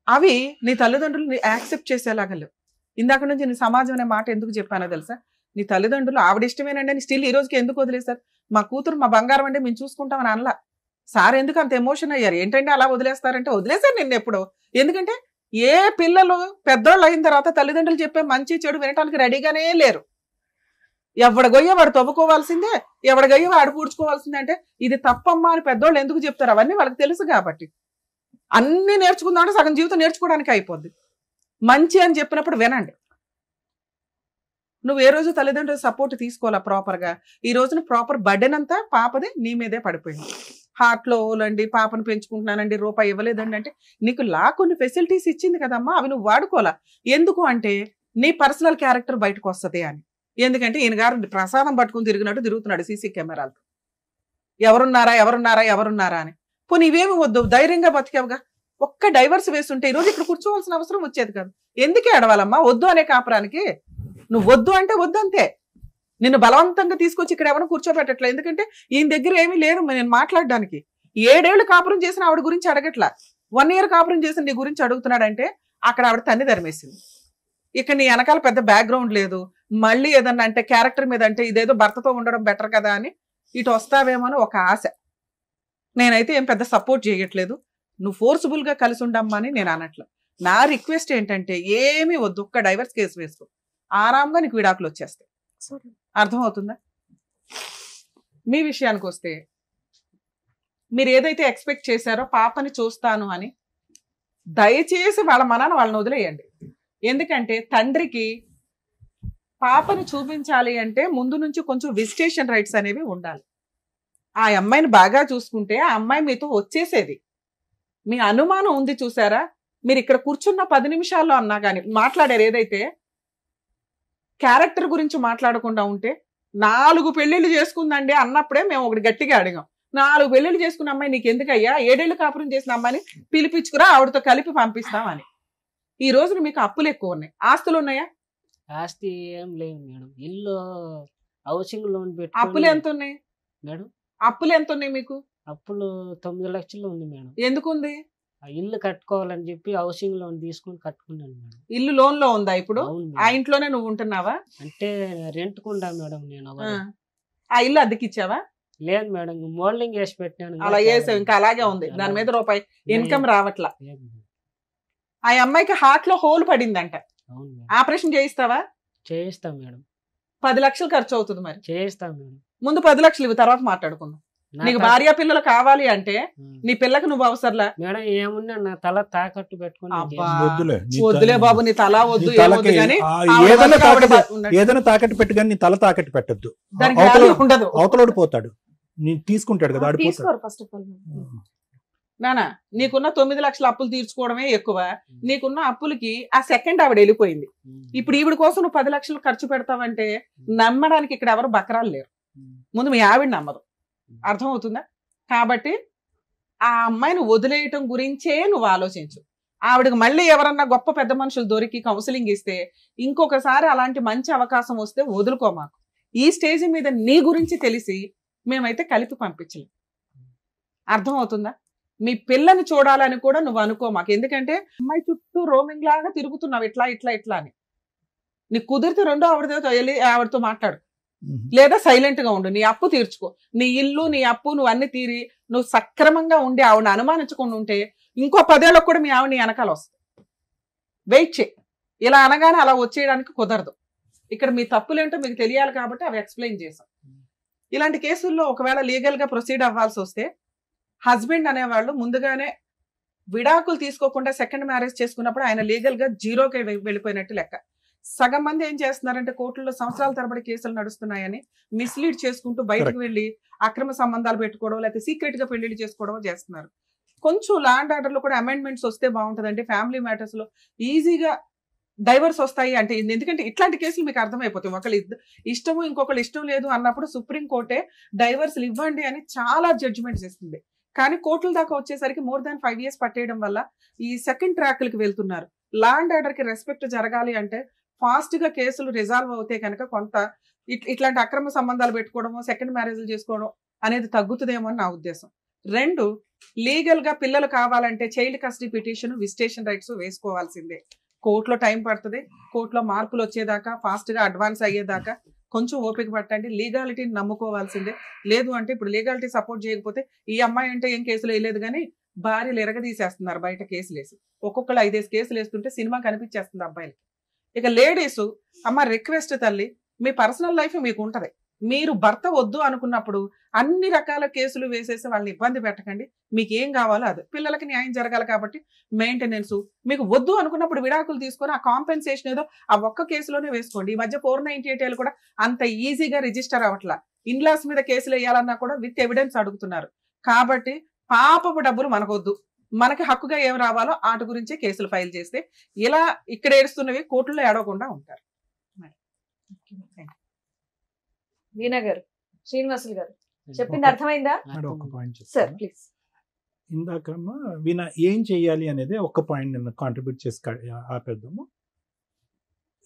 అవి నీ తల్లిదండ్రులు యాక్సెప్ట్ చేసేలాగా లేవు. ఇందాక నుంచి నీ సమాజం అనే మాట ఎందుకు చెప్పానో తెలుసా? నీ తల్లిదండ్రులు ఆవిడ ఇష్టమేనండి అని స్టిల్ ఈ రోజుకి ఎందుకు వదిలేశారు? మా కూతురు మా బంగారం అంటే మేము చూసుకుంటామని అనలా. సార్ ఎందుకు అంత ఎమోషన్ అయ్యారు? ఏంటంటే అలా వదిలేస్తారంటే వదిలేశారు నిన్ను ఎప్పుడో. ఎందుకంటే ఏ పిల్లలు పెద్దోళ్ళు అయిన తర్వాత తల్లిదండ్రులు చెప్పే మంచి చెడు వినటానికి రెడీగానే లేరు. ఎవడ గొయ్య వాడు తవ్వుకోవాల్సిందే, ఎవడ గొయ్య వాడు పూడ్చుకోవాల్సిందే. అంటే ఇది తప్పమ్మా అని పెద్దోళ్ళు ఎందుకు చెప్తారు? అవన్నీ వాళ్ళకి తెలుసు కాబట్టి. అన్ని నేర్చుకుందామంటే సగం జీవితం నేర్చుకోవడానికి అయిపోద్ది. మంచి అని చెప్పినప్పుడు వినండి. నువ్వు ఏ రోజు తల్లిదండ్రుల సపోర్ట్ తీసుకోవాలా ప్రాపర్గా. ఈ రోజున ప్రాపర్ బర్డెన్ అంతా పాపదే నీ మీదే పడిపోయింది. హార్ట్లో ఓలండి, పాపను పెంచుకుంటున్నానండి, రూపాయి ఇవ్వలేదండి అంటే నీకు కొన్ని ఫెసిలిటీస్ ఇచ్చింది కదమ్మా, అవి నువ్వు వాడుకోవాలా. ఎందుకు అంటే నీ పర్సనల్ క్యారెక్టర్ బయటకు వస్తుంది అని. ఎందుకంటే ఈయన గారు ప్రసాదం పట్టుకుని తిరుగుతున్నాడు సీసీ కెమెరాలతో. ఎవరున్నారా అని. పోనీ ఇవేమి వద్దు, ధైర్యంగా బతికావుగా. ఒక్క డైవర్స్ వేస్తుంటే ఈ రోజు ఇక్కడ కూర్చోవాల్సిన అవసరం వచ్చేది కాదు. ఎందుకే అడవాలమ్మా వద్దు అనే కాపురానికి? నువ్వు వద్దు అంటే వద్దు అంతే. నిన్ను బలవంతంగా తీసుకొచ్చి ఇక్కడ ఎవరు కూర్చోబెట్టట్లే. ఎందుకంటే ఈయన దగ్గర ఏమీ లేదు నేను మాట్లాడడానికి. 7 ఏళ్ళు కాపురం చేసిన ఆవిడ గురించి అడగట్లా, 1 year కాపురం చేసిన నీ గురించి అడుగుతున్నాడంటే అక్కడ ఆవిడ తన్ని ధర్మేసింది. ఇక్కడ నీ వెనకాల పెద్ద బ్యాక్గ్రౌండ్ లేదు. మళ్ళీ ఏదన్నా అంటే క్యారెక్టర్ మీద అంటే ఇదేదో భర్తతో ఉండడం బెటర్ కదా అని ఇటు వస్తావేమో అని ఒక ఆశ. నేనైతే ఏం పెద్ద సపోర్ట్ చేయట్లేదు. నువ్వు ఫోర్స్ఫుల్ గా కలిసి ఉండమ్మా అని నేను అనట్లా. నా రిక్వెస్ట్ ఏంటంటే ఏమీ వద్దు, ఒక్క డైవర్స్ కేసు వేసుకో, ఆరాంగా నీకు విడాకులు వచ్చేస్తాయి. అర్థమవుతుందా? మీ విషయానికి వస్తే మీరు ఏదైతే ఎక్స్పెక్ట్ చేశారో పాపని చూస్తాను అని, దయచేసి వాళ్ళ మనాన వాళ్ళని వదిలేయండి. ఎందుకంటే తండ్రికి పాపని చూపించాలి అంటే ముందు నుంచి కొంచెం విజిటేషన్ రైట్స్ అనేవి ఉండాలి. ఆ అమ్మాయిని బాగా చూసుకుంటే ఆ అమ్మాయి మీతో వచ్చేసేది. మీ అనుమానం ఉంది చూసారా, మీరు ఇక్కడ కూర్చున్న 10 నిమిషాల్లో అన్నా కానీ మాట్లాడారు ఏదైతే క్యారెక్టర్ గురించి మాట్లాడకుండా ఉంటే 4 పెళ్లిళ్ళు చేసుకుందండి అన్నప్పుడే మేము ఒకటి గట్టిగా అడిగాం. 4 పెళ్లిళ్ళు చేసుకున్న అమ్మాయి నీకు ఎందుకయ్యా, 7 ఏళ్ళు కాపురం చేసిన అమ్మాయిని పిలిపించుకురా ఆవిడతో కలిపి పంపిస్తామని. ఈ రోజున మీకు అప్పులు ఎక్కువ ఉన్నాయి, ఆస్తులు ఉన్నాయా? ఆస్తి ఏం లేవు మేడం. ఇల్లు హౌసింగ్ లోన్ పెట్టి అప్పులు ఎంత ఉన్నాయి మేడం? అప్పులు ఎంత ఉన్నాయి మీకు? అప్పులు 9 లక్షలు ఉంది మేడం. ఎందుకుంది? ఆ ఇల్లు కట్టుకోవాలని చెప్పి హౌసింగ్ లోన్ తీసుకొని కట్టుకున్నాను మేడం. ఇల్లు లోన్ లో ఉందా ఇప్పుడు? అవును ఆ మేడం. ఇంట్లోనే నువ్వు ఉంటున్నావా? అంటే రెంట్ కుండా మేడం నేను ఆ. అవన్నీ. ఆ ఇల్లు అద్దెకిచ్చావా? లేదు మేడం, మోల్డింగ్ వేసి పెట్టాను. అలా వేసావు, ఇంకా అలాగే ఉంది, దాని మీద రూపాయి ఇన్కమ్ రావట్లా. లేదు మేడం. ఆ అమ్మాయికి హార్ట్ లో హోల్ పడిందంట, అవును మేడం. ఆపరేషన్ చేయిస్తావా? చేయిస్తాం మేడం. 10 లక్షలు ఖర్చు అవుతుంది. మరి చేయిస్తాం మేడం. ముందు 10 లక్షలు ఇవి, తర్వాత మాట్లాడుకుందాం. నా నీకు తా- భార్య పిల్లలు కావాలి అంటే ఆ. నీ పిల్లకి నువ్వు అవసరంలా. మేడం ఏమున్నా నా తల తాకట్టు పెట్టుకుని నేను అబ్బా. చేస్తాను. వద్దులే నీ వద్దులే బాబు, నీ తల వద్దు, నీ తలకి ఏమొద్దు కానీ ఏదైనా ఆవిడ తాకట్టు ఉన్నట్టు. ఏదైనా తాకట్టు పెట్టు కానీ నీ తల తాకట్టు పెట్టద్దు. దానికి value ఉండదు. అవతలోడు పోతాడు, నీ తీసుకుంటాడు కదా, ఆడిపోతాడు. తీసుకోరు ఫస్ట్ ఆఫ్ ఆల్. నానా నీకున్న 9 లక్షల అప్పులు తీర్చుకోవడమే ఎక్కువ. నీకున్న అప్పులకి ఆ సెకండ్ ఆవిడ వెళ్ళిపోయింది. ఇప్పుడు ఈవిడ కోసం నువ్వు 10 లక్షలు ఖర్చు పెడతావంటే నమ్మడానికి ఇక్కడ ఎవరు బకరాలు లేరు. ముందు మీ ఆవిడ నమ్మదు. అర్థమవుతుందా? కాబట్టి ఆ అమ్మాయిని వదిలేయటం గురించే నువ్వు ఆలోచించు. ఆవిడకి మళ్ళీ ఎవరన్నా గొప్ప పెద్ద మనుషులు దొరికి కౌన్సిలింగ్ ఇస్తే ఇంకొకసారి అలాంటి మంచి అవకాశం వస్తే వదులుకో. మాకు ఈ స్టేజ్ మీద నీ గురించి తెలిసి మేమైతే కలిపి పంపించలేం. అర్థమవుతుందా? మీ పిల్లని చూడాలని కూడా నువ్వు అనుకో మాకు. ఎందుకంటే అమ్మాయి చుట్టూ రోమింగ్ లాగా తిరుగుతున్నావు ఇట్లా ఇట్లా ఇట్లా అని. నీకు కుదిరితే రెండో ఆవిడతో వెళ్ళి ఆవిడతో మాట్లాడు, లేదా సైలెంట్ గా ఉండు. నీ అప్పు తీర్చుకో, నీ ఇల్లు నీ అప్పు నువ్వు అన్ని తీరి నువ్వు సక్రమంగా ఉండి ఆవిడని అనుమానించకుండా ఉంటే ఇంకో 10 ఏళ్ళకు కూడా మీ ఆవిడ నీ వెనకాల వస్తుంది. వెయిట్ చేయి. ఇలా అనగానే అలా వచ్చేయడానికి కుదరదు. ఇక్కడ మీ తప్పులేంటో మీకు తెలియాలి కాబట్టి అవి ఎక్స్ప్లెయిన్ చేశాం. ఇలాంటి కేసుల్లో ఒకవేళ లీగల్ గా ప్రొసీడ్ అవ్వాల్సి వస్తే హస్బెండ్ అనేవాళ్ళు ముందుగానే విడాకులు తీసుకోకుండా సెకండ్ మ్యారేజ్ చేసుకున్నప్పుడు ఆయన లీగల్ గా జీరోకి వెళ్ళిపోయినట్టు లెక్క. సగం మంది ఏం చేస్తున్నారంటే కోర్టుల్లో సంవత్సరాల తరబడి కేసులు నడుస్తున్నాయని మిస్లీడ్ చేసుకుంటూ బయటకు వెళ్ళి అక్రమ సంబంధాలు పెట్టుకోవడం, లేకపోతే సీక్రెట్ గా పెళ్లిళ్ళు చేసుకోవడం చేస్తున్నారు. కొంచెం ల్యాండ్ ఆర్డర్ లో కూడా అమెండ్మెంట్స్ వస్తే బాగుంటుందండి. ఫ్యామిలీ మ్యాటర్స్ లో ఈజీగా డైవర్స్ వస్తాయి అంటే ఎందుకంటే ఇట్లాంటి కేసులు మీకు అర్థమైపోతాయి. ఒకళ్ళు ఇష్టము ఇంకొకళ్ళు ఇష్టం లేదు అన్నప్పుడు సుప్రీం కోర్టే డైవర్స్లు ఇవ్వండి అని చాలా జడ్జిమెంట్స్ ఇస్తుంది. కానీ కోర్టుల దాకా వచ్చేసరికి మోర్ దాన్ 5 years పట్టేయడం వల్ల ఈ సెకండ్ ట్రాక్లకి వెళ్తున్నారు. ల్యాండ్ ఆర్డర్ కి రెస్పెక్ట్ జరగాలి అంటే ఫాస్ట్ గా కేసులు రిజాల్వ్ అవుతే కనుక కొంత ఇట్లాంటి అక్రమ సంబంధాలు పెట్టుకోవడము, సెకండ్ మ్యారేజ్లు చేసుకోవడం అనేది తగ్గుతుందేమో అని నా ఉద్దేశం. 2, లీగల్ గా పిల్లలు కావాలంటే child custody petition, visitation rights వేసుకోవాల్సిందే. కోర్టులో టైం పడుతుంది. కోర్టులో మార్పులు వచ్చేదాకా, ఫాస్ట్ గా అడ్వాన్స్ అయ్యేదాకా కొంచెం ఓపిక పట్టండి. లీగాలిటీని నమ్ముకోవాల్సిందే. లేదు అంటే ఇప్పుడు లీగాలిటీ సపోర్ట్ చేయకపోతే ఈ అమ్మాయి అంటే ఏం కేసులు వేయలేదు కానీ భార్యలు ఎరగదీసేస్తున్నారు బయట కేసులు వేసి. ఒక్కొక్కరు 5 కేసులు వేస్తుంటే సినిమా కనిపించేస్తుంది అబ్బాయిలకి. ఇక లేడీస్ అమ్మ రిక్వెస్ట్ తల్లి, మీ పర్సనల్ లైఫ్ మీకు ఉంటది. మీరు భర్త వద్దు అనుకున్నప్పుడు అన్ని రకాల కేసులు వేసేసి వాళ్ళని ఇబ్బంది పెట్టకండి. మీకు ఏం కావాలో అది. పిల్లలకి న్యాయం జరగాలి కాబట్టి మెయింటెనెన్స్. మీకు వద్దు అనుకున్నప్పుడు విడాకులు తీసుకొని ఆ కాంపెన్సేషన్ ఏదో ఆ ఒక్క కేసులోనే వేసుకోండి. ఈ మధ్య 498 కూడా అంత ఈజీగా రిజిస్టర్ అవ్వట్లా. ఇన్లాస్ మీద కేసులు వేయాలన్నా కూడా విత్ ఎవిడెన్స్ అడుగుతున్నారు. కాబట్టి పాపపు డబ్బులు మనకొద్దు. మనకి హక్కుగా ఏం రావాలో వాటి గురించే కేసులు ఫైల్ చేస్తే ఇలా ఇక్కడ ఏడుస్తున్నవి కోర్టులో ఏడవకుండా ఉంటారు. వీణా గారు, శ్రీనివాసులు గారు చెప్పింది అర్థమైందా? మేడం, ఒక పాయింట్ సార్ చెప్తాను. ప్లీజ్. ఇందాకమ్మా వీణ ఏం చెయ్యాలి అనేది ఒక్క పాయింట్ నేను కాంట్రిబ్యూట్ చేసి ఆపేద్దాము.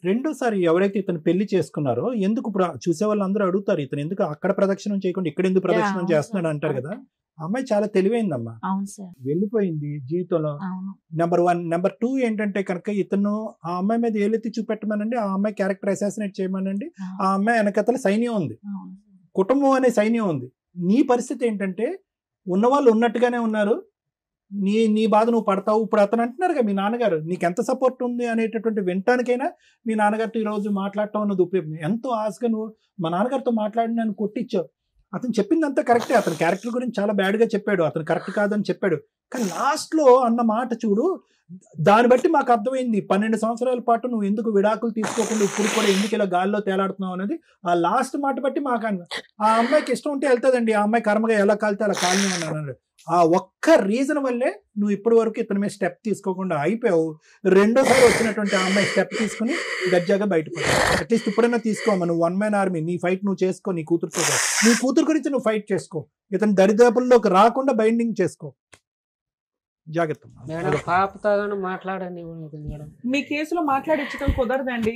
రెండోసారి ఎవరైతే ఇతను పెళ్లి చేసుకున్నారో ఎందుకు ఇప్పుడు చూసే వాళ్ళందరూ అడుగుతారు, ఇతను ఎందుకు అక్కడ ప్రదక్షిణం చేయకుండా ఇక్కడ ఎందుకు ప్రదక్షిణం అవును చేస్తున్నాడు సార్. అంటారు కదా. ఆ అమ్మాయి చాలా తెలివైందమ్మా, అవును సార్. వెళ్ళిపోయింది జీవితంలో. అవును నెంబర్ 1. నెంబర్ 2 ఏంటంటే కనుక ఇతను ఆ అమ్మాయి మీద ఏలెత్తి చూపెట్టమనండి, ఆ అమ్మాయి క్యారెక్టర్ అసాసినేట్ చేయమనండి. ఆ అమ్మాయి వెనకతల సైన్యం ఉంది, అవును కుటుంబం అనే సైన్యం ఉంది. నీ పరిస్థితి ఏంటంటే ఉన్నవాళ్ళు ఉన్నట్టుగానే ఉన్నారు, నీ బాధ నువ్వు పడతావు. ఇప్పుడు అతను అంటున్నారుగా మీ నాన్నగారు నీకు ఎంత సపోర్ట్ ఉంది అనేటటువంటి వినటానికైనా మీ నాన్నగారితో ఈరోజు మాట్లాడటం అన్నది ఉపయోగం. ఎంతో ఆశగా నువ్వు మా నాన్నగారితో మాట్లాడి నన్ను కొట్టించావు. అతను చెప్పిందంతా కరెక్టే, అతని క్యారెక్టర్ గురించి చాలా బ్యాడ్గా చెప్పాడు, అతను కరెక్ట్ కాదని చెప్పాడు. కానీ లాస్ట్లో అన్న మాట చూడు, దాన్ని బట్టి మాకు అర్థమైంది 12 సంవత్సరాల పాటు నువ్వు ఎందుకు విడాకులు తీసుకోకుండా ఇప్పుడు కూడా ఎందుకు ఇలా గాల్లో తేలాడుతున్నావు అనేది. ఆ లాస్ట్ మాట బట్టి మాకు ఆ అమ్మాయికి ఇష్టం ఉంటే వెళ్తుందండి, ఆ అమ్మాయి కర్మగా ఎలా కాలితే అలా కాలని అన్నాడు. ఆ ఒక్క రీజన్ వల్లే నువ్వు ఇప్పటి వరకు ఇతని మీద స్టెప్ తీసుకోకుండా అయిపోయావు. రెండోసారి వచ్చినటువంటి ఆ అమ్మాయి స్టెప్ తీసుకుని గజ్జాగా బయటపడ్డావు. అట్లీస్ట్ ఇప్పుడైనా తీసుకోమా, నువ్వు 1 man army, నీ ఫైట్ నువ్వు చేసుకో, నీ కూతురుతో నీ కూతురు గురించి నువ్వు ఫైట్ చేసుకో, ఇతని దరిదాపుల్లోకి రాకుండా బైండింగ్ చేసుకో. జాగ్రత్త మేడం, పాపతో కానీ మాట్లాడనివ్వలేదు మేడం. మీ కేసులో మాట్లాడించడం కుదరదండి,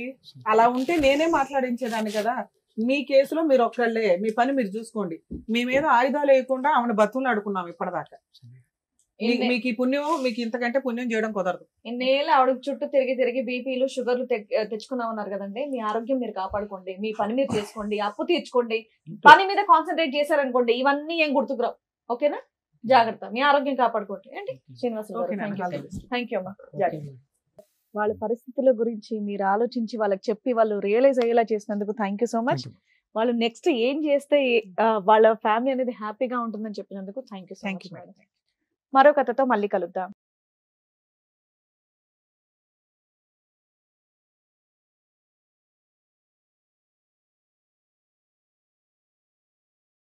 అలా ఉంటే నేనే మాట్లాడించేదాన్ని కదా. మీ కేసులో మీరు ఒక్కళ్ళే, మీ పని మీరు చూసుకోండి. మీ మీద ఆయుధాలు వేయకుండా ఆమెను బతులు అడుకున్నాం ఇప్పటిదాకా. మీకు ఈ పుణ్యం, మీకు ఇంతకంటే పుణ్యం చేయడం కుదరదు. ఇన్నేళ్ళు ఆవిడ చుట్టూ తిరిగి బీపీలు షుగర్లు తెచ్చుకున్నా ఉన్నారు కదండి. మీ ఆరోగ్యం మీరు కాపాడుకోండి, మీ పని మీరు చేసుకోండి, అప్పు తీర్చుకోండి. పని మీద కాన్సన్ట్రేట్ చేశారనుకోండి ఇవన్నీ ఏం గుర్తుకురావు. ఓకేనా? జాగ్రత్త, మీ ఆరోగ్యం కాపాడుకోండి. ఏంటి శ్రీనివాసరావు గారు, థ్యాంక్ యూ అమ్మా. జాగ్రత్త. వాళ్ళ పరిస్థితుల గురించి మీరు ఆలోచించి వాళ్ళకి చెప్పి వాళ్ళు రియలైజ్ అయ్యేలా చేసినందుకు థ్యాంక్ యూ సో మచ్. వాళ్ళు నెక్స్ట్ ఏం చేస్తే వాళ్ళ ఫ్యామిలీ అనేది హ్యాపీగా ఉంటుందని చెప్పినందుకు థ్యాంక్ యూ సో మచ్. మరో కథతో మళ్ళీ కలుద్దాం.